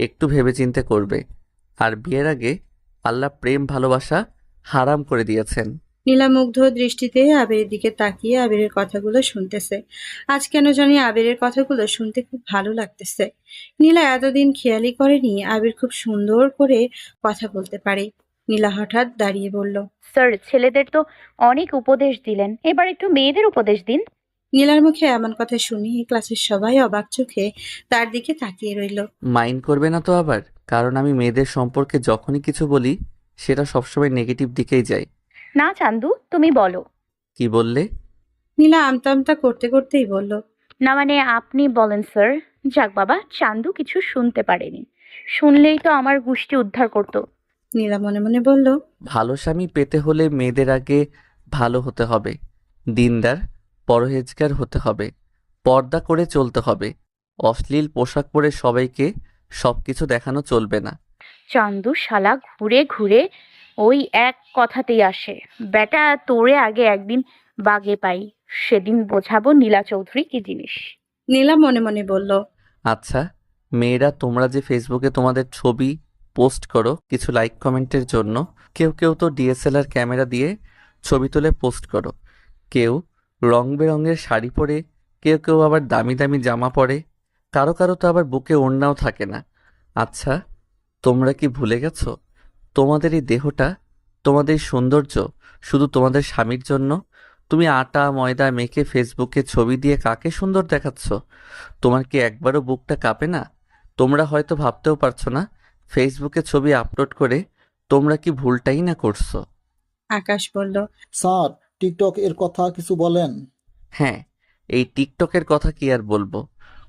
S1: একটু ভেবেচিন্তে করবে। আর বিয়ের আগে আল্লাহ প্রেম ভালোবাসা হারাম করে দিয়েছেন।
S2: নীলা মুগ্ধ দৃষ্টিতে আবিরের দিকে তাকিয়ে আবিরের কথাগুলো শুনতেছে। আজ কেন জানি আবিরের কথাগুলো শুনতে খুব ভালো লাগতেছে। নীলা এতদিন খেয়ালই করেনি আবির খুব সুন্দর করে কথা বলতে পারে। নীলা হঠাৎ দাঁড়িয়ে বলল,
S3: স্যার, ছেলেদের তো অনেক উপদেশ দিলেন, এবার একটু মেয়েদের উপদেশ দিন।
S2: নীলার মুখে এমন কথা শুনে ক্লাসের সবাই অবাক চোখে তার দিকে তাকিয়ে রইল।
S1: মাইন্ড করবে না তো আবার? কারণ আমি মেয়েদের সম্পর্কে যখনই কিছু বলি সেটা সবসময় নেগেটিভ দিকেই যায়।
S3: না চান্দু, তুমি বলো।
S1: কি বললে?
S2: নীলা আমতা আমতা করতে করতেই বলল,
S3: না মানে আপনি বলেন স্যার। যাক বাবা, চান্দু কিছু শুনতে পারেনি, শুনলেই তো আমার গোষ্ঠী উদ্ধার করতো।
S2: নীলা মনে মনে বলল,
S1: ভালো স্বামী পেতে হলে মেয়েদের আগে ভালো হতে হবে, দিনদার পরহেজগার হতে হবে, পর্দা করে চলতে হবে, অশ্লীল পোশাক পরে সবাইকে সবকিছু দেখানো চলবে না।
S3: চান্দু শালা ঘুরে ঘুরে ওই এক কথাতেই আসে। বেটা, তোরে আগে একদিন বাগে পাই, সেদিন বোঝাবো নীলা চৌধুরী কি জিনিস।
S2: নীলা মনে মনে বলল,
S1: আচ্ছা মেয়েরা, তোমরা যে ফেসবুকে তোমাদের ছবি পোস্ট করো কিছু লাইক কমেন্টের জন্য, কেউ কেউ তো ডিএসএলআর ক্যামেরা দিয়ে ছবি তুলে পোস্ট করো, কেউ রং বেরঙের শাড়ি পরে, কেউ কেউ আবার দামি দামি জামা পরে, কারো কারো তো আবার বুকে ওড়নাও থাকে না। আচ্ছা, তোমরা কি ভুলে গেছো তোমাদের এই দেহটা, তোমাদের এই সৌন্দর্য শুধু তোমাদের স্বামীর জন্য? তুমি আটা ময়দা মেখে ফেসবুকে ছবি দিয়ে কাকে সুন্দর দেখাচ্ছ? তোমার কি একবারও বুকটা কাঁপে না? তোমরা হয়তো ভাবতেও পারছো না, ফেসবুকে ছবি আপলোড করে তোমরা কি ভুলটাই না করছো।
S2: আকাশ বলল,
S8: স্যার, টিকটক এর কথা কিছু বলেন।
S1: হ্যাঁ, এই টিকটকের কথা কি আর বলবো,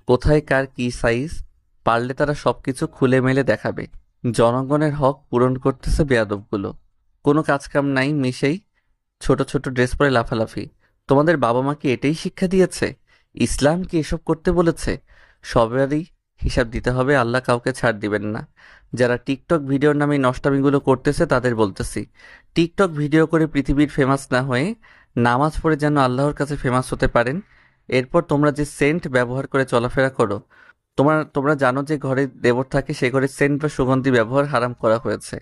S1: কোথায় কার কি সাইজ, পারলে তারা সবকিছু খুলে মেলে দেখাবে। জনগণের হক পূরণ করতেছে বেয়াদবগুলো। কোনো কাজকাম নাই, মিশেই ছোট ছোট ড্রেস পরে লাফালাফি। তোমাদের বাবা মা কি এটাই শিক্ষা দিয়েছে? ইসলাম কি এসব করতে বলেছে? সবারই হিসাব দিতে হবে, আল্লাহ কাউকে ছাড় দিবেন না। যারা টিকটক ভিডিওর নামে এই নষ্টামিগুলো করতেছে তাদের বলতেছি, টিকটক ভিডিও করে পৃথিবীর ফেমাস না হয়ে নামাজ পড়ে যেন আল্লাহর কাছে ফেমাস হতে পারেন। এরপর তোমরা যে সেন্ট ব্যবহার করে চলাফেরা করো, তোমরা জানো যে ঘরে দেবর থাকে সে ঘরে সেন্ট বা সুগন্ধি ব্যবহার হারাম করা হয়েছে।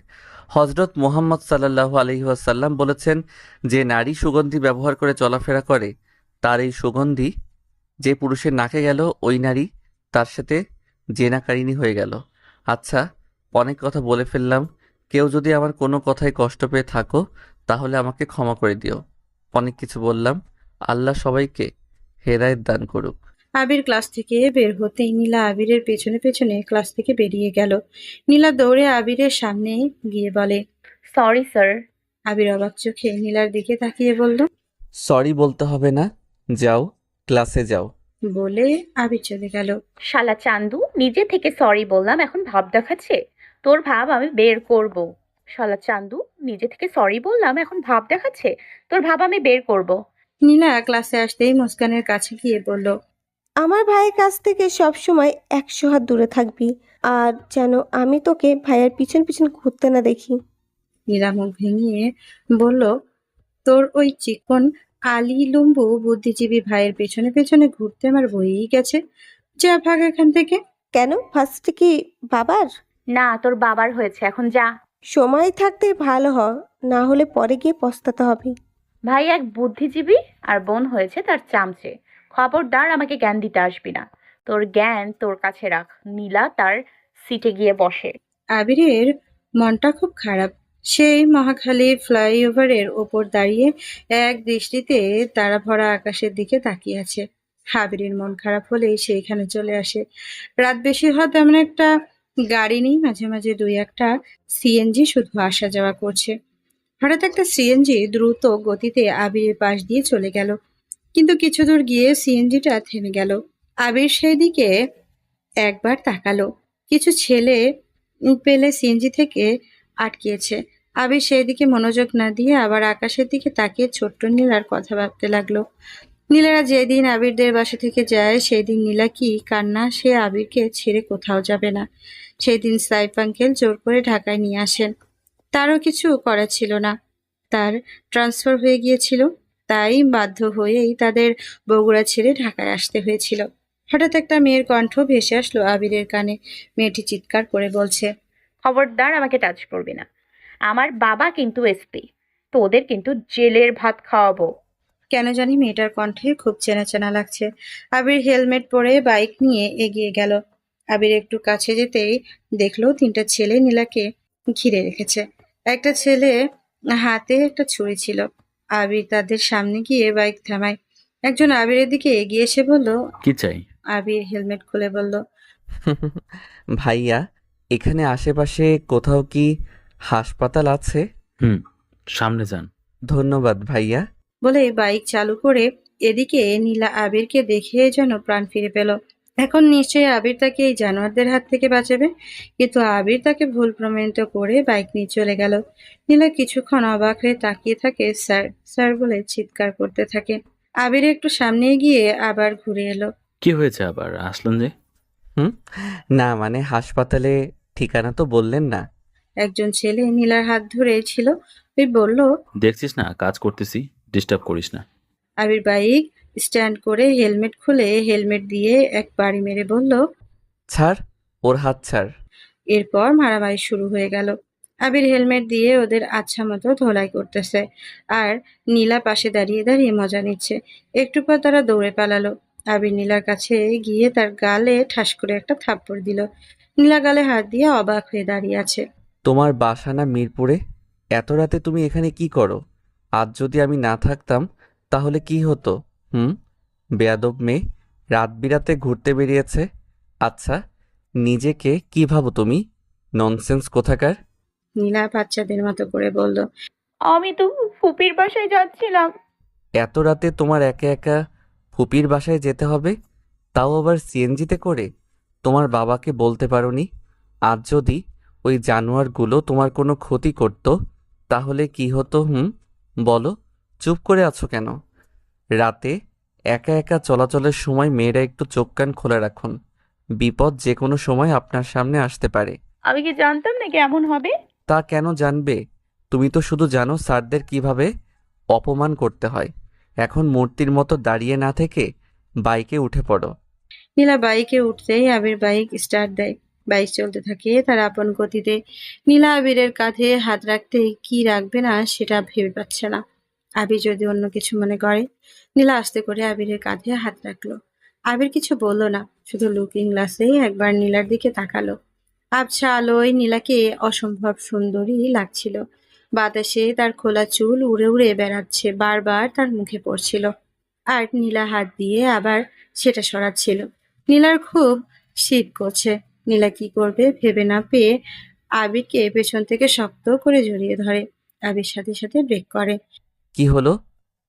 S1: হজরত মুহাম্মদ সাল্লাল্লাহু আলাইহি ওয়াসাল্লাম বলেছেন, যে নারী সুগন্ধি ব্যবহার করে চলাফেরা করে তার এই সুগন্ধি যে পুরুষের নাকে গেল, ওই নারী তার সাথে জেনাকারিনী হয়ে গেল। আচ্ছা, অনেক কথা বলে ফেললাম। কেউ যদি আমার কোনো কথায় কষ্ট পেয়ে থাকো তাহলে আমাকে ক্ষমা করে দিও। অনেক কিছু বললাম। আল্লাহ সবাইকে হেদায়েত দান করুক।
S2: আবির ক্লাস থেকে বের হতেই নীলা আবিরের পেছনে পেছনে ক্লাস থেকে বেরিয়ে গেল। নীলা দৌড়ে আবিরের সামনে গিয়ে বলে,
S3: সরি স্যার।
S2: আবির অবাক চোখে নীলার দিকে তাকিয়ে বলল,
S1: সরি বলতে হবে না, যাও ক্লাসে যাও।
S2: বলে আবির চলে গেল।
S3: শালা চান্দু, নিজে থেকে সরি বললাম, এখন ভাব দেখাচ্ছে। তোর ভাব আমি বের করব। শালা চান্দু, নিজে থেকে সরি বললাম, এখন ভাব দেখাচ্ছে। তোর ভাব আমি বের করব।
S2: নীলা ক্লাসে আসতেই মুস্কানের কাছে গিয়ে বলল,
S6: আমার ভাইয়ের কাছ থেকে সব সময় 100 হাত দূরে থাকবি, আর যেন আমি তোকে ভাইয়ের পিছন পিছন ঘুরতে না দেখি।
S2: নীলা মুখ ভেঙিয়ে বলল, তোর ওই চিকন আলি লম্বু বুদ্ধিজীবী ভাইয়ের পেছনে পেছনে ঘুরতে আমার বইই গেছে। যা ভাগ এখান থেকে।
S6: কেন, ফার্স্টে কি বাবার?
S3: না, তোর বাবার হয়েছে, এখন যা।
S6: সময় থাকতে ভালো হ, না হলে পরে গিয়ে পস্তাতে হবে।
S3: ভাই এক বুদ্ধিজীবী আর বোন হয়েছে তার চামচে। খবরদার আমাকে জ্ঞান দিতে আসবি না। তোর জ্ঞান তোর কাছে রাখ। নীলা তার সিটে গিয়ে বসে।
S2: আবিরের মনটা খুব খারাপ। সেই মহাখালী ফ্লাইওভারের ওপর দাঁড়িয়ে এক দৃষ্টিতে তারা ভরা আকাশের দিকে তাকিয়ে আছে। আবিরের মন খারাপ হলেই সেইখানে চলে আসে। রাত বেশি হওয়া তেমন একটা গাড়ি নেই, মাঝে মাঝে দুই একটা সিএনজি শুধু আসা যাওয়া করছে। হঠাৎ একটা সিএনজি দ্রুত গতিতে আবিরের পাশ দিয়ে চলে গেল, কিন্তু কিছু দূর গিয়ে সিএনজিটা থেমে গেল। আবির সেই দিকে একবার তাকালো। কিছু ছেলে পেলে সিএনজি থেকে আটকিয়েছে। আবির সেই দিকে মনোযোগ না দিয়ে আবার আকাশের দিকে তাকিয়ে ছোট্ট নীলার কথা ভাবতে লাগলো। নীলারা যেদিন আবিরদের বাসা থেকে যায় সেই দিন নীলা কি কান্না, সে আবিরকে ছেড়ে কোথাও যাবে না। সেই দিন সাইফ আঙ্কেল জোর করে ঢাকায় নিয়ে আসেন। তারও কিছু করার ছিল না, তার ট্রান্সফার হয়ে গিয়েছিল। তাই বাধ্য হয়েই তাদের বগুড়া ছেড়ে ঢাকায় আসতে হয়েছিল। হঠাৎ একটা মেয়ের কণ্ঠ ভেসে আসলো আবিরের কানে। মেয়েটি চিৎকার করে বলছে,
S3: খবরদার আমাকে টাচ করবি না। আমার বাবা কিন্তু এসপি। তোদের কিন্তু জেলের ভাত খাওয়াবো।
S2: কেন জানি মেয়েটার কণ্ঠে খুব চেনা চেনা লাগছে। আবির হেলমেট পরে বাইক নিয়ে এগিয়ে গেল। আবির একটু কাছে যেতেই দেখলো তিনটা ছেলে নীলাকে ঘিরে রেখেছে। একটা ছেলে হাতে একটা ছুরি ছিল। আবির তাদের সামনে গিয়ে বাইক থামায়। একজন আবিরের দিকে এগিয়ে এসে বলল,
S5: কি চাই?
S2: আবির হেলমেট খুলে বলল,
S1: ভাইয়া, এখানে আশেপাশে কোথাও কি হাসপাতাল আছে?
S5: হুম, সামনে যান।
S1: ধন্যবাদ ভাইয়া।
S2: বলে বাইক চালু করে এদিকে নীলা আবিরকে দেখে যেন প্রাণ ফিরে পেল। এখন নিশ্চয়ই আবির তাকে এই জানোয়ারদের হাত থেকে বাঁচাবে, কিন্তু আবির তাকে ভুল প্রমাণিত করে বাইক নিয়ে চলে গেল। নীলা কিছুক্ষণ অবাক হয়ে তাকিয়ে থাকে। স্যার স্যার বলে চিৎকার করতে থাকে। আবির একটু সামনে গিয়ে আবার ঘুরে এলো।
S5: কি হয়েছে আবার আসলেন যে?
S1: হুম, না মানে হাসপাতালে ঠিকানা তো বললেন না।
S2: একজন ছেলে নীলার হাত ধরে ছিল, ওই বলল।
S5: দেখছিস না কাজ করতেছি, ডিস্টার্ব করিস না।
S2: আবির বাইক স্ট্যান্ড করে হেলমেট খুলে হেলমেট দিয়ে এক বাড়ি মেরে বলল,
S1: ছাড়, ওর হাত ছাড়।
S2: এরপর মারামারি শুরু হয়ে গেল। আবির হেলমেট দিয়ে ওদের আচ্ছা মতো ধোলাই করতেছে, আর নীলা পাশে দাঁড়িয়ে দাঁড়িয়ে মজা নিচ্ছে। একটু পর তারা দৌড়ে পালালো। আবির নীলার কাছে গিয়ে তার গালে ঠাস করে একটা থাপ্পড় দিল। নীলা গালে হাত দিয়ে অবাক হয়ে দাঁড়িয়ে আছে।
S1: তোমার বাসা না মিরপুরে? এত রাতে তুমি এখানে কি করো? আজ যদি আমি না থাকতাম তাহলে কি হতো? হুম, বেয়াদব মেয়ে, রাত বিরাতে ঘুরতে বেরিয়েছে। আচ্ছা, নিজেকে কি ভাবো তুমি? ননসেন্স কোথাকার।
S2: নীলা বাচ্চাদের মতো করে বলল,
S3: আমি তো ফুপির বাসায় যাচ্ছিলাম।
S1: এত রাতে তোমার একা একা ফুপির বাসায় যেতে হবে, তাও আবার সিএনজিতে করে? তোমার বাবাকে বলতে পারোনি? আজ যদি ওই জানোয়ারগুলো তোমার কোনো ক্ষতি করতো তাহলে কি হতো? হুম, বলো। চুপ করে আছো কেন? রাতে একা একা চলাচলের সময় মেয়েরা একটু চোখ কান খোলা রাখুন। বিপদ যে কোনো সময় আপনার সামনে আসতে পারে।
S3: আমি কি জানতাম নাকি এমন হবে?
S1: তা কেন জানবে? তুমি তো শুধু জানো স্যারদের কিভাবে অপমান করতে হয়। এখন মূর্তির মতো দাঁড়িয়ে না থেকে বাইকে উঠে পড়ো।
S2: নীলা বাইকে উঠতেই আবির বাইক স্টার্ট দেয়। বাইক চলতে থাকে তার আপন গতিতে। নীলা আবিরের কাঁধে হাত রাখতে কি রাখবে না সেটা ভেবে পাচ্ছে না। আবির যদি অন্য কিছু মনে করে। নীলা আস্তে করে আবিরের কাঁধে হাত রাখলো। আবির কিছু বলল না, শুধু লুকিং গ্লাসে একবার নীলার দিকে তাকালো। আবছা আলোয় নীলাকে অসম্ভব সুন্দরী লাগছিল। বাতাসে তার খোলা চুল উড়ে উড়ে বেড়াচ্ছে, বারবার তার মুখে পড়ছিল। আর নীলা হাত দিয়ে আবার সেটা সরাচ্ছিল। নীলার খুব শীত করছে। নীলা কি করবে ভেবে না পেয়ে আবিরকে পেছন থেকে শক্ত করে জড়িয়ে ধরে। আবির সাথে সাথে ব্রেক করে।
S1: কি হলো?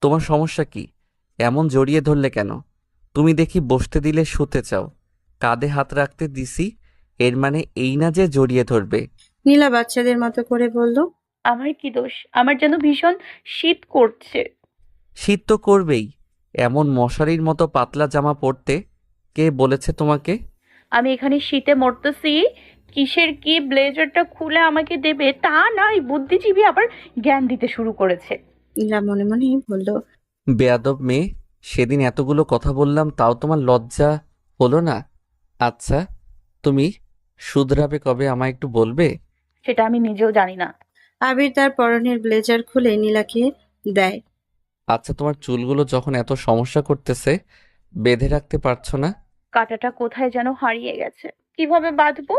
S1: তোমার সমস্যা কি? এমন জড়িয়ে ধরলে কেন? তুমি দেখি বসতে দিলে শুতে চাও। কাঁধে হাত রাখতে দিছি, এর মানে এই না যে জড়িয়ে ধরবে।
S2: নীলা বাচ্চাদের মতো করে বলল।
S3: আমার কি দোষ? আমার যেন ভীষণ শীত করছে।
S1: শীত তো করবেই। এমন মশারির মতো পাতলা জামা পরতে কে বলেছে তোমাকে?
S3: আমি এখানে শীতে মরতেছি, কিসের কি ব্লেজারটা খুলে আমাকে দেবে তা না, এই বুদ্ধিজীবী আবার জ্ঞান দিতে শুরু করেছে।
S2: নীলা মনে মনে বলল।
S1: বেয়াদব মেয়ে, সেদিন এতগুলো কথা বললাম তাও তোমার লজ্জা হলো না? আচ্ছা, তুমি শুধরাবে কবে আমায় একটু বলবে?
S3: সেটা আমি নিজেও জানি না।
S2: আবির তার পরনের ব্লেজার খুলে নীলাকে দেয়।
S1: আচ্ছা, তোমার চুলগুলো যখন এত সমস্যা করতেছে বেঁধে রাখতে পারছো না?
S3: কাঁটাটা কোথায় যেন হারিয়ে গেছে, কিভাবে বাঁধবো?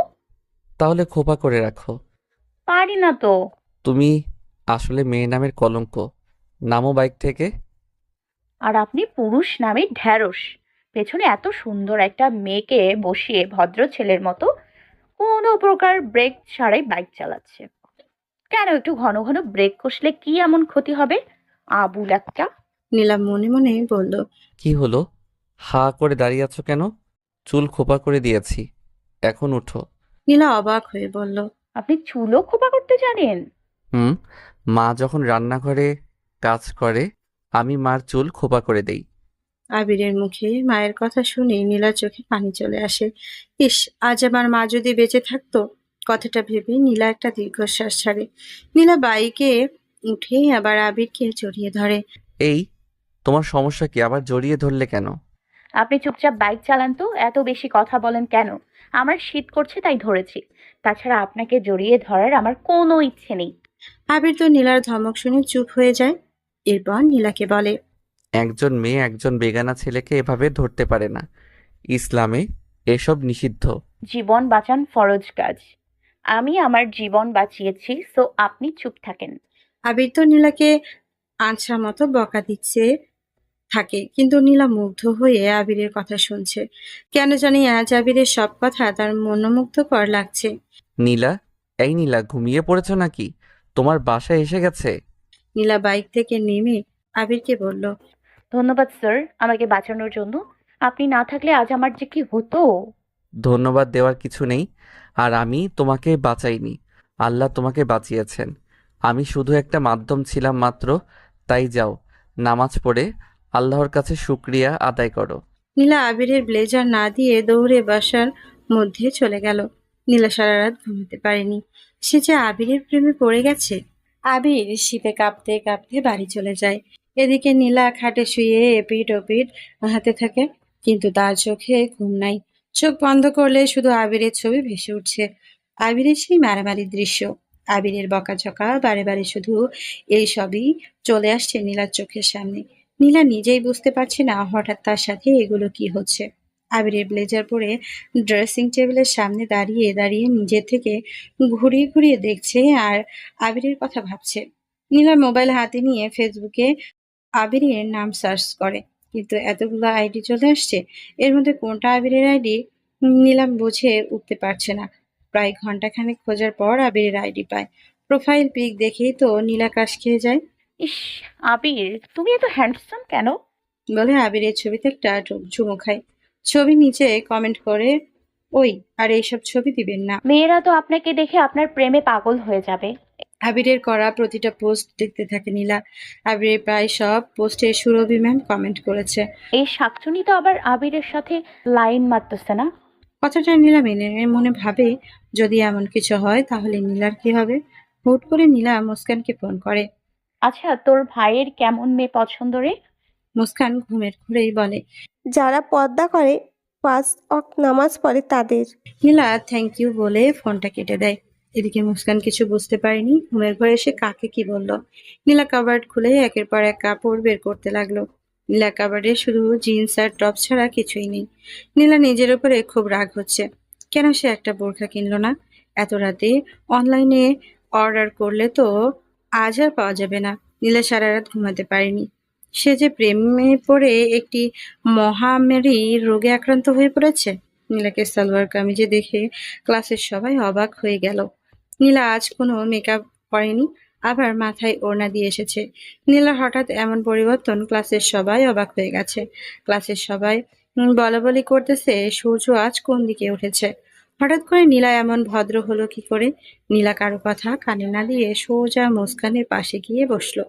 S1: তাহলে খোপা করে রাখো।
S3: পারি না তো।
S1: তুমি আসলে মেয়ে নামের কলঙ্ক। নামো বাইক থেকে।
S3: আর আপনি পুরুষ নামে ঢ্যাঁড়স, পেছনে এত সুন্দর একটা মেয়েকে বসিয়ে ভদ্র ছেলের মতো কোনো প্রকার ব্রেক ছাড়াই বাইক চালাচ্ছে। কেন, একটু ঘন ঘন ব্রেক কষলে কি এমন ক্ষতি হবে? আবুল একটা।
S2: নীলা মনে মনে বলল।
S1: কি হলো? হা করে দাঁড়িয়ে আছো কেন? চুল খোপা করে দিয়েছি, এখন উঠো।
S2: নীলা অবাক হয়ে বলল।
S3: আপনি চুলও খোপা করতে জানেন?
S1: হুম, মা যখন রান্নাঘরে কাজ করে আমি মার চুল খোপা করে দেই।
S2: আবিরের মুখে মায়ের কথা শুনে নীলার চোখে পানি চলে আসে। ইস, আজ আমার মা যদি বেঁচে থাকতো। কথাটা ভেবে নীলা একটা দীর্ঘশ্বাস ছাড়ে। নীলা বাইকে উঠে আবার আবিরকে জড়িয়ে ধরে।
S1: এই, তোমার সমস্যা কি? আবার জড়িয়ে ধরলে কেন?
S3: আপনি চুপচাপ বাইক চালান তো, এত বেশি কথা বলেন কেন? আমার শীত করছে তাই ধরেছি, তাছাড়া আপনাকে জড়িয়ে ধরার আমার কোনো ইচ্ছে নেই।
S2: আবির তো নীলার ধমক শুনে চুপ হয়ে যায়। এরপর নীলাকে বলে।
S1: একজন মেয়ে একজন বেগানা ছেলেকে এভাবে ধরতে পারে না। ইসলামে এসব নিষিদ্ধ।
S3: জীবন বাঁচান ফরজ কাজ, আমি আমার জীবন বাঁচিয়েছি, সো আপনি চুপ থাকেন।
S2: আবির তো নীলাকে আনছা মতো বকা দিচ্ছে থাকে, কিন্তু নীলা মুগ্ধ হয়ে আবিরের কথা শুনছে। কেন জানি আজ আবিরের সব কথা তার মনোমুগ্ধকর লাগছে।
S1: নীলা, এই নীলা, ঘুমিয়ে পড়েছো নাকি? তোমার বাসায় এসে গেছে।
S2: নীলা বাইক থেকে নেমে আবিরকে বলল।
S3: ধন্যবাদ স্যার আমাকে বাঁচানোর জন্য, আপনি না থাকলে আজ আমার যে কি হতো।
S1: ধন্যবাদ দেওয়ার কিছু নেই। আর আমি তোমাকে বাঁচাইনি, আল্লাহ তোমাকে বাঁচিয়েছেন। আমি শুধু একটা মাধ্যম ছিলাম মাত্র। তাই যাও, নামাজ পড়ে আল্লাহর কাছে শুকরিয়া আদায় করো।
S2: নীলা আবিরের ব্লেজার না দিয়ে দৌড়ে বাসার মধ্যে চলে গেল। নীলা সারা রাত ঘুমাতে পারেনি। সে যে আবিরের প্রেমে পড়ে গেছে। আবির শীতে কাঁপতে কাঁপতে বাড়ি চলে যায়। এদিকে নীলা খাটে শুয়ে এপিট ওপিট হাতে থাকে, কিন্তু তার চোখে ঘুম নাই। চোখ বন্ধ করলে শুধু আবিরের ছবি ভেসে উঠছে। আবিরের সেই মারামারির দৃশ্য, আবিরের বকাঝকা, বারে বারে শুধু এই সবই চলে আসছে নীলার চোখের সামনে। নীলা নিজেই বুঝতে পারছে না হঠাৎ তার সাথে এগুলো কি হচ্ছে। আবিরের ব্লেজার পরে ড্রেসিং টেবিলের সামনে দাঁড়িয়ে দাঁড়িয়ে নিজের থেকে ঘুরিয়ে ঘুরিয়ে দেখছে আর আবিরের কথা ভাবছে। নীলা মোবাইল হাতে নিয়ে ফেসবুকে আবিরের নাম সার্চ করে, কিন্তু এতগুলো আইডি চলে আসছে। এর মধ্যে কোনটা আবিরের আইডি নীলাম বুঝে উঠতে পারছে না। প্রায় ঘন্টাখানেক খোঁজার পর আবিরের আইডি পায়। প্রোফাইল পিক দেখেই তো নীলা কাশ খেয়ে যায়।
S3: ইস, আবির তুমি এত হ্যান্ডসাম কেন?
S2: বলে আবিরের ছবিতে একটা চুমু খায়। ছবি নিচে কমেন্ট করে, ওই আর এইসব ছবি দিবেন না।
S3: মেয়েরা তো আপনাকে দেখে আপনার প্রেমে পাগল হয়ে যাবে।
S2: আবিরের করা প্রতিটা পোস্ট দেখতে থাকে নীলা। আবিরের প্রায় সব পোস্টে সুরভি ম্যাম কমেন্ট করেছে।
S3: এই শাকচুনি তো আবার আবিরের সাথে লাইন মারতেছে না।
S2: কথাটা নীলা মেনে মনে ভাবে, যদি এমন কিছু হয় তাহলে নীলার কি হবে। হুট করে নীলা মুস্কানকে ফোন করে।
S3: আচ্ছা, তোর ভাইয়ের কেমন মেয়ে পছন্দ রে?
S2: মুস্কান ঘুমের ঘুরেই বলে।
S6: যারা পর্দা করে, 5 ওয়াক্ত নামাজ পড়ে তাদের।
S2: নীলা থ্যাংক ইউ বলে ফোনটা কেটে দেয়। এদিকে মুস্কান কিছু বুঝতে পারেনি ঘুমের ঘরে এসে কাকে কি বলল। নীলা কাবার্ড খুলে একের পর এক কাপড় বের করতে লাগলো। নীলা কাবার্ডে শুধু জিন্স আর টপ ছাড়া কিছুই নেই। নীলা নিজের উপরে খুব রাগ হচ্ছে। কেন সে একটা বোরখা কিনলো না? এত রাতে অনলাইনে অর্ডার করলে তো আজ আর পাওয়া যাবে না। নীলা সারা রাত ঘুমাতে পারেনি। সে যে প্রেমে পড়ে একটি মহামারী রোগে আক্রান্ত হয়ে পড়েছে। নীলাকে সালোয়ার কামিজে দেখে ক্লাসের সবাই অবাক হয়ে গেল। নীলা আজ কোনো মেকআপ করেনি, আবার মাথায় ওড়না দিয়ে এসেছে। নীলার হঠাৎ এমন পরিবর্তন ক্লাসের সবাই অবাক হয়ে গেছে। ক্লাসের সবাই বলাবলি করতেছে সূর্য আজ কোন দিকে উঠেছে। হঠাৎ করে নীলা এমন ভদ্র হলো কি করে? নীলা কারো কথা কানে না দিয়ে সোজা মুস্কানের পাশে গিয়ে বসলো।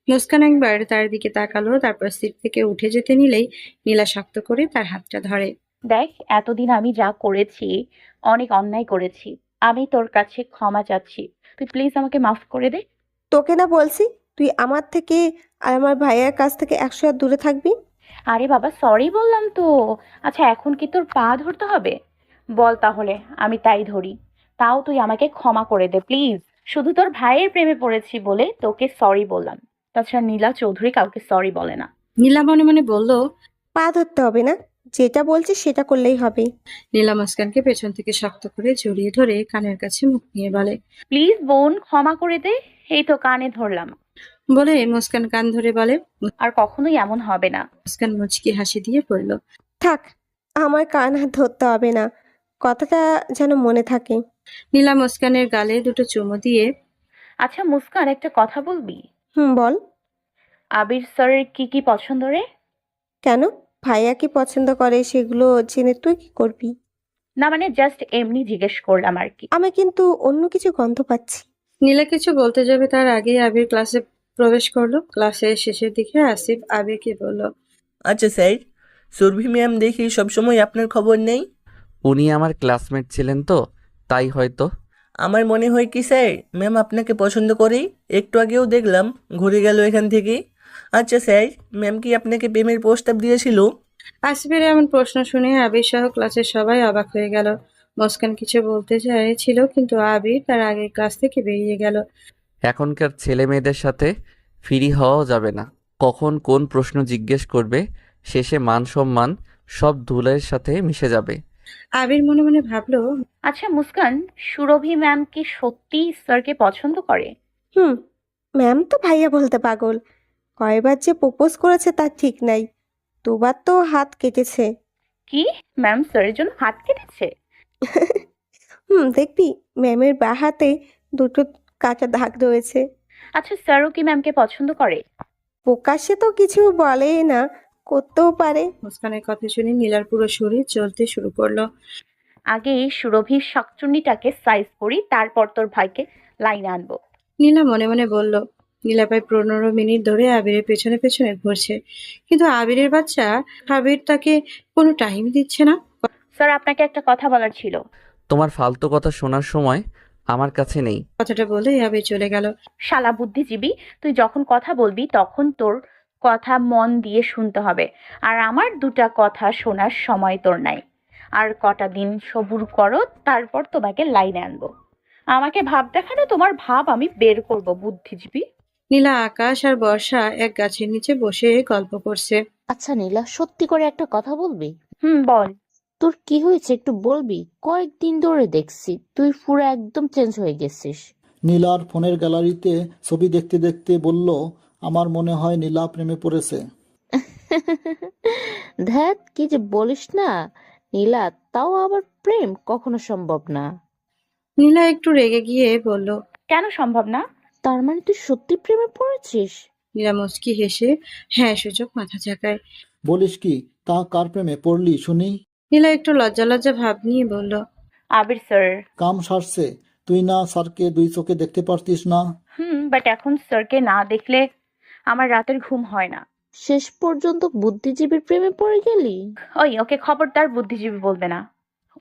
S2: মুস্কান একবার তার দিকে তাকালো, তারপর সিট থেকে উঠে যেতে নিলেই নীলা শক্ত করে তার হাতটা ধরে।
S3: দেখ, এতদিন আমি যা করেছি, অনেক অন্যায় করেছি। আমি তোর কাছে ক্ষমা চাচ্ছি। তুই প্লিজ আমাকে মাফ করে দে।
S6: তোকে না বলছি তুই আমার থেকে আর আমার ভাইয়ের কাছ থেকে 100 হাত দূরে থাকবি?
S3: আরে বাবা, সরি বললাম তো। আচ্ছা, এখন কি তোর পা ধরতে হবে? বল তাহলে, আমি তাই ধরি। তাও তুই আমাকে ক্ষমা করে দে প্লিজ। শুধু তোর ভাইয়ের প্রেমে পড়েছি বলে তোকে সরি বললাম। তাছাড়া নীলা চৌধুরী কাউকে সরি বলে না।
S2: নীলা মনে মনে বলল।
S6: পা ধরতে হবে না, যেটা বলছিস সেটা করলেই হবে।
S2: নীলা মুস্কানকে পেছন থেকে শক্ত করে জড়িয়ে ধরে কানের কাছে মুখ নিয়ে বলে।
S3: প্লিজ বোন, ক্ষমা করে দে। এই তো কানে ধরলাম।
S2: বলে মুস্কান কান ধরে বলে।
S3: আর কখনোই এমন হবে না।
S2: মুস্কান মুচকি হাসি দিয়ে পড়ল।
S6: থাক, আমার কান হাত ধরতে হবে না, কথাটা যেন মনে থাকে।
S2: নীলা মুস্কানের গালে দুটো চুমু দিয়ে।
S3: আচ্ছা মুস্কান, একটা কথা বলবি?
S6: বল।
S3: আবির স্যারের কি কি পছন্দ রে?
S6: কেন, ভাইয়া কি পছন্দ করে সেগুলো জেনে তুই কি করবি?
S3: না মানে জাস্ট এমনি জিজ্ঞেস করলাম আর কি।
S6: আমি কিন্তু অন্য কিছু গন্ধ পাচ্ছি।
S2: নীলা কিছু বলতে যাবে তার আগেই আবির ক্লাসে প্রবেশ করলো। ক্লাসের শেষের দিকে আসিফ আবিরকে বলল।
S4: আচ্ছা স্যার, সুরভি ম্যাম দেখি সবসময় আপনার খবর নেই।
S1: উনি আমার ক্লাসমেট ছিলেন তো, তাই হয়তো।
S4: আমার মনে হয় কি স্যার, ম্যাম আপনাকে পছন্দ করেই। একটু আগেও দেখলাম ঘুরে গেল এখান থেকে। আচ্ছা স্যার, ম্যাম কি আপনাকে প্রেমের প্রস্তাব দিয়েছিল?
S2: আসিফের এমন প্রশ্ন শুনে আবির সহ ক্লাসের সবাই অবাক হয়ে গেল। মুস্কান কিছু বলতে চাইছিল, কিন্তু আবির তার আগে ক্লাস থেকে বেরিয়ে গেল।
S1: এখনকার ছেলে মেয়েদের সাথে ফ্রি হওয়াও যাবে না। কখন কোন প্রশ্ন জিজ্ঞেস করবে, শেষে মান সম্মান সব ধুলোর সাথে মিশে যাবে।
S2: আবির মনে মনে ভাবলো।
S3: আচ্ছা মুস্কান, সুরভি ম্যাম কি সত্যি স্যারকে পছন্দ করে?
S6: ম্যাম তো ভাইয়া বলতে পাগল। কয়বার যে প্রপোজ করেছে তার ঠিক নাই, দুবার তো হাত কেটেছে।
S3: কি, ম্যাম স্যারের জন্য হাত কেটেছে?
S6: দেখবি ম্যামের বাঁ হাতে দুটো কাটা দাগ রয়েছে।
S3: আচ্ছা, স্যারও কি ম্যামকে পছন্দ করে?
S6: প্রকাশ্যে তো কিছু বলে না, করতেও পারে।
S2: মুস্কানের কথা শুনে নীলার পুরো শরীর চলতে শুরু করলো।
S3: আগে এই সুরভির শাকচুন্নিটাকে সাইজ করি, তারপর তোর ভাইকে লাইনে আনবো।
S2: নীলা মনে মনে বলল। নীলা প্রায় 15 মিনিট ধরে আবিরের পেছনে পেছনে ঘুরছে, কিন্তু আবিরের বাচ্চা আবির তাকে কোনো টাইম দিচ্ছে না।
S3: স্যার, আপনাকে একটা কথা বলার ছিল।
S1: তোমার ফালতু কথা শোনার সময় আমার কাছে নেই।
S2: কথাটা বলে আবির চলে গেল।
S3: শালা বুদ্ধিজীবী, তুই যখন কথা বলবি তখন তোর কথা মন দিয়ে শুনতে হবে। আর আমার দুটা কথা শোনার সময় তোর নাই। আর কটা দিন সবুর করো, তারপর তোমাকে লাইনে আনবো। আমাকে ভাব দেখানো, তোমার ভাব আমি বের করব, বুদ্ধিজীবী।
S2: নীলা, আকাশ আর বর্ষা এক গাছের নিচে বসে গল্প করছে।
S9: আচ্ছা নীলা, সত্যি করে একটা কথা বলবি?
S3: বল।
S9: তোর কি হয়েছে একটু বলবি? কয়েকদিন ধরে দেখছি তুই পুরো একদম চেঞ্জ হয়ে গেছিস।
S8: নীলার ফোনের গ্যালারিতে ছবি দেখতে দেখতে বলল, আমার মনে হয় নীলা প্রেমে পড়েছে।
S9: ধ্যাত, কি যে বলিস না নীলা, তাও আবার প্রেম কখনো সম্ভব না।
S2: নীলা একটু রেগে গিয়ে বলল।
S3: কেন সম্ভব না?
S9: তার মানে তুই সত্যি প্রেমে পড়েছিস?
S2: নীলা মুচকি হেসে হ্যাঁ সূচক মাথা ঝাঁকায়।
S8: বলিস কি, তা কার প্রেমে পড়লি শুনি?
S2: নীলা একটু লজ্জা লজ্জা ভাব নিয়ে বলল।
S3: আবির স্যার।
S8: কাম সারছে, তুই না স্যারকে দুই চোখে দেখতে পারতিস না?
S3: বাট এখন স্যারকে না দেখলে আমার রাতের ঘুম হয় না।
S9: শেষ পর্যন্ত বুদ্ধিজীবীর প্রেমে পড়ে গেলি?
S3: ওই, ওকে খবরদার বুদ্ধিজীবী বলবে না।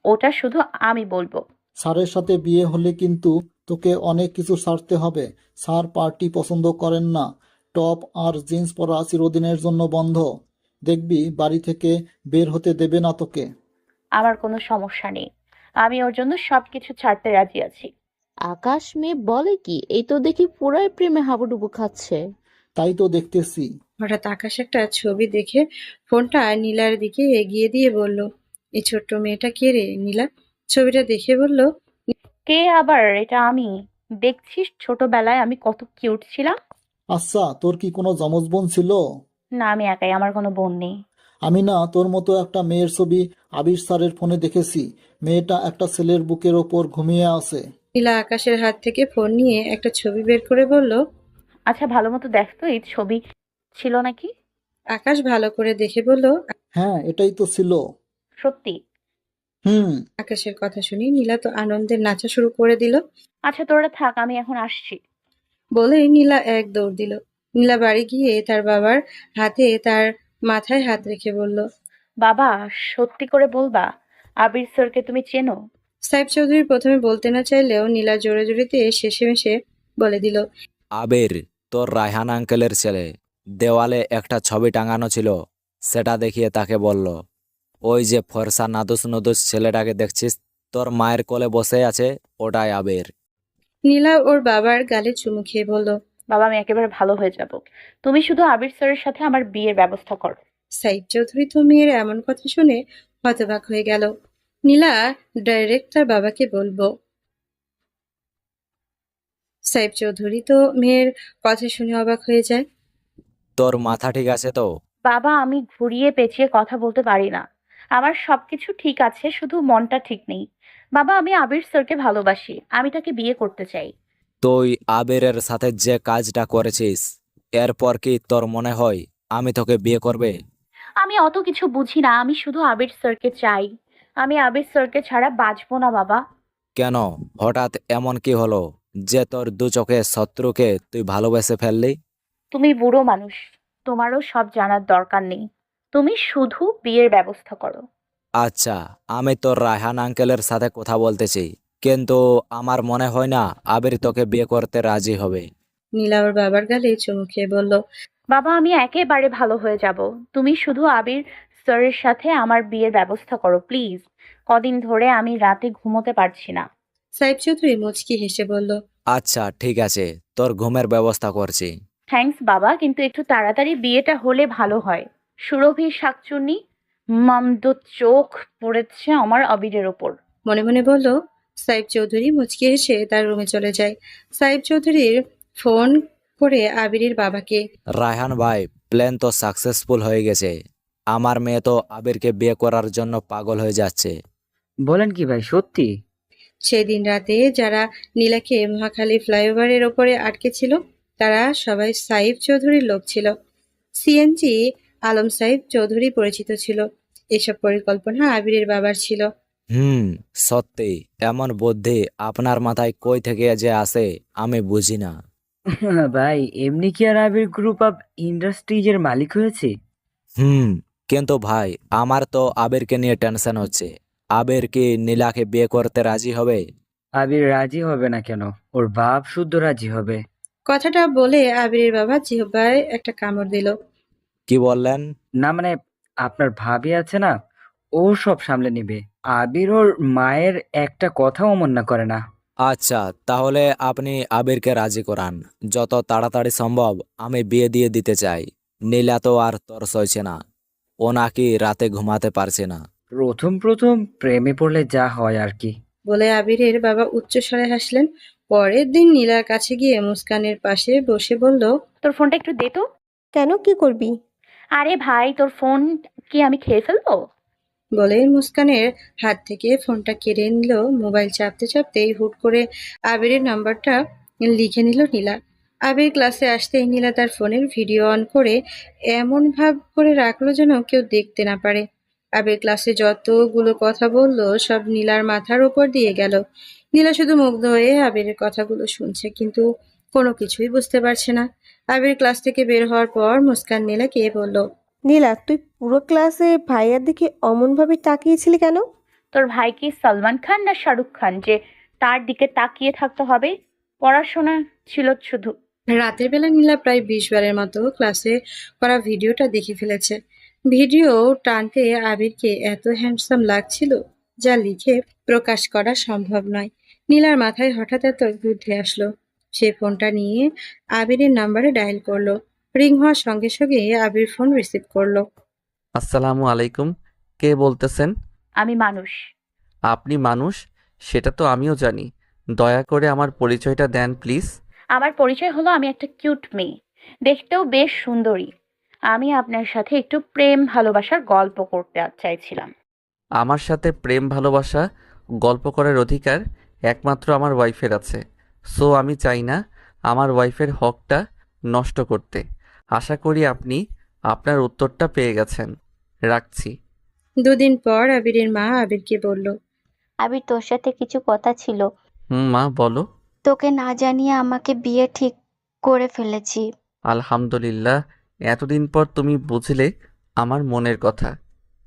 S3: ওটা শুধু আমি বলবো।
S8: স্যারের সাথে বিয়ে হলে কিন্তু তোকে অনেক কিছু ছাড়তে হবে। স্যার পার্টি পছন্দ করেন না, টপ আর জিন্স পরা চিরদিনের জন্য বন্ধ। দেখবি বাড়ি থেকে বের হতে দেবে না তোকে।
S3: আমার কোনো সমস্যা নেই, আমি ওর জন্য সবকিছু ছাড়তে রাজি আছি।
S9: আকাশ মেয়ে বলে কি, এই তো দেখি পুরাই প্রেমে হাবুডুবু খাচ্ছে।
S8: তাই তো দেখতেছি।
S2: হঠাৎ আকাশ একটা ছবি দেখে ফোনটা নীলার দিকে এগিয়ে দিয়ে বলল। এই ছোট্ট মেয়েটা কে রে নীলা? ছবিটা দেখে বলল।
S3: কে আবার? এটা আমি। দেখছিস ছোটবেলায় আমি কত কিউট ছিলাম।
S8: আচ্ছা, তোর কি কোনো যমজ বোন ছিল?
S3: না, আমি একাই, আমার কোনো বোন নেই।
S8: আমি না তোর মতো একটা মেয়ের ছবি আবির স্যারের ফোনে দেখেছি। মেয়েটা একটা ছেলের বুকের ওপর ঘুমিয়ে আছে।
S2: নীলা আকাশের হাত থেকে ফোন নিয়ে একটা ছবি বের করে বলল।
S3: আচ্ছা, ভালো মতো দেখতো, এই ছবি ছিল নাকি?
S2: আকাশ ভালো করে দেখে বলল।
S8: হ্যাঁ, এটাই তো ছিল।
S3: সত্যি?
S8: হুম।
S2: আকাশের কথা শুনে নীলা তো আনন্দের নাচা শুরু করে দিল।
S3: আচ্ছা তোরা থাক, আমি এখন আসছি।
S2: বলে নীলা এক দৌড় দিল। নীলা বাড়ি গিয়ে তার বাবার হাতে তার মাথায় হাত রেখে বলল,
S3: বাবা, সত্যি করে বলবা আবির স্যারকে তুমি চেনো?
S2: সাইফ চৌধুরী প্রথমে বলতে না চাইলেও নীলা জোরে জোরে দিয়ে শেষে বলে দিল,
S11: আবির তোর রায়হান আঙ্কেলের ছেলে। দেওয়ালে একটা ছবি টাঙানো ছিল, সেটা দেখিয়ে তাকে বলল, ওই যে ফর্সা নাদুস নুদুস ছেলেটাকে দেখছিস তোর মায়ের কোলে বসে আছে, ওটাই আবির।
S2: নীলা ওর বাবার গালে চুমু খেয়ে বলল,
S3: বাবা, আমি একেবারে ভালো হয়ে যাব। তুমি শুধু আবির স্যারের সাথে আমার বিয়ের ব্যবস্থা করো।
S2: সাইফ চৌধুরী তো মেয়ের এমন কথা শুনে হতবাক হয়ে গেল। নীলা ডাইরেক্ট তার বাবাকে বলবো। সাইফ চৌধুরী তো মেয়ের কথা শুনে অবাক হয়ে যায়।
S11: তোর মাথা ঠিক আছে তো?
S3: বাবা, আমি ঘুরিয়ে পেঁচিয়ে কথা বলতে পারি না। আমার সবকিছু ঠিক আছে, শুধু মনটা ঠিক নেই। বাবা, আমি আবির স্যারকে ভালোবাসি, আমি তাকে বিয়ে করতে চাই।
S11: তুই আবিরের সাথে যে কাজটা করেছিস, এরপর কি তোর মনে হয় আমি তোকে বিয়ে করবে?
S3: আমি অত কিছু বুঝি না, আমি শুধু আবির স্যারকে চাই। আমি আবির স্যারকে ছাড়া বাঁচবো না বাবা।
S11: কেন, হঠাৎ এমন কি হলো যে তোর দু চোখে শত্রুকে তুই ভালোবেসে ফেললি?
S3: তুমি বুড়ো মানুষ, তোমারও সব জানার দরকার নেই। তুমি শুধু বিয়ের ব্যবস্থা করো।
S11: আচ্ছা, আমি তোর রায়হান আঙ্কেলের সাথে কথা বলতেছি, কিন্তু আমার মনে হয় না আবির তোকে বিয়ে করতে রাজি হবে।
S2: নীলা ওর বাবার গালে চুমু খেয়ে বলল,
S3: বাবা, আমি একেবারে ভালো হয়ে যাব। তুমি শুধু আবির স্যারের সাথে আমার বিয়ের ব্যবস্থা করো প্লিজ। কদিন ধরে আমি রাতে ঘুমোতে পারছি না।
S2: সাইফ চৌধুরী মুচকি হেসে বলল,
S11: আচ্ছা ঠিক আছে, তোর ঘুমের ব্যবস্থা করছি।
S3: থ্যাঙ্কস বাবা, কিন্তু একটু তাড়াতাড়ি বিয়েটা হলে ভালো হয়। সুরভি শাকচুন্নি মামদো চোখ পড়েছে আমার আবিরের ওপর।
S2: মনে মনে বলল। সাইফ চৌধুরী মুচকি হেসে তার রুমে চলে যায়। সাইফ চৌধুরীর ফোন করে আবিরের বাবাকে।
S11: রায়হান ভাই, প্ল্যান তো সাকসেসফুল হয়ে গেছে। আমার মেয়ে তো আবিরকে বিয়ে করার জন্য পাগল হয়ে যাচ্ছে।
S15: বলেন কি ভাই, সত্যি?
S2: সেদিন রাতে যারা নীলাকে মহাখালী ফ্লাইওভারের ওপরে আটকে ছিল, তারা সবাই সাইফ চৌধুরীর লোক ছিল। সিএনজি আলম সাইফ চৌধুরী পরিচিত ছিল। এসব পরিকল্পনা আবিরের বাবার ছিল।
S11: সত্যি, এমন বুদ্ধি আপনার মাথায় কই থেকে যে আসে আমি বুঝি না।
S15: ভাই, এমনি কি আর আবির গ্রুপ অফ ইন্ডাস্ট্রিজের মালিক হয়েছে?
S11: কিন্তু ভাই, আমার তো আবিরকে নিয়ে টেনশন হচ্ছে। আবির কি নীলাকে বিয়ে করতে রাজি হবে?
S15: আবির রাজি হবে না কেন? ওর বাপ শুদ্ধ রাজি হবে।
S2: কথাটা বলে আবিরের বাবা জিহ্বায় একটা কামড় দিল।
S11: কি বললেন?
S15: না মানে, আপনার ভাবি আছে না, ও সব সামলে নিবে। আবির ওর মায়ের একটা কথাও অমান্য করে না।
S11: আচ্ছা, তাহলে আপনি আবিরকে রাজি করান। যত তাড়াতাড়ি সম্ভব আমি বিয়ে দিয়ে দিতে চাই। নীলা তো আর তর সইছে না, ও নাকি রাতে ঘুমাতে পারছে না।
S15: প্রথম প্রথম প্রেমে পড়লে যা হয় আর কি।
S2: বলে আবিরের বাবা উচ্চস্বরে হাসলেন। পরের দিন নীলার কাছে গিয়ে মুস্কানের পাশে বসে বলল,
S3: তোর ফোনটা একটু দে তো।
S6: কেন, কি করবি?
S3: আরে ভাই, তোর ফোন কি আমি খেয়ে ফেলবো?
S2: বলে মুস্কানের হাত থেকে ফোনটা কেড়ে নিল। মোবাইল চাপতে চাপতেই হুট করে আবিরের নাম্বারটা লিখে নিল নীলা। আবির ক্লাসে আসতেই নীলা তার ফোনের ভিডিও অন করে এমন ভাব করে রাখলো যেন কেউ দেখতে না পারে। আবির ক্লাসে যতগুলো কথা বললো সব নীলার মাথার উপর দিয়ে গেল। নীলা শুধু মুগ্ধ হয়ে আবিরের কথাগুলো শুনছে, কিন্তু কোনো কিছুই বুঝতে পারছে না। আবির ক্লাস থেকে বের হওয়ার পর মুস্কান নীলাকে বলল,
S6: নীলা, তুই পুরো ক্লাসে ভাইয়ার দিকে অমনভাবে তাকিয়েছিলি কেন?
S3: তোর ভাই কি সালমান খান না শাহরুখ খান যে তার দিকে তাকিয়ে থাকতে হবে? পড়াশোনা ছিল শুধু।
S2: রাতের বেলা নীলা প্রায় 20 বারের মতো ক্লাসে করা ভিডিওটা দেখে ফেলেছে। ভিডিও টানতে আবিরকে এত হ্যান্ডসাম লাগছিল যা লিখে প্রকাশ করা সম্ভব নয়। নীলার মাথায় হঠাৎ এত বুদ্ধি আসলো। সে ফোনটা নিয়ে আবিরের নাম্বারে ডায়াল করলো। রিং হওয়ার সঙ্গে সঙ্গে আবির ফোন রিসিভ করলো।
S1: আসসালামু আলাইকুম। কে বলতেছেন?
S3: আমি মানুষ।
S1: আপনি মানুষ? সেটা তো আমিও জানি। দয়া করে আমার পরিচয়টা দেন প্লিজ।
S3: আমার পরিচয় হলো আমি একটা কিউট মেয়ে, দেখতেও বেশ সুন্দরী। আমি আপনার সাথে একটু প্রেম ভালোবাসার গল্প করতে চাইছিলাম।
S1: আমার সাথে প্রেম ভালোবাসা গল্প করার অধিকার একমাত্র আমার ওয়াইফের আছে। সো আমি চাই না আমার ওয়াইফের হকটা নষ্ট করতে। আশা করি আপনি আপনার উত্তরটা পেয়ে গেছেন। রাখছি।
S2: দুদিন পর আবিরের মা আবিরকে বলল,
S10: আবির, তোর সাথে কিছু কথা ছিল।
S1: মা বলো।
S10: তোকে না জানিয়ে আমাকে বিয়ে ঠিক করে ফেলেছি।
S1: আলহামদুলিল্লাহ, এতদিন পর তুমি বুঝলে আমার মনের কথা।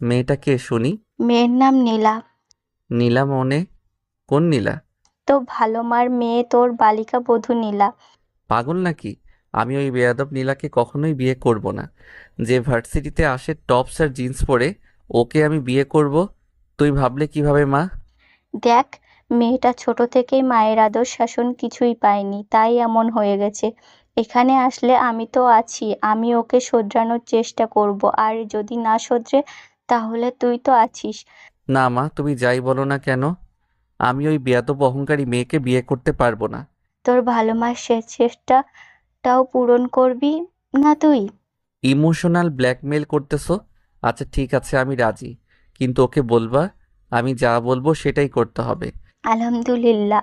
S1: মেয়েটা কে শুনি?
S10: মেয়ের নাম নীলা।
S1: নীলা মনে? কোন নীলা?
S10: তো ভালো মার মেয়ে, তোর বালিকা বধূ নীলা।
S1: পাগল নাকি? আমি ওই বেয়াদব নীলাকে কখনোই বিয়ে করব না। যে ভার্সিটিতে আসে টপস আর জিন্স পরে, ওকে আমি বিয়ে করব? তুই ভাবলে কিভাবে মা?
S10: দেখ, মেয়েটা ছোট থেকেই মায়ের আদর শাসন কিছুই পায়নি, তাই এমন হয়ে গেছে। এখানে আসলে আমি তো আছি, আমি ওকে শোধরানোর চেষ্টা করব, আর যদি না শোধরে তাহলে তুই তো আছিস।
S1: না মা, তুমি যাই বলো না কেন, আমি ওই বেয়াদব অহংকারী মেয়েকে বিয়ে করতে পারবো না।
S10: তোর ভালো মার শেষ চেষ্টাটাও পূরণ করবি না তুই?
S1: ইমোশনাল ব্ল্যাকমেল করতেছো? আচ্ছা ঠিক আছে, আমি রাজি, কিন্তু ওকে বলবা আমি যা বলবো সেটাই করতে হবে।
S10: আলহামদুলিল্লাহ।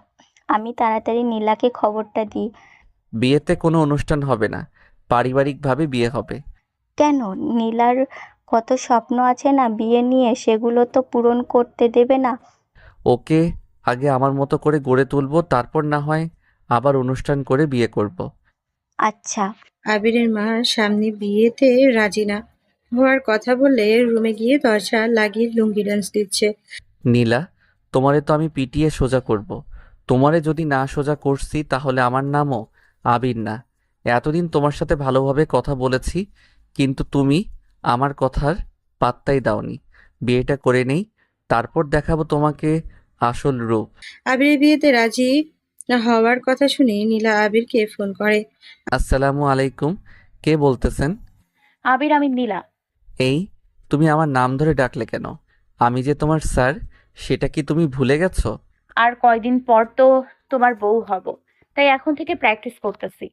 S10: আমি তাড়াতাড়ি নীলাকে খবরটা দিই।
S1: বিয়েতে কোনো অনুষ্ঠান হবে না, পারিবারিকভাবে বিয়ে হবে।
S10: কেন? নীলার কত স্বপ্ন আছে না বিয়ে নিয়ে, সেগুলো তো পূরণ করতে দেবে না?
S1: ওকে আগে আমার মতো করে গড়ে তুলবো, তারপর না হয় আবার অনুষ্ঠান করে বিয়ে করব।
S10: আচ্ছা।
S2: আবিরের মা সামনে বিয়েতে রাজি না হওয়ার কথা বললে রুমে গিয়ে দরজা লাগিয়ে লুঙ্গি ডান্স দিচ্ছে।
S1: নীলা, তোমারে তো আমি পিটিয়ে সোজা করব। তোমারে যদি না সোজা করছি তাহলে আমার নামও আবির না। এতদিন তোমার সাথে ভালোভাবে কথা বলেছি, কিন্তু তুমি আমার কথার পাত্তাই দাওনি। বিয়েটা করে নেই, তারপর দেখাবো তোমাকে আসল রূপ।
S2: আবিরের বিয়েতে রাজি না হওয়ার কথা শুনে নীলা আবিরকে ফোন করে।
S1: আসসালামু আলাইকুম, কে বলতেছেন?
S3: আবির, আমি নীলা।
S1: এই, তুমি আমার নাম ধরে ডাকলে কেন? আমি যে তোমার স্যার, সেটা কি তুমি ভুলে গেছো?
S3: আর কয়দিন পর তো তোমার বউ হব, তাই এখন থেকে প্র্যাকটিস করতেছি।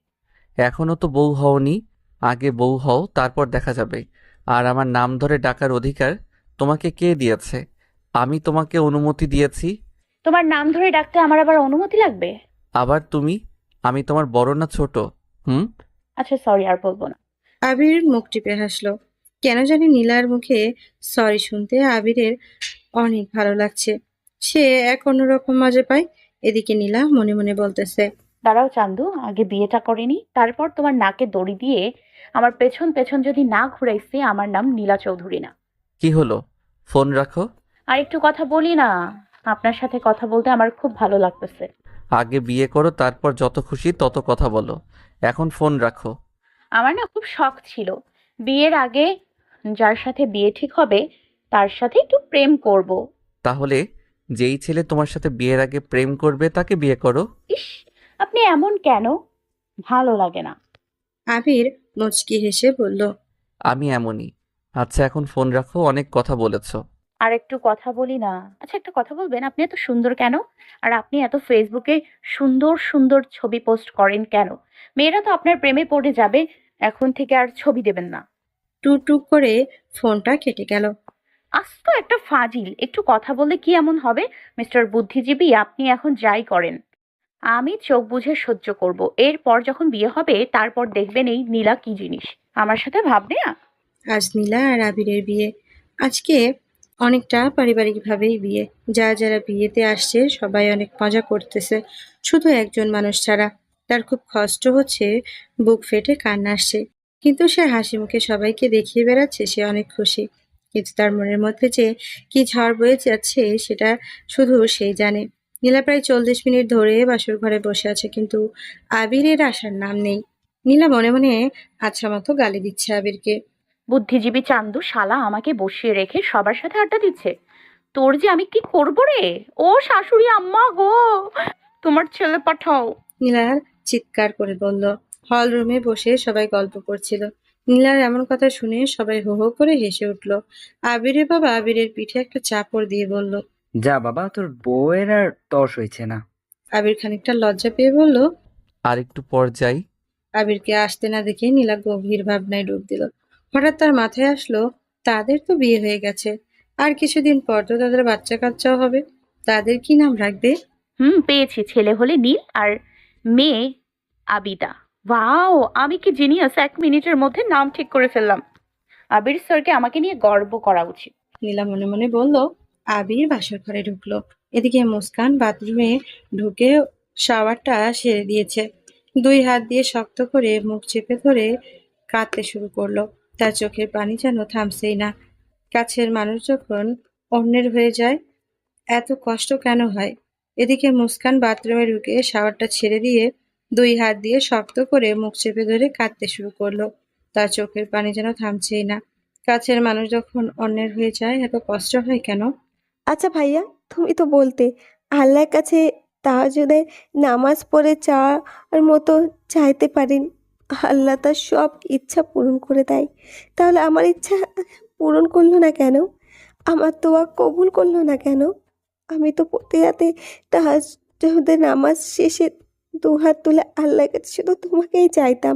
S1: এখনো তো বউ হওনি, আগে বউ হও, তারপর দেখা যাবে। আর আমার নাম ধরে ডাকার অধিকার তোমাকে কে দিয়েছে? আমি তোমাকে অনুমতি দিয়েছি।
S3: তোমার নাম ধরে ডাকতে আমার আবার অনুমতি লাগবে?
S1: আবার তুমি? আমি তোমার বড় না ছোট? হুম।
S3: আচ্ছা সরি, আর বলবো না।
S2: আবির মুখ টিপে হাসলো। কেন জানি নীলার মুখে সরি শুনতে আবিরের অনেক ভালো লাগছে। সে এক অন্যরকম মজা পায়। এদিকে নীলা মনে মনে বলতেছে,
S3: দাঁড়াও চান্দু, আগে বিয়েটা করিনি, তারপর তোমার নাকে দড়ি দিয়ে আমার পেছন পেছন যদি না ঘুরাইছি, আমার নাম নীলা চৌধুরী না।
S1: কি হলো? ফোন রাখো।
S3: আর একটু কথা বলি না? আপনার সাথে কথা বলতে আমার খুব ভালো লাগতেছে।
S1: আগে বিয়ে করো, তারপর যত খুশি তত কথা বলো। এখন ফোন রাখো।
S3: আমার না খুব শখ ছিল বিয়ের আগে যার সাথে বিয়ে ঠিক হবে তার সাথে একটু প্রেম করব।
S1: তাহলে যেই ছেলে তোমার সাথে বিয়ের আগে প্রেম করবে তাকে বিয়ে করো।
S3: ইস, আপনি এমন কেন? ভালো লাগে না।
S2: আবির মুচকি হেসে বলল,
S1: আমি এমনই। আচ্ছা এখন ফোন রাখো, অনেক কথা বলেছো।
S3: আর একটু কথা বলি না? আচ্ছা একটা কথা বলবেন, আপনি এত সুন্দর কেন? আর আপনি এত ফেসবুকে সুন্দর সুন্দর ছবি পোস্ট করেন কেন? মেয়েরা তো আপনার প্রেমে পড়ে যাবে। এখন থেকে আর ছবি দেবেন না।
S2: টুক টুক করে ফোনটা কেটে গেল।
S3: আস্ত একটা ফাজিল, একটু কথা বললে কি এমন হবে? মিস্টার বুদ্ধিজীবী, আপনি এখন যাই করেন আমি চোখ বুজে সহ্য করব। এরপর যখন বিয়ে হবে তারপর দেখবেন এই নীলা কি জিনিস। আমার সাথে ভাববে না।
S2: আজ নীলা আর আবিরের বিয়ে। আজকে অনেকটা পারিবারিকভাবেই বিয়ে। যারা বিয়েতে আসছে সবাই অনেক মজা করতেছে, শুধু একজন মানুষ ছাড়া। তার খুব কষ্ট হচ্ছে, বুক ফেটে কান্না আসছে, কিন্তু সে হাসি মুখে সবাইকে দেখিয়ে বেড়াচ্ছে সে অনেক খুশি। কিন্তু তার মনের মধ্যে যে কি ঝড় বয়ে যাচ্ছে সেটা শুধু সেই জানে। নীলা প্রায় 40 মিনিট ধরে বাসর ঘরে বসে আছে, কিন্তু আবিরের আসার নাম নেই। নীলা মনে মনে আচ্ছা মতো গালি দিচ্ছে আবিরকে।
S3: বুদ্ধিজীবী চান্দু শালা আমাকে বসিয়ে রেখে সবার সাথে আড্ডা দিচ্ছে। তোর যে আমি কি করব রে? ও শাশুড়ি আম্মা গো, তোমার ছেলে পাঠাও।
S2: নীলার চিৎকার করে বলল। হল রুমে বসে সবাই গল্প করছিল। নীলার এমন কথা শুনে সবাই হো হো করে হেসে উঠল। আবিরের বাবা আবিরের পিঠে একটা চাপড় দিয়ে বলল।
S15: যা বাবা, তোর বউয়ের আর তর্স হয়েছে না।
S2: আবির খানিকটা লজ্জা পেয়ে বলল।
S1: আর একটু পর যাই।
S2: আবিরকে আসতে না দেখে নীলা গভীর ভাবনায় ডুব দিল। হঠাৎ তার মাথায় আসলো, তাদের তো বিয়ে হয়ে গেছে, আর কিছুদিন পর তো তাদের বাচ্চা কাচ্চাও হবে। তাদের কি নাম রাখবে?
S3: পেয়েছি, ছেলে হলে নীল আর মেয়ে আবিদা। ওয়াও, আমি কি জিনিয়াস! 1 মিনিটের মধ্যে নাম ঠিক করে ফেললাম। আবির স্যারকে আমাকে নিয়ে গর্ব করা উচিত।
S2: নীলা মনে মনে বলল। আবির বাসর ঘরে ঢুকলো। এদিকে মুস্কান বাথরুমে ঢুকে শাওয়ারটা সেরে দিয়েছে। 2 হাত দিয়ে শক্ত করে মুখ চেপে ধরে কাঁদতে শুরু করলো। তার চোখের পানি যেন থামছেই না। কাছের মানুষ যখন অন্যের হয়ে যায় এত কষ্ট কেন হয়? এদিকে মুস্কান বাথরুমে ঢুকে শাওয়ারটা ছেড়ে দিয়ে 2 হাত দিয়ে শক্ত করে মুখ চেপে ধরে কাঁদতে শুরু করলো। তার চোখের পানি যেন থামছেই না। কাছের মানুষ যখন অন্যের হয়ে যায় এত কষ্ট হয় কেন?
S6: আচ্ছা ভাইয়া, তুমি তো বলতে আল্লাহর কাছে তাহাজ্জুদের নামাজ পড়ে চাওয়ার মতো চাইতে পারেন, আল্লাহ তার সব ইচ্ছা পূরণ করে দেয়। তাহলে আমার ইচ্ছা পূরণ করলো না কেন? আমার দোয়া কবুল করলো না কেন? আমি তো প্রতি রাতে তাহাজ্জুদের নামাজ শেষে 2 হাত তুলে আল্লাহর কাছে শুধু তোমাকেই চাইতাম।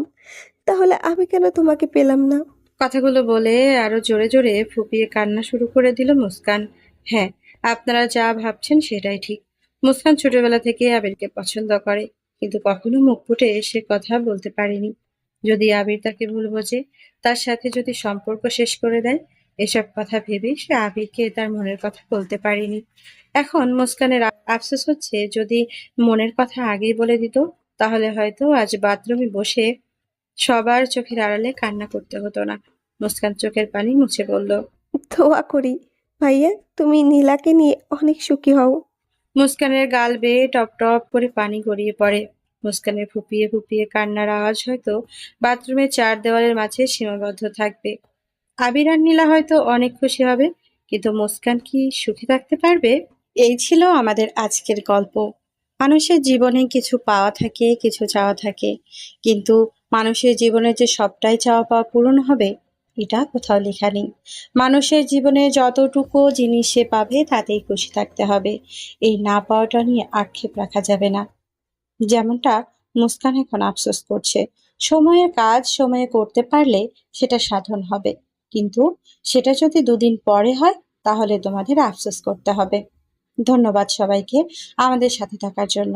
S6: তাহলে আমি কেন তোমাকে পেলাম না?
S2: কথাগুলো বলে আরো জোরে জোরে ফুঁপিয়ে কান্না শুরু করে দিল মুস্কান। হ্যাঁ, আপনারা যা ভাবছেন সেটাই ঠিক। মুস্কান ছোটবেলা থেকে আবিরকে পছন্দ করে, কিন্তু কখনো মুখ ফুটে সে কথা বলতে পারেনি। যদি আবির তাকে ভুল বোঝে, তার সাথে যদি সম্পর্ক শেষ করে দেয়, এসব কথা ভেবে সে আবিরকে তার মনের কথা বলতে পারেনি। এখন মুস্কানের আফসোস হচ্ছে, যদি মনের কথা আগেই বলে দিত, তাহলে হয়তো আজ বাথরুমে বসে সবার চোখের আড়ালে কান্না করতে হতো না। মুস্কান চোখের পানি মুছে বলল।
S6: দোয়া করি ভাইয়া তুমি নীলাকে নিয়ে অনেক সুখী হও।
S2: মুস্কানের গাল বেয়ে টপ টপ করে পানি গড়িয়ে পড়ে। মুস্কানের ফুপিয়ে ফুপিয়ে কান্নার আওয়াজ হয়তো বাথরুমের 4 দেওয়ালের মাঝে সীমাবদ্ধ থাকবে। আবির আর নীলা হয়তো অনেক খুশি হবে, কিন্তু মুস্কান কি সুখী থাকতে পারবে? এই ছিল আমাদের আজকের গল্প। মানুষের জীবনে কিছু পাওয়া থাকে, কিছু চাওয়া থাকে, কিন্তু মানুষের জীবনে যে সবটাই চাওয়া পাওয়া পূরণ হবে এটা কোথাও লেখা নেই। মানুষের জীবনে যতটুকু জিনিস সে পাবে তাতেই খুশি থাকতে হবে। এই না পাওয়াটা নিয়ে আক্ষেপ রাখা যাবে না। যেমনটা মুস্কান এখন আফসোস করছে। সময়ের কাজ সময়ে করতে পারলে সেটা সাধন হবে, কিন্তু সেটা যদি 2 দিন পরে হয় তাহলে তোমাদের আফসোস করতে হবে। ধন্যবাদ সবাইকে আমাদের সাথে থাকার জন্য।